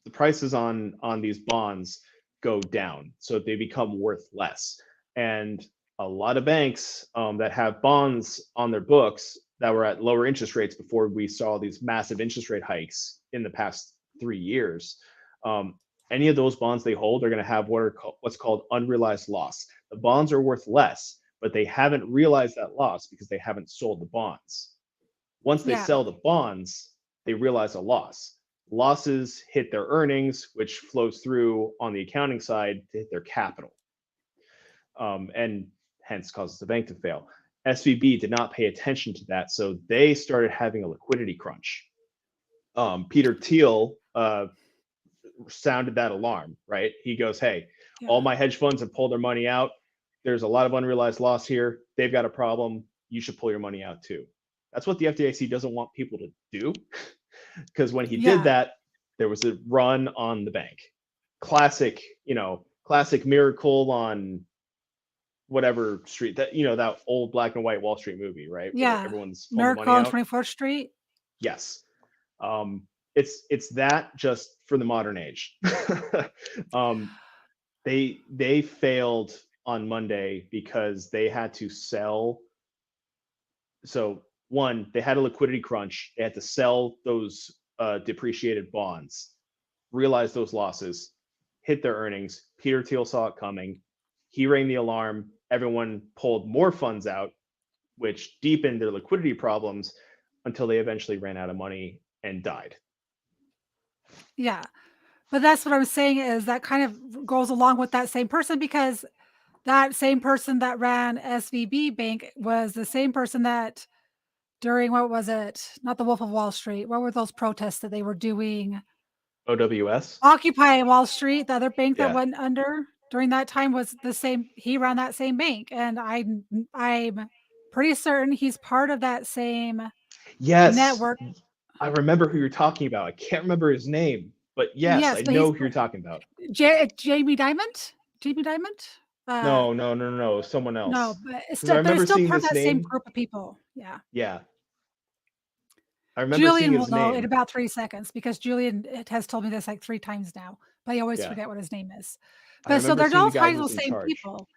these bonds go down, so they become worth less. And a lot of banks that have bonds on their books that were at lower interest rates before we saw these massive interest rate hikes in the past 3 years, any of those bonds they hold are going to have what's called unrealized loss. The bonds are worth less, but they haven't realized that loss because they haven't sold the bonds. Once they Yeah. sell the bonds, they realize a loss. Losses hit their earnings, which flows through on the accounting side to hit their capital, and hence causes the bank to fail. SVB did not pay attention to that, so they started having a liquidity crunch. Peter Thiel sounded that alarm, right? He goes, hey, all my hedge funds have pulled their money out. There's a lot of unrealized loss here. They've got a problem. You should pull your money out too. That's what the FDIC doesn't want people to do. Because when he did that, there was a run on the bank. Classic miracle on whatever street, that, that old black and white Wall Street movie, right? Where everyone's pulling the money Miracle on out. 24th Street. Yes. It's that, just for the modern age. They failed on Monday because they had to sell. So one, they had a liquidity crunch. They had to sell those depreciated bonds, realize those losses, hit their earnings. Peter Thiel saw it coming. He rang the alarm. Everyone pulled more funds out, which deepened their liquidity problems until they eventually ran out of money and died. Yeah. But that's what I'm saying, is that kind of goes along with that same person, because that same person that ran SVB Bank was the same person that during, what was it? Not the Wolf of Wall Street. What were those protests that they were doing? OWS? Occupy Wall Street, the other bank that Yeah. went under during that time, was the same. He ran that same bank. And I'm pretty certain he's part of that same Yes. network. I remember who you're talking about. I can't remember his name, but yes, I but know who you're talking about. Jamie Dimon? Jamie Dimon? No, someone else. No, but it's 'Cause I still, but it's remember still seeing part of this that same name. group of people. Yeah. Yeah. I remember seeing Julian will his know in name. about 3 seconds, because Julian has told me this like 3 times now, but I always Yeah. forget what his name is. I But so remember they're seeing all the guy kind who of was the in same charge. people.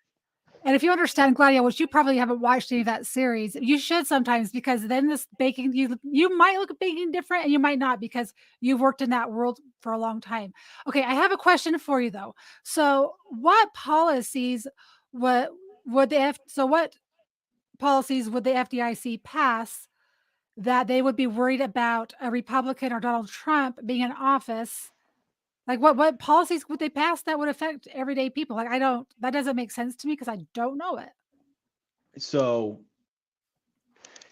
And if you understand Gladio, which you probably haven't watched any of that series, you should sometimes, because then this banking, you might look at banking different and you might not, because you've worked in that world for a long time. Okay, I have a question for you though. So what policies what policies would the FDIC pass that they would be worried about a Republican or Donald Trump being in office? Like what policies would they pass that would affect everyday people? Like that doesn't make sense to me, because I don't know it. So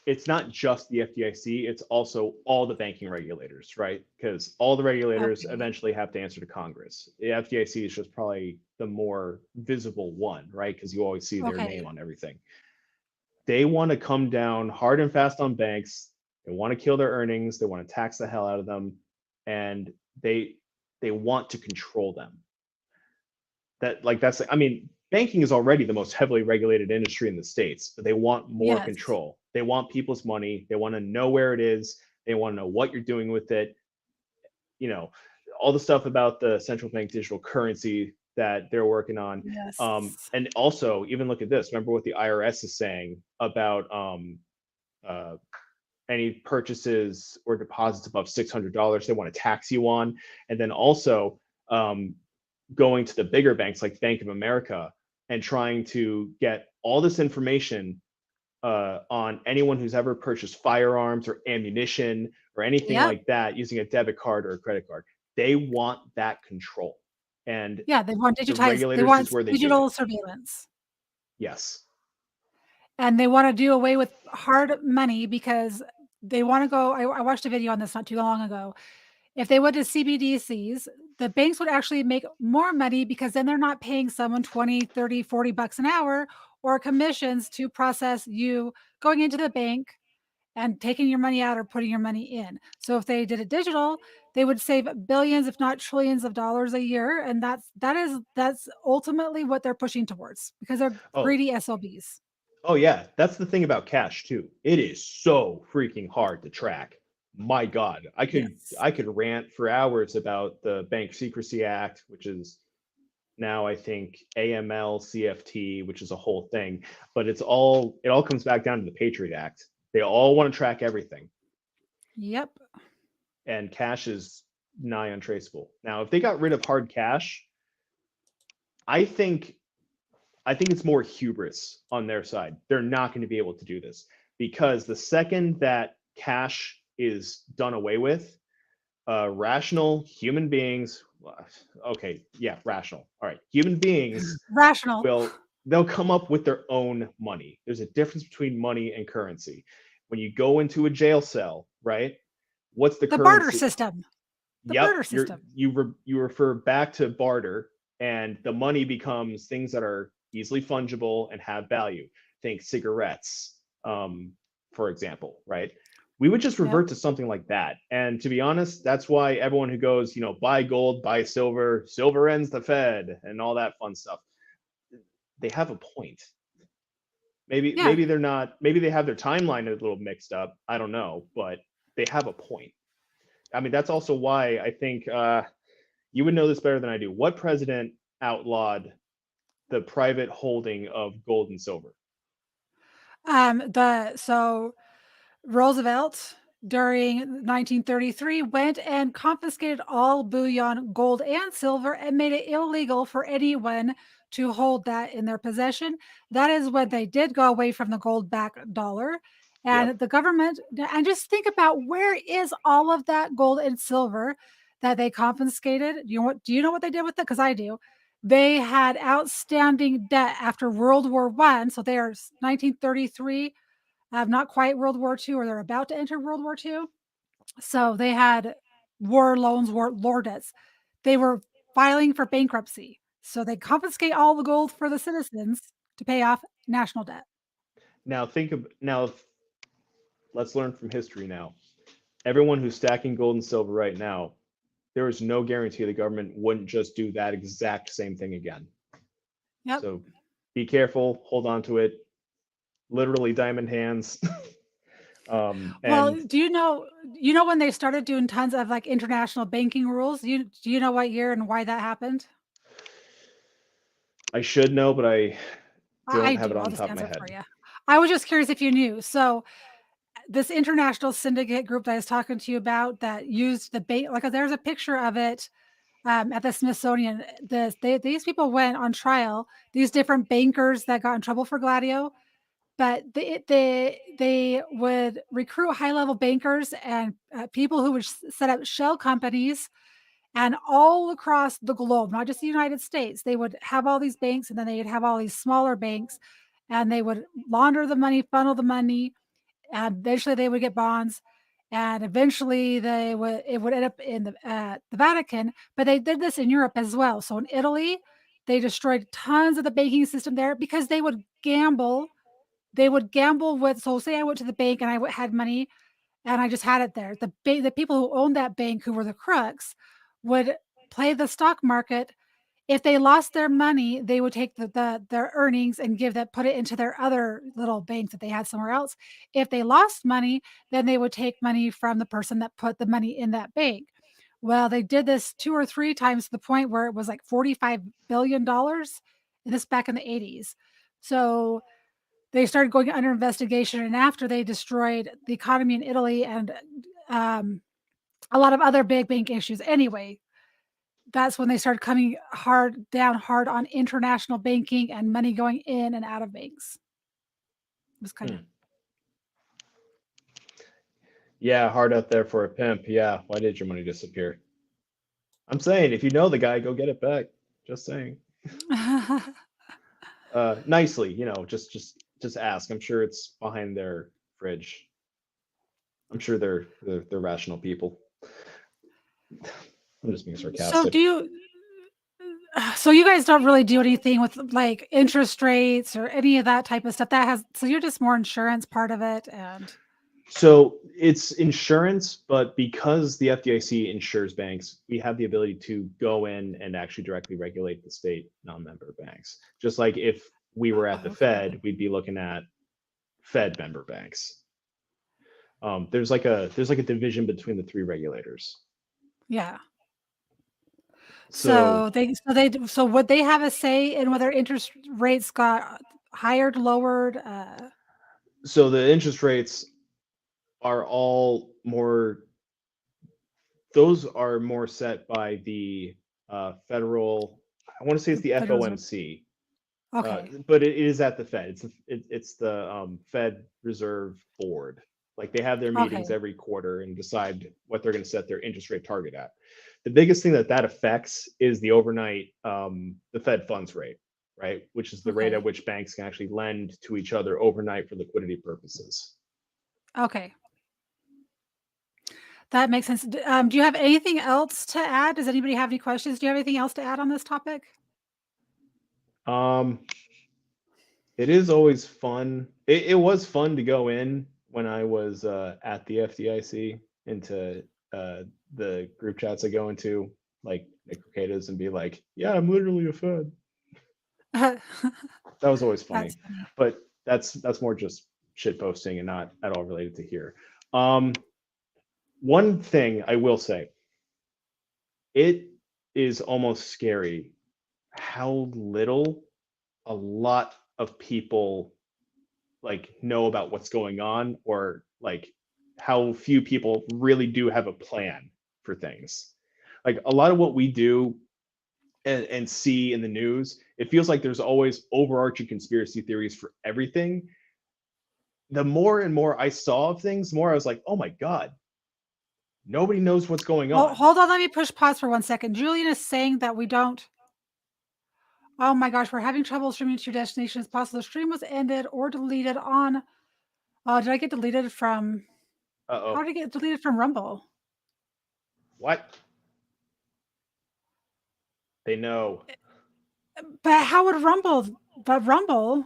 it's not just the FDIC, it's also all the banking regulators, right? Because all the regulators Okay. eventually have to answer to Congress. The FDIC is just probably the more visible one, right? Because you always see their name on everything. They want to come down hard and fast on banks. They want to kill their earnings. They want to tax the hell out of them, and they want to control them. Banking is already the most heavily regulated industry in the States, but they want more Yes. control. They want people's money. They want to know where it is. They want to know what you're doing with it. All the stuff about the central bank digital currency that they're working on. Yes. And also, even look at this. Remember what the IRS is saying about any purchases or deposits above $600, they want to tax you on. And then also going to the bigger banks like Bank of America and trying to get all this information on anyone who's ever purchased firearms or ammunition or anything like that using a debit card or a credit card. They want that control. And yeah, they want digitized. regulators They want is where they digital surveillance. Yes. And they want to do away with hard money, because they want to go. I watched a video on this not too long ago. If they went to CBDCs, the banks would actually make more money, because then they're not paying someone 20, 30, 40 bucks an hour or commissions to process you going into the bank and taking your money out or putting your money in. So if they did it digital, they would save billions, if not trillions of dollars a year. And that's ultimately what they're pushing towards, because they're greedy SOBs. Oh yeah, that's the thing about cash too. It is so freaking hard to track. My God, I could rant for hours about the Bank Secrecy Act, which is now I think AML CFT, which is a whole thing. But it all comes back down to the Patriot Act. They all want to track everything. Yep. And cash is nigh untraceable. Now, if they got rid of hard cash, I think it's more hubris on their side. They're not going to be able to do this, because the second that cash is done away with, rational human beings, rational. All right, human beings rational they'll come up with their own money. There's a difference between money and currency. When you go into a jail cell, right? What's the The barter currency? system. The Yep, barter system. you refer back to barter, and the money becomes things that are easily fungible and have value. Think cigarettes, for example, right? We would just Yep. revert to something like that. And to be honest, that's why everyone who goes, buy gold, buy silver, silver ends the Fed, and all that fun stuff, they have a point. Maybe Yeah. they're not. Maybe they have their timeline a little mixed up. I don't know, but they have a point. I mean, that's also why I think you would know this better than I do. What president outlawed the private holding of gold and silver? So Roosevelt during 1933 went and confiscated all bullion, gold and silver, and made it illegal for anyone to hold that in their possession. That is when they did go away from the gold-backed dollar. Yep. And the government, and just think about where is all of that gold and silver that they confiscated? Do you know what they did with it? Because I do. They had outstanding debt after World War I. So they are 1933, not quite World War II, or they're about to enter World War II. So they had war loans, war debts. They were filing for bankruptcy. So they confiscate all the gold for the citizens to pay off national debt. Now let's learn from history now. Everyone who's stacking gold and silver right now, there is no guarantee the government wouldn't just do that exact same thing again. Yep. So be careful, hold on to it. Literally diamond hands. Well, do you know when they started doing tons of like international banking rules? Do you know what year and why that happened? I should know, but I don't I have it do. on I'll the just top of my answer head. for you. I was just curious if you knew. So this international syndicate group that I was talking to you about that used the bait, like there's a picture of it at the Smithsonian. These people went on trial. These different bankers that got in trouble for Gladio, but they would recruit high level bankers and people who would set up shell companies, and all across the globe, not just the United States. They would have all these banks, and then they'd have all these smaller banks, and they would launder the money, funnel the money, and eventually they would get bonds, and eventually it would end up in the Vatican. But they did this in Europe as well. So in Italy, they destroyed tons of the banking system there because they would gamble. They would gamble with. So say I went to the bank and I had money and I just had it there. The people who owned that bank, who were the crooks, would play the stock market. If they lost their money, they would take their earnings and put it into their other little banks that they had somewhere else. If they lost money, then they would take money from the person that put the money in that bank. Well, they did this 2 or 3 times to the point where it was like $45 billion, and this back in the 80s. So they started going under investigation, and after they destroyed the economy in Italy and a lot of other big bank issues. Anyway, that's when they started coming down hard on international banking and money going in and out of banks. It was kind of Yeah, hard out there for a pimp. Yeah, why did your money disappear? I'm saying, if you know the guy, go get it back. Just saying. Nicely, just ask. I'm sure it's behind their fridge. I'm sure they're rational people. I'm just being sarcastic. So you guys don't really do anything with like interest rates or any of that type of stuff. So you're just more insurance part of it. And So it's insurance, but because the FDIC insures banks, we have the ability to go in and actually directly regulate the state non-member banks. Just like if we were at the okay. Fed, we'd be looking at Fed member banks. There's like a division between the 3 regulators. Yeah. So So would they have a say in whether interest rates got higher, lowered? so the interest rates are all more. Those are more set by the federal. I want to say it's the Federal Reserve? FOMC. Okay. But it is at the Fed. It's the Fed Reserve Board. Like they have their meetings Okay. every quarter and decide what they're going to set their interest rate target at. The biggest thing that affects is the overnight, the Fed funds rate, right? Which is the rate at Okay. which banks can actually lend to each other overnight for liquidity purposes. Okay. That makes sense. Do you have anything else to add? Does anybody have any questions? Do you have anything else to add on this topic? It is always fun. It was fun to go in when I was at the FDIC into the group chats I go into, like Nick Ricadas, and be like, "Yeah, I'm literally a Fed." That was always funny. That's funny. But that's more just shit posting and not at all related to here. One thing I will say, it is almost scary how little a lot of people like know about what's going on, or like how few people really do have a plan for things. Like a lot of what we do and see in the news, it feels like there's always overarching conspiracy theories for everything. The more and more I saw of things, the more I was like, oh my God, nobody knows what's going on. Hold on, let me push pause for 1 second. Julian is saying that we don't. Oh my gosh, we're having trouble streaming to your destination. It's possible the stream was ended or deleted on. Oh, did I get deleted from? Uh-oh. How did I get deleted from Rumble? What? They know. But how would Rumble? But Rumble.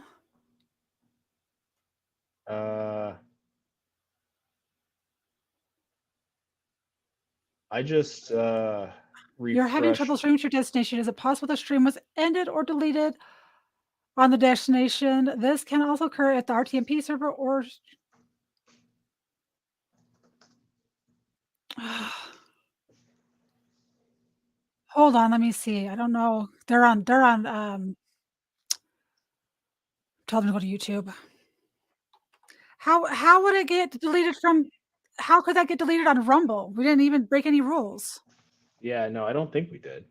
I just You're having trouble streaming to your destination. Is it possible the stream was ended or deleted on the destination? This can also occur at the RTMP server or. Hold on, let me see. I don't know. They're on tell them to go to YouTube. How would it get deleted from? How could that get deleted on Rumble? We didn't even break any rules. Yeah, no, I don't think we did.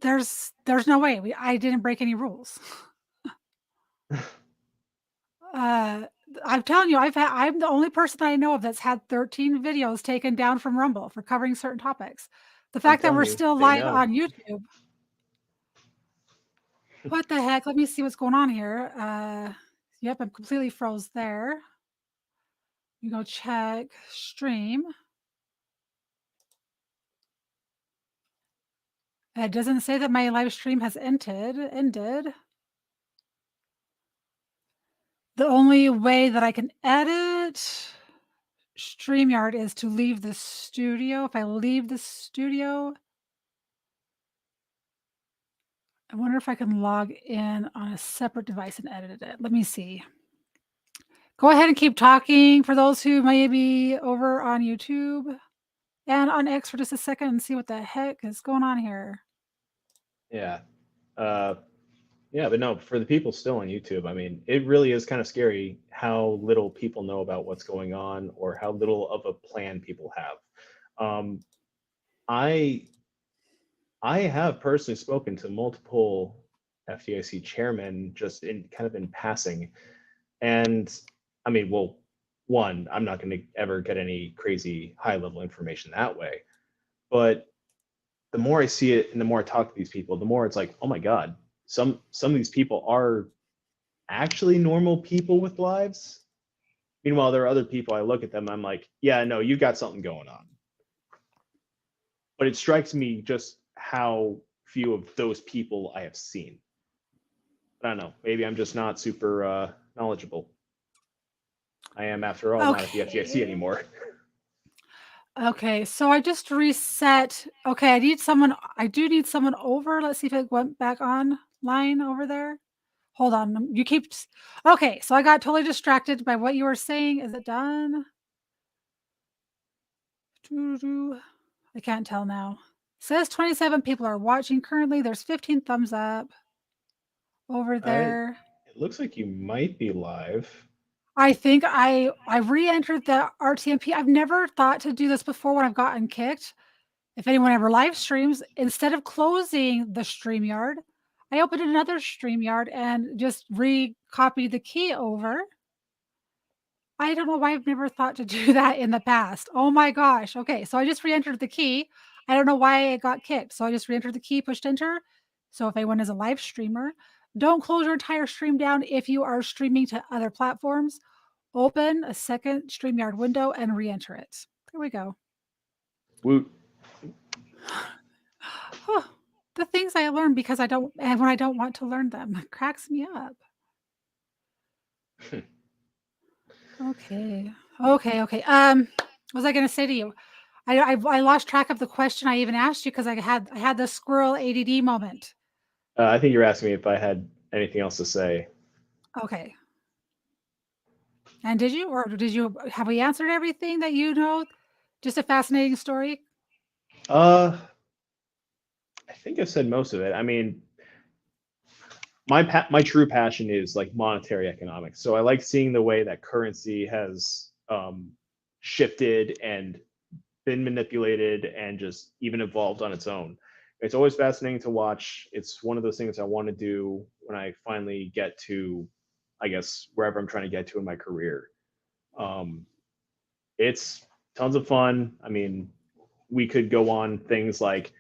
There's no way. I didn't break any rules. I'm telling you, I'm the only person I know of that's had 13 videos taken down from Rumble for covering certain topics. The fact that we're still live on YouTube. What the heck? Let me see what's going on here. Yep, I'm completely froze there. You go check stream. It doesn't say that my live stream has ended. The only way that I can edit StreamYard is to leave the studio. If I leave the studio, I wonder if I can log in on a separate device and edit it. Let me see. Go ahead and keep talking for those who may be over on YouTube and on X for just a second and see what the heck is going on here. Yeah. Yeah, but no, for the people still on YouTube, I mean, it really is kind of scary how little people know about what's going on or how little of a plan people have. I have personally spoken to multiple FDIC chairmen just in kind of in passing. And I mean, well, one, I'm not going to ever get any crazy high level information that way. But the more I see it and the more I talk to these people, the more it's like, oh my God, some of these people are actually normal people with lives. Meanwhile, there are other people, I look at them, I'm like, yeah, no, you got something going on. But it strikes me just how few of those people I have seen. I don't know, maybe I'm just not super knowledgeable. I am, after all, not at the FDIC anymore. Okay, so I just reset. Okay, I do need someone over. Let's see if it went back online over there. Hold on. You keep. Okay, so I got totally distracted by what you were saying. Is it done? I can't tell now. Says 27 people are watching currently. There's 15 thumbs up over there. It looks like you might be live. I think I re-entered the RTMP. I've never thought to do this before when I've gotten kicked. If anyone ever live streams, instead of closing the StreamYard, I opened another StreamYard and just re-copied the key over. I don't know why I've never thought to do that in the past. Oh my gosh. Okay, so I just re-entered the key. I don't know why I got kicked. So I just re-entered the key, pushed enter. So if anyone is a live streamer, don't close your entire stream down if you are streaming to other platforms. open a second StreamYard window and re-enter it. There we go. Woot. Oh, the things I learn because I don't, and when I don't want to learn them, it cracks me up. Okay. What was I going to say to you? I lost track of the question I even asked you because I had the squirrel ADD moment. I think you're asking me if I had anything else to say. Okay. And have we answered everything that you know? Just a fascinating story. I think I've said most of it. I mean, my true passion is like monetary economics. So I like seeing the way that currency has shifted and been manipulated and just even evolved on its own. It's always fascinating to watch. It's one of those things I want to do when I finally get to, I guess, wherever I'm trying to get to in my career. It's tons of fun. I mean, we could go on things like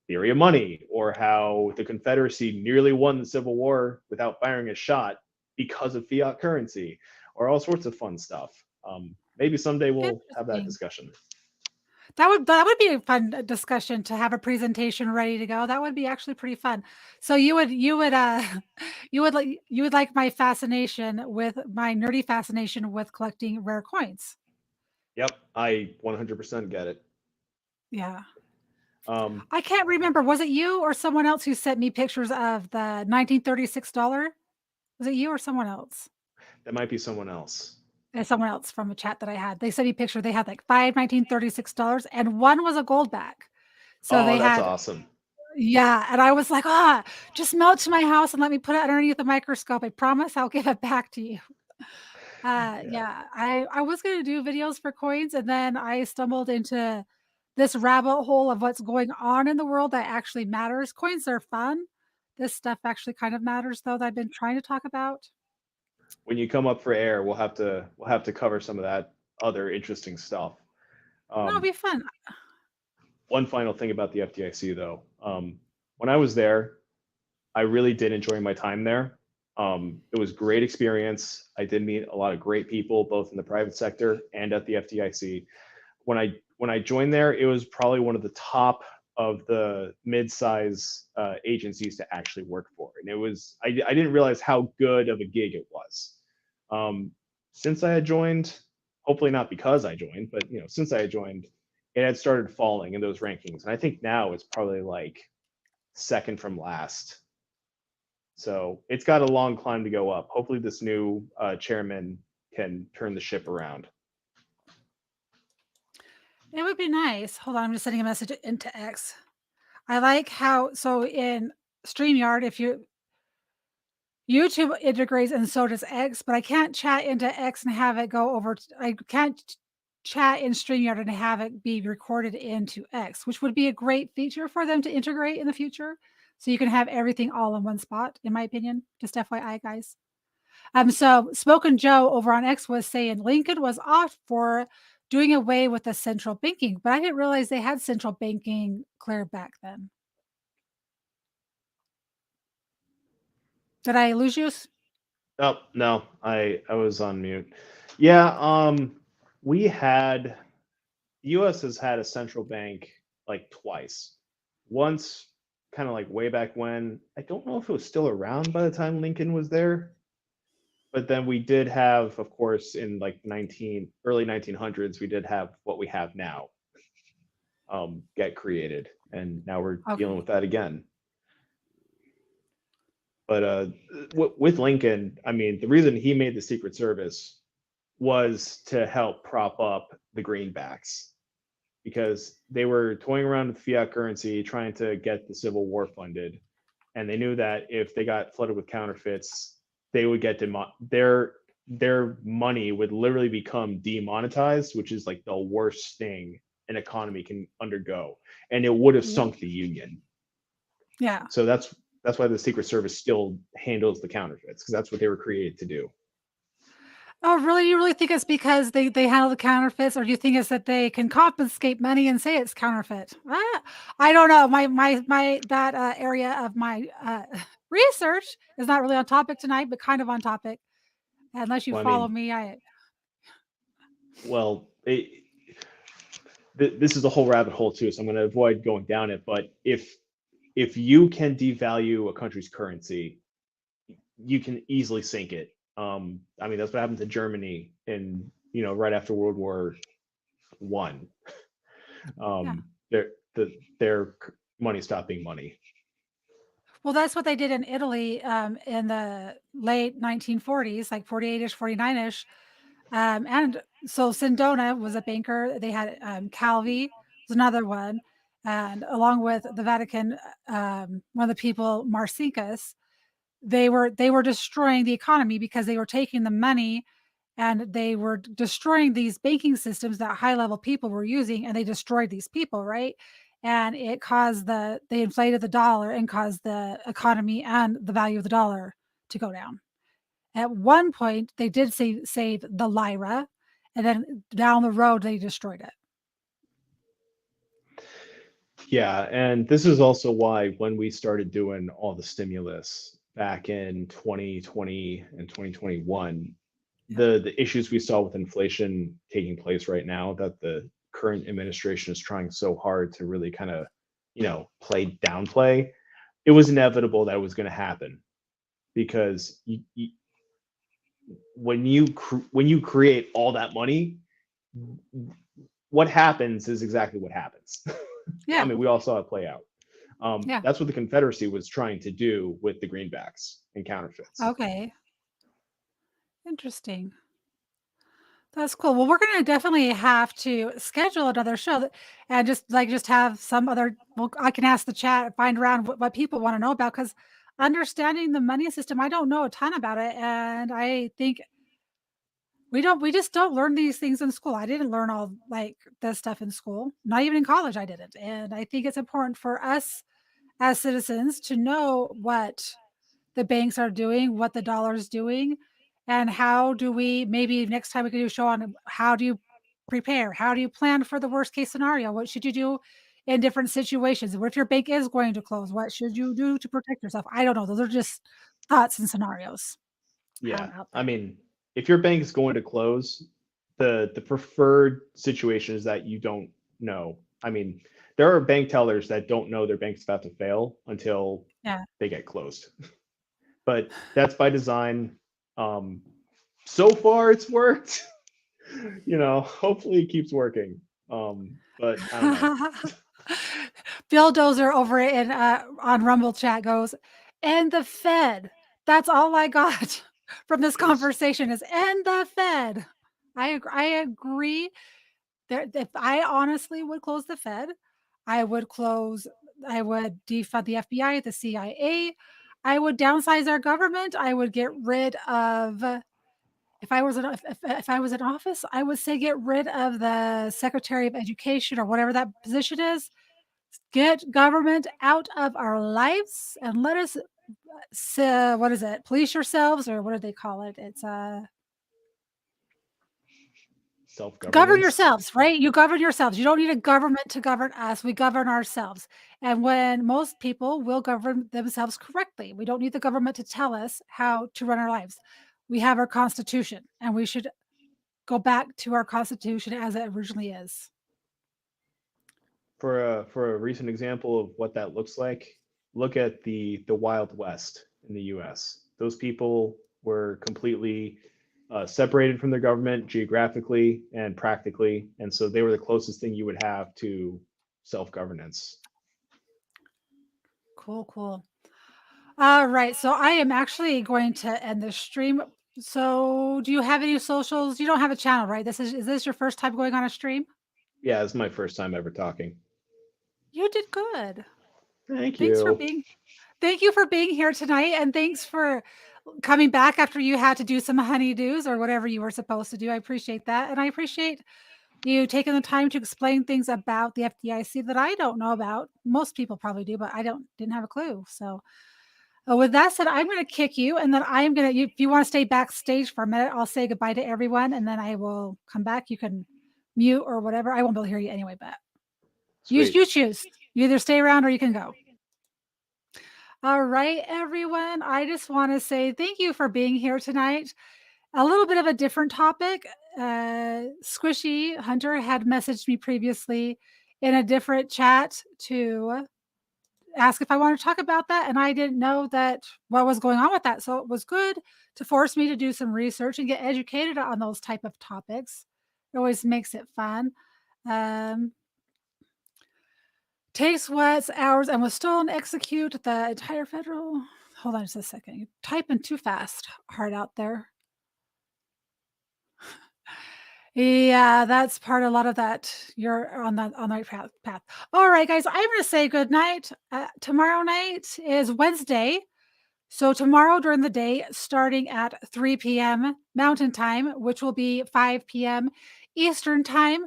theory of money or how the Confederacy nearly won the Civil War without firing a shot because of fiat currency, or all sorts of fun stuff. Maybe someday we'll have that discussion. That would be a fun discussion to have a presentation ready to go. That would be actually pretty fun. So you would like my fascination with my nerdy fascination with collecting rare coins. Yep, I 100% get it. Yeah. I can't remember. Was it you or someone else who sent me pictures of the $1936? Was it you or someone else? That might be someone else. There's someone else from a chat that I had. They sent me a picture. They had like 5 $1936 and one was a gold back. So they that's had awesome. Yeah, and I was like, just mail it to my house and let me put it underneath the microscope. I promise I'll give it back to you. Yeah, I was gonna do videos for coins, and then I stumbled into this rabbit hole of what's going on in the world that actually matters. Coins are fun. This stuff actually kind of matters, though, that I've been trying to talk about. When you come up for air, we'll have to cover some of that other interesting stuff. That'll be fun. One final thing about the FDIC, though. When I was there, I really did enjoy my time there. It was a great experience. I did meet a lot of great people, both in the private sector and at the FDIC. When I joined there, it was probably one of the top of the mid-size agencies to actually work for, and it was I didn't realize how good of a gig it was. Since I had joined, hopefully not because I joined, but since I had joined, it had started falling in those rankings, and I think now it's probably like second from last. So it's got a long climb to go up. Hopefully this new chairman can turn the ship around. It would be nice. Hold on, I'm just sending a message into X. I like how, so in StreamYard, if YouTube integrates and so does X, but I can't chat into X and have it go over. I can't chat in StreamYard and have it be recorded into X, which would be a great feature for them to integrate in the future. So you can have everything all in one spot, in my opinion. Just FYI, guys. So Spoken Joe over on X was saying Lincoln was off for doing away with the central banking, but I didn't realize they had central banking clear back then. Did I lose you? Oh, no, I was on mute. Yeah, the US has had a central bank like twice. Once kind of like way back when. I don't know if it was still around by the time Lincoln was there. But then we did have, of course, in like early 1900s, we did have what we have now get created, and now we're dealing with that again. But with Lincoln, I mean, the reason he made the Secret Service was to help prop up the greenbacks, because they were toying around with fiat currency, trying to get the Civil War funded, and they knew that if they got flooded with counterfeits, they would get their money would literally become demonetized, which is like the worst thing an economy can undergo, and it would have sunk the Union. Yeah. So that's why the Secret Service still handles the counterfeits, because that's what they were created to do. Oh, really? You really think it's because they handle the counterfeits, or do you think it's that they can confiscate money and say it's counterfeit? I don't know. That area of my research is not really on topic tonight, but kind of on topic. Unless you follow me, Well, this is a whole rabbit hole too, so I'm going to avoid going down it. But if you can devalue a country's currency, you can easily sink it. I mean, that's what happened to Germany in, right after World War One. Their money stopped being money. Well, that's what they did in Italy in the late 1940s, like 48-ish, 49-ish. And so Sindona was a banker. They had Calvi was another one. And along with the Vatican, one of the people, Marcinkus, they were destroying the economy because they were taking the money and they were destroying these banking systems that high level people were using, and they destroyed these people, right? And it caused they inflated the dollar and caused the economy and the value of the dollar to go down. At one point, they did save the lira, and then down the road, they destroyed it. Yeah, and this is also why when we started doing all the stimulus back in 2020 and 2021, the issues we saw with inflation taking place right now, that the current administration is trying so hard to really kind of, downplay, it was inevitable that it was going to happen, because when you create all that money, what happens is exactly what happens. Yeah. I mean, we all saw it play out. Yeah. That's what the Confederacy was trying to do with the greenbacks and counterfeits. Okay. Interesting. That's cool. Well, we're going to definitely have to schedule another show and just have some other, well, I can ask the chat, find around what people want to know about, because understanding the money system, I don't know a ton about it. And I think we just don't learn these things in school. I didn't learn all like this stuff in school, not even in college. I didn't. And I think it's important for us as citizens to know what the banks are doing, what the dollar is doing, and how do we, maybe next time we can do a show on how do you prepare? How do you plan for the worst case scenario? What should you do in different situations? What if your bank is going to close? What should you do to protect yourself? I don't know. Those are just thoughts and scenarios. Yeah, out I there. mean, if your bank is going to close, the preferred situation is that you don't know. I mean, there are bank tellers that don't know their bank's about to fail until Yeah. they get closed. But that's by design. So far, it's worked. Hopefully it keeps working. But I don't know. Bill Dozer over in on Rumble chat goes, and the Fed. That's all I got from this conversation is and the Fed. I agree. If I honestly would close the Fed, I would defund the FBI, the CIA. I would downsize our government. I would get rid of, if I was in office, I would say get rid of the Secretary of Education or whatever that position is. Get government out of our lives and let us, what is it? Police yourselves, or what do they call it? It's Self-governance. govern yourselves, right? You govern yourselves. You don't need a government to govern us. We govern ourselves. And when most people will govern themselves correctly, we don't need the government to tell us how to run our lives. We have our Constitution, and we should go back to our Constitution as it originally is. For a recent example of what that looks like, look at the Wild West in the U.S. Those people were completely separated from their government geographically and practically, and so they were the closest thing you would have to self-governance. Cool. All right, so I am actually going to end the stream. So do you have any socials? You don't have a channel, right? Is this your first time going on a stream? Yeah, it's my first time ever talking. You did good. Thank you. Thank you for being here tonight, and thanks for coming back after you had to do some honeydews or whatever you were supposed to do. I appreciate that, and I appreciate you taking the time to explain things about the FDIC that I don't know about. Most people probably do, but I didn't have a clue. So with that said, I'm going to kick you, and then I'm going to, if you want to stay backstage for a minute, I'll say goodbye to everyone, and then I will come back. You can mute or whatever. I won't be able to hear you anyway, but you choose. You either stay around or you can go. All right, everyone. I just want to say thank you for being here tonight. A little bit of a different topic. SquishyHunter had messaged me previously in a different chat to ask if I wanted to talk about that, and I didn't know that what was going on with that. So it was good to force me to do some research and get educated on those type of topics. It always makes it fun. Takes what's hours and will still execute the entire federal. Hold on just a second. You're typing too fast, hard out there. Yeah, that's part of a lot of that. You're on the right path. All right, guys, I'm going to say good night. Tomorrow night is Wednesday. So tomorrow during the day, starting at 3 p.m. Mountain Time, which will be 5 p.m. Eastern Time,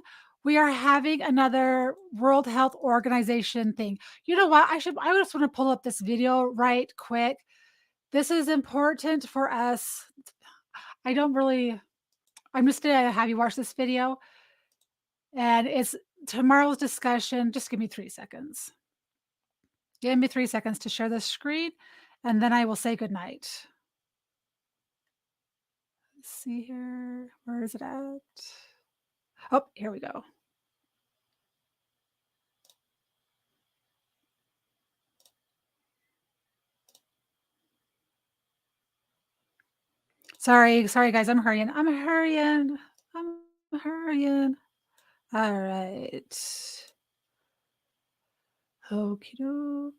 we are having another World Health Organization thing. You know what? I just want to pull up this video right quick. This is important for us. I'm just going to have you watch this video. And it's tomorrow's discussion. Just give me 3 seconds. Give me 3 seconds to share the screen, and then I will say goodnight. Let's see here. Where is it at? Oh, here we go. Sorry, guys. I'm hurrying. All right. Okie doke.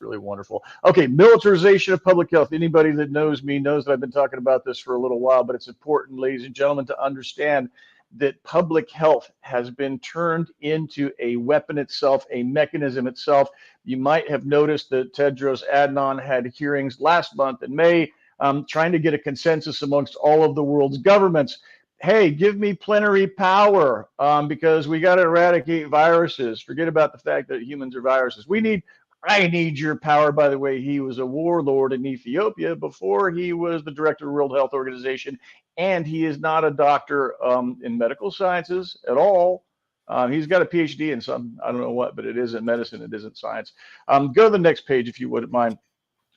Really wonderful. Okay, militarization of public health. Anybody that knows me knows that I've been talking about this for a little while, but it's important, ladies and gentlemen, to understand that public health has been turned into a weapon itself, a mechanism itself. You might have noticed that Tedros Adhanom had hearings last month in May, trying to get a consensus amongst all of the world's governments. Hey, give me plenary power, because we got to eradicate viruses. Forget about the fact that humans are viruses. I need your power. By the way, he was a warlord in Ethiopia before he was the director of the World Health Organization, and he is not a doctor in medical sciences at all. He's got a PhD in some, I don't know what, but it isn't medicine, it isn't science. Go to the next page if you wouldn't mind.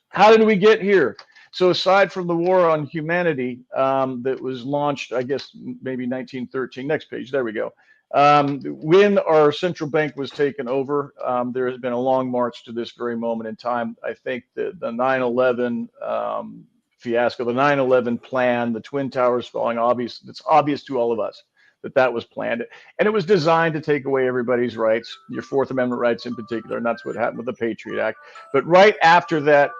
How did we get here? So aside from the war on humanity that was launched, I guess, maybe 1913, next page, there we go. When our central bank was taken over, there has been a long march to this very moment in time. I think the 9/11 fiasco, the 9/11 plan, the Twin Towers falling, it's obvious to all of us that was planned. And it was designed to take away everybody's rights, your Fourth Amendment rights in particular, and that's what happened with the Patriot Act. But right after that,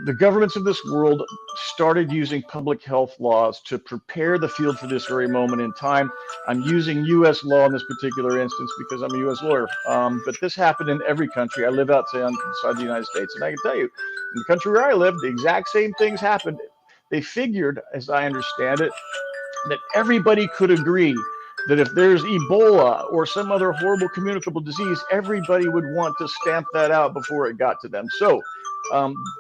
the governments of this world started using public health laws to prepare the field for this very moment in time. I'm using U.S. law in this particular instance because I'm a U.S. lawyer, but this happened in every country. I live outside the United States, and I can tell you, in the country where I live, the exact same things happened. They figured, as I understand it, that everybody could agree that if there's Ebola or some other horrible communicable disease, everybody would want to stamp that out before it got to them. So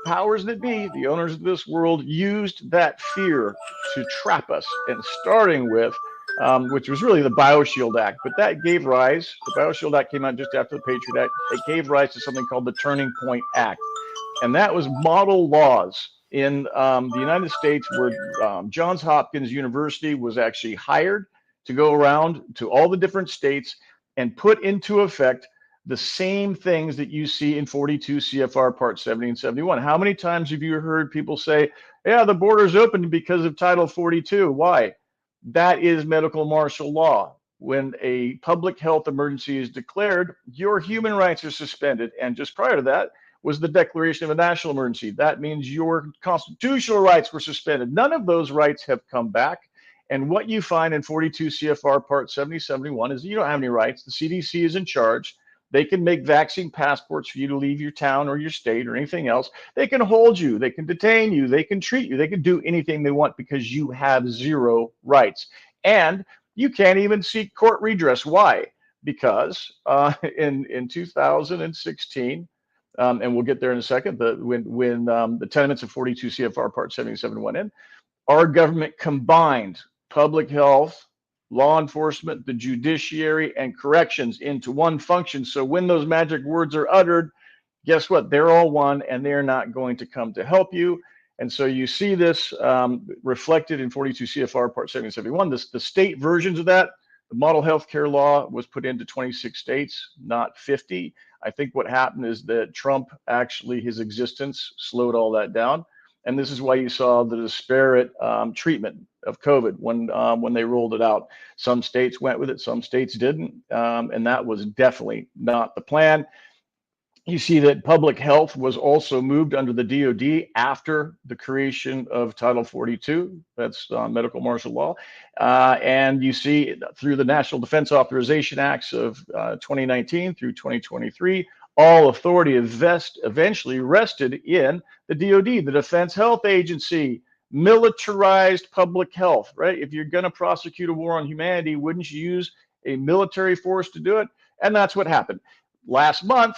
powers that be, the owners of this world, used that fear to trap us, and starting with, which was really the BioShield Act, but that gave rise, the BioShield Act came out just after the Patriot Act, it gave rise to something called the Turning Point Act. And that was model laws in the United States where Johns Hopkins University was actually hired to go around to all the different states and put into effect the same things that you see in 42 CFR Part 70 and 71. How many times have you heard people say, yeah, the border's open because of Title 42? Why? That is medical martial law. When a public health emergency is declared, your human rights are suspended. And just prior to that was the declaration of a national emergency. That means your constitutional rights were suspended. None of those rights have come back. And what you find in 42 CFR Part 7071 is you don't have any rights. The CDC is in charge. They can make vaccine passports for you to leave your town or your state or anything else. They can hold you. They can detain you. They can treat you. They can do anything they want because you have zero rights. And you can't even seek court redress. Why? because in 2016, and we'll get there in a second, when the tenements of 42 CFR Part 77 went in, our government combined public health, law enforcement, the judiciary, and corrections into one function. So when those magic words are uttered, guess what? They're all one, and they're not going to come to help you. And so you see this reflected in 42 CFR Part 771. The state versions of that, the model healthcare law was put into 26 states, not 50. I think what happened is that Trump actually, his existence slowed all that down. And this is why you saw the disparate treatment of COVID when they rolled it out. Some states went with it, some states didn't. And that was definitely not the plan. You see that public health was also moved under the DoD after the creation of Title 42. That's medical martial law. And you see through the National Defense Authorization Acts of 2019 through 2023, all authority eventually rested in the DoD, the Defense Health Agency, militarized public health, right? If you're going to prosecute a war on humanity, wouldn't you use a military force to do it? And that's what happened. Last month,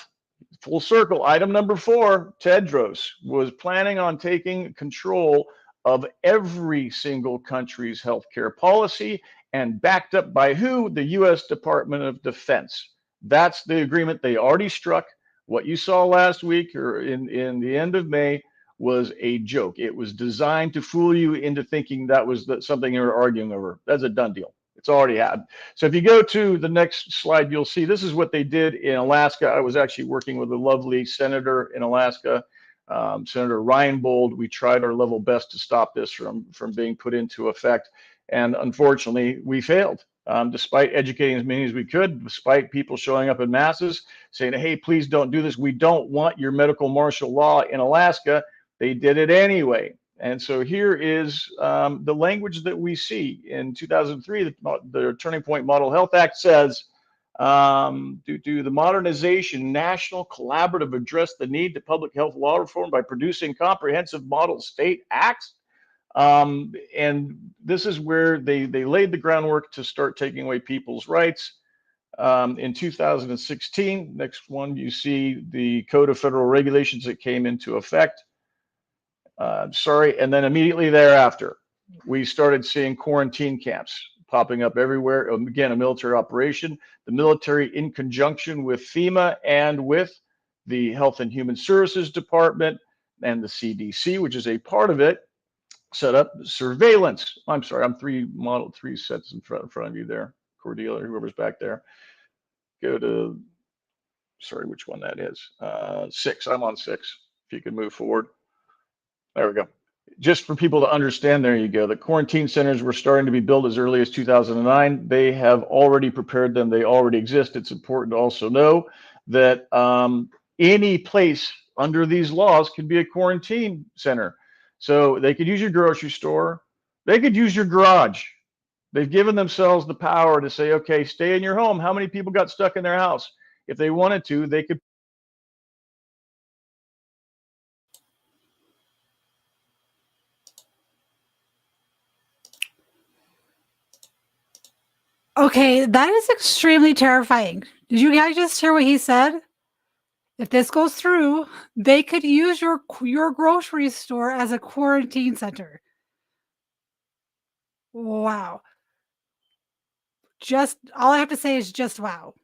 full circle, item number 4, Tedros was planning on taking control of every single country's healthcare policy, and backed up by who? The U.S. Department of Defense. That's the agreement they already struck. What you saw last week or in the end of May was a joke. It was designed to fool you into thinking that was something you were arguing over. That's a done deal. It's already happened. So if you go to the next slide, you'll see this is what they did in Alaska. I was actually working with a lovely senator in Alaska, Senator Reinbold. We tried our level best to stop this from being put into effect. And unfortunately, we failed. Despite educating as many as we could, despite people showing up in masses saying, hey, please don't do this. We don't want your medical martial law in Alaska. They did it anyway. And so here is the language that we see in 2003. The Turning Point Model Health Act says, the modernization, national collaborative address the need to public health law reform by producing comprehensive model state acts. And this is where they laid the groundwork to start taking away people's rights. In 2016, next one, you see the Code of Federal Regulations that came into effect. And then immediately thereafter, we started seeing quarantine camps popping up everywhere. Again, a military operation. The military, in conjunction with FEMA and with the Health and Human Services Department and the CDC, which is a part of it, set up surveillance. I'm sorry, I'm three sets in front of you there, Cordelia, whoever's back there. Go to, sorry, which one that is. 6, I'm on 6. If you can move forward. There we go. Just for people to understand, there you go. The quarantine centers were starting to be built as early as 2009. They have already prepared them. They already exist. It's important to also know that any place under these laws can be a quarantine center. So they could use your grocery store. They could use your garage. They've given themselves the power to say, okay, stay in your home. How many people got stuck in their house? If they wanted to, they could. Okay, that is extremely terrifying. Did you guys just hear what he said? If this goes through, they could use your grocery store as a quarantine center. Wow. Just all I have to say is just wow.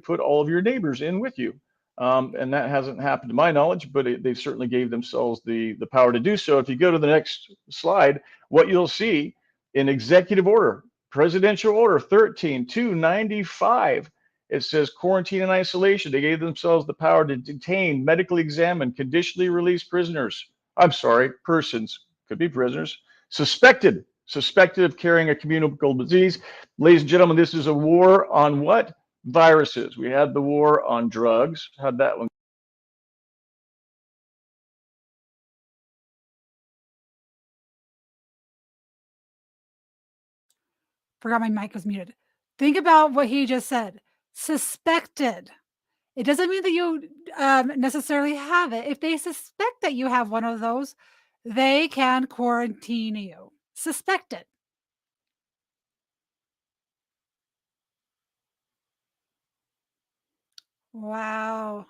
Put all of your neighbors in with you. And that hasn't happened to my knowledge, but they certainly gave themselves the power to do so. If you go to the next slide, what you'll see in executive order, presidential order 13-295, it says quarantine and isolation. They gave themselves the power to detain, medically examine, conditionally release prisoners. I'm sorry, persons, could be prisoners, suspected of carrying a communicable disease. Ladies and gentlemen, this is a war on what? Viruses. We had the war on drugs. How'd that one? Forgot my mic was muted. Think about what he just said. Suspected. It doesn't mean that you necessarily have it. If they suspect that you have one of those, they can quarantine you. Suspected. Wow.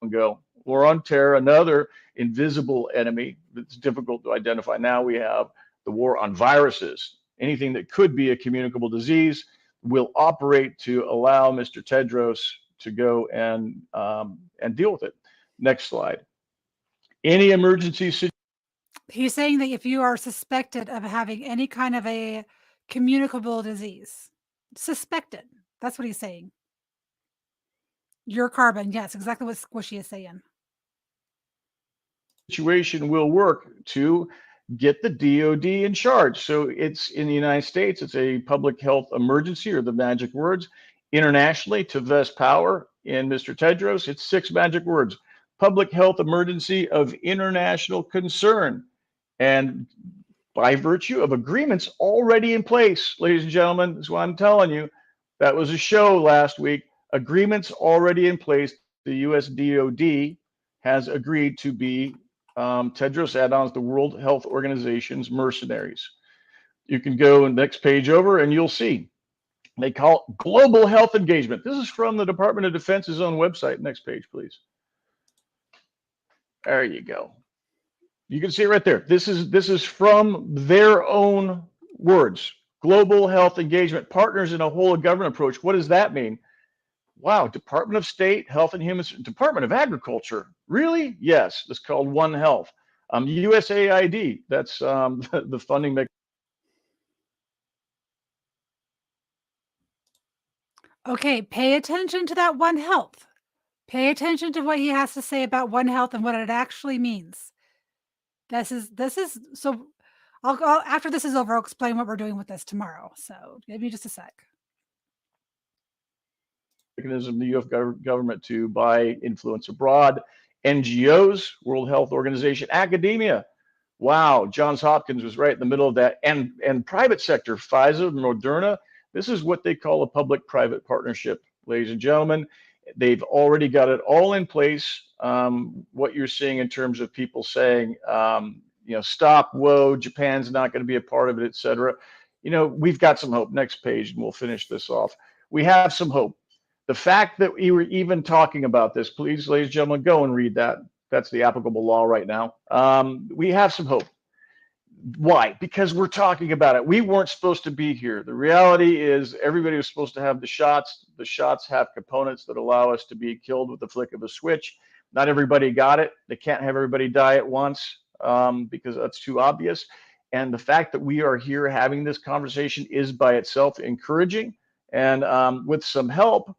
Go. War on terror, another invisible enemy that's difficult to identify. Now we have the war on viruses. Anything that could be a communicable disease will operate to allow Mr. Tedros to go and deal with it. Next slide. Any emergency situation. He's saying that if you are suspected of having any kind of a communicable disease, suspected, that's what he's saying. Your carbon, yes, exactly what Squishy is saying. Situation will work to get the DOD in charge. So it's in the United States, it's a public health emergency, or the magic words. Internationally, to vest power in Mr. Tedros, it's 6 magic words: public health emergency of international concern. And by virtue of agreements already in place, ladies and gentlemen, that's why I'm telling you, that was a show last week. Agreements already in place. The US DOD has agreed to be Tedros Adhanom's, the World Health Organization's mercenaries. You can go next page over and you'll see. They call it global health engagement. This is from the Department of Defense's own website. Next page, please. There you go. You can see it right there. This is from their own words. Global health engagement, partners in a whole of government approach. What does that mean? Wow, Department of State, Health and Human, Department of Agriculture. Really? Yes, it's called One Health. USAID, that's the funding mechanism. Okay, pay attention to that One Health. Pay attention to what he has to say about One Health and what it actually means. This is so I'll after this is over, I'll explain what we're doing with this tomorrow. So give me just a sec. Mechanism, the U.S. government to buy influence abroad, NGOs, World Health Organization, academia. Wow, Johns Hopkins was right in the middle of that, and private sector, Pfizer, Moderna. This is what they call a public-private partnership, ladies and gentlemen. They've already got it all in place. What you're seeing in terms of people saying, stop, whoa, Japan's not going to be a part of it, et cetera. We've got some hope. Next page, and we'll finish this off. We have some hope. The fact that we were even talking about this, please, ladies and gentlemen, go and read that. That's the applicable law right now. We have some hope. Why? Because we're talking about it. We weren't supposed to be here. The reality is everybody was supposed to have the shots. The shots have components that allow us to be killed with the flick of a switch. Not everybody got it. They can't have everybody die at once because that's too obvious. And the fact that we are here having this conversation is by itself encouraging. And with some help,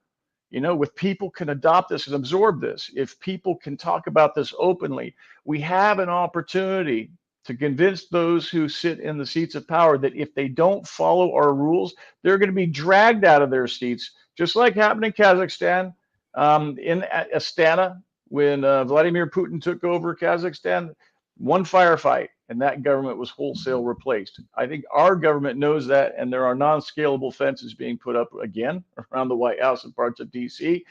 with people can adopt this and absorb this, if people can talk about this openly, we have an opportunity to convince those who sit in the seats of power that if they don't follow our rules, they're going to be dragged out of their seats, just like happened in Kazakhstan, in Astana, when Vladimir Putin took over Kazakhstan. One firefight, and that government was wholesale replaced. I think our government knows that, and there are non-scalable fences being put up again around the White House and parts of DC.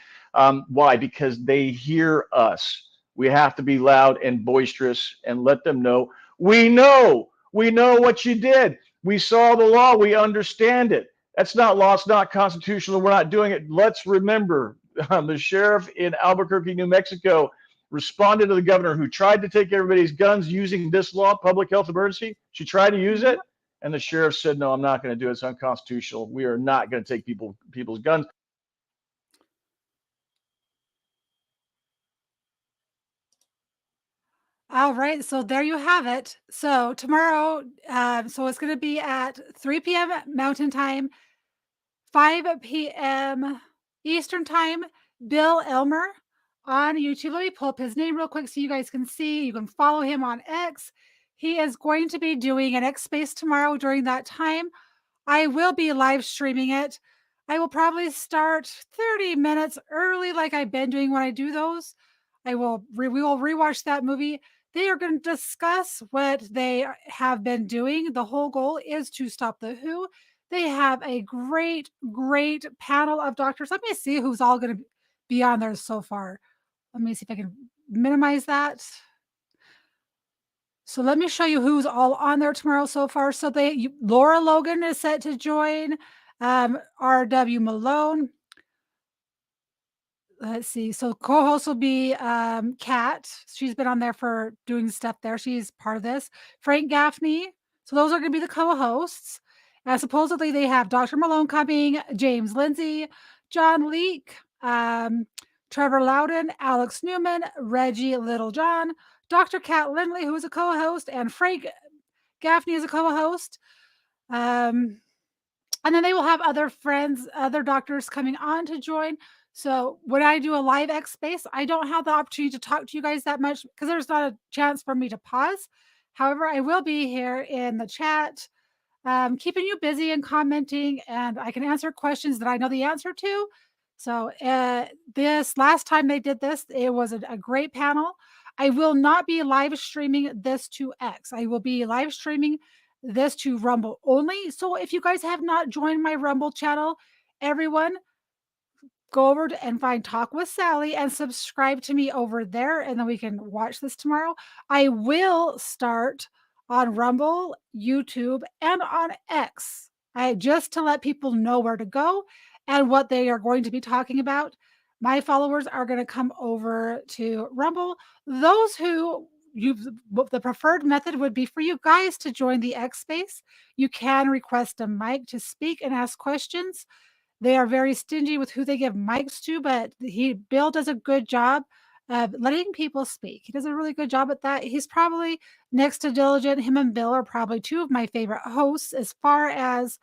Why? Because they hear us. We have to be loud and boisterous and let them know, we know what you did. We saw the law. We understand it. That's not law. It's not constitutional. We're not doing it. Let's remember the sheriff in Albuquerque, New Mexico, responded to the governor who tried to take everybody's guns using this law, public health emergency. She tried to use it, and the sheriff said, no, I'm not going to do it. It's unconstitutional. We are not going to take people's guns. All right, so there you have it. So tomorrow, so it's going to be at 3 p.m. Mountain Time, 5 p.m. Eastern Time. Bill Elmer on YouTube. Let me pull up his name real quick so you guys can see. You can follow him on X. He is going to be doing an X Space tomorrow during that time. I will be live streaming it. I will probably start 30 minutes early like I've been doing when I do those. We will rewatch that movie. They are going to discuss what they have been doing. The whole goal is to stop the WHO. They have a great, great panel of doctors. Let me see who's all going to be on there so far. Let me see if I can minimize that. So let me show you who's all on there tomorrow so far. So Laura Logan is set to join. R.W. Malone. Let's see. So co-host will be Kat. She's been on there for doing stuff there. She's part of this. Frank Gaffney. So those are going to be the co-hosts. Supposedly they have Dr. Malone coming, James Lindsay, John Leake, Trevor Loudon, Alex Newman, Reggie Littlejohn, Dr. Kat Lindley, who is a co-host, and Frank Gaffney is a co-host. And then they will have other friends, other doctors coming on to join. So when I do a live X space, I don't have the opportunity to talk to you guys that much because there's not a chance for me to pause. However, I will be here in the chat, keeping you busy and commenting, and I can answer questions that I know the answer to. So this last time they did this, it was a great panel. I will not be live streaming this to X. I will be live streaming this to Rumble only. So if you guys have not joined my Rumble channel, everyone go over and find Talk with Sally and subscribe to me over there, and then we can watch this tomorrow. I will start on Rumble, YouTube, and on X. Just to let people know where to go and what they are going to be talking about. My followers are going to come over to Rumble. Those who the preferred method would be for you guys to join the X space. You can request a mic to speak and ask questions. They are very stingy with who they give mics to, but Bill does a good job of letting people speak. He does a really good job at that. He's probably next to Diligent. Him and Bill are probably two of my favorite hosts as far as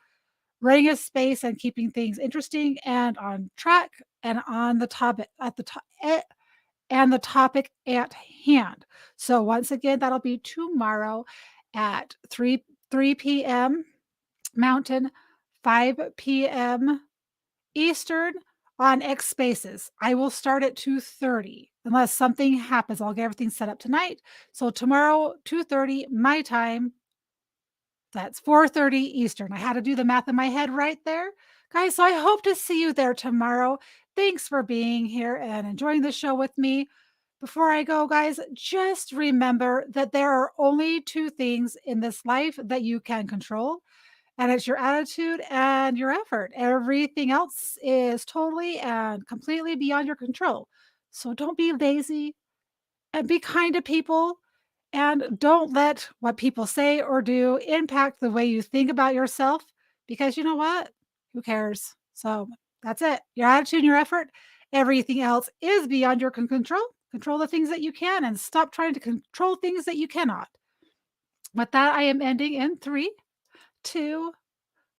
running a space and keeping things interesting and on track and on the topic at the top and the topic at hand. So once again, that'll be tomorrow at 3 p.m. Mountain, 5 p.m. Eastern on X Spaces. I will start at 2:30 unless something happens. I'll get everything set up tonight. So tomorrow, 2:30 my time. That's 4:30 Eastern. I had to do the math in my head right there. Guys, so I hope to see you there tomorrow. Thanks for being here and enjoying the show with me. Before I go, guys, just remember that there are only two things in this life that you can control, and it's your attitude and your effort. Everything else is totally and completely beyond your control. So don't be lazy and be kind to people, and don't let what people say or do impact the way you think about yourself, because you know what? Who cares? So that's it. Your attitude and your effort. Everything else is beyond your control. Control the things that you can and stop trying to control things that you cannot. With that, I am ending in 3, 2,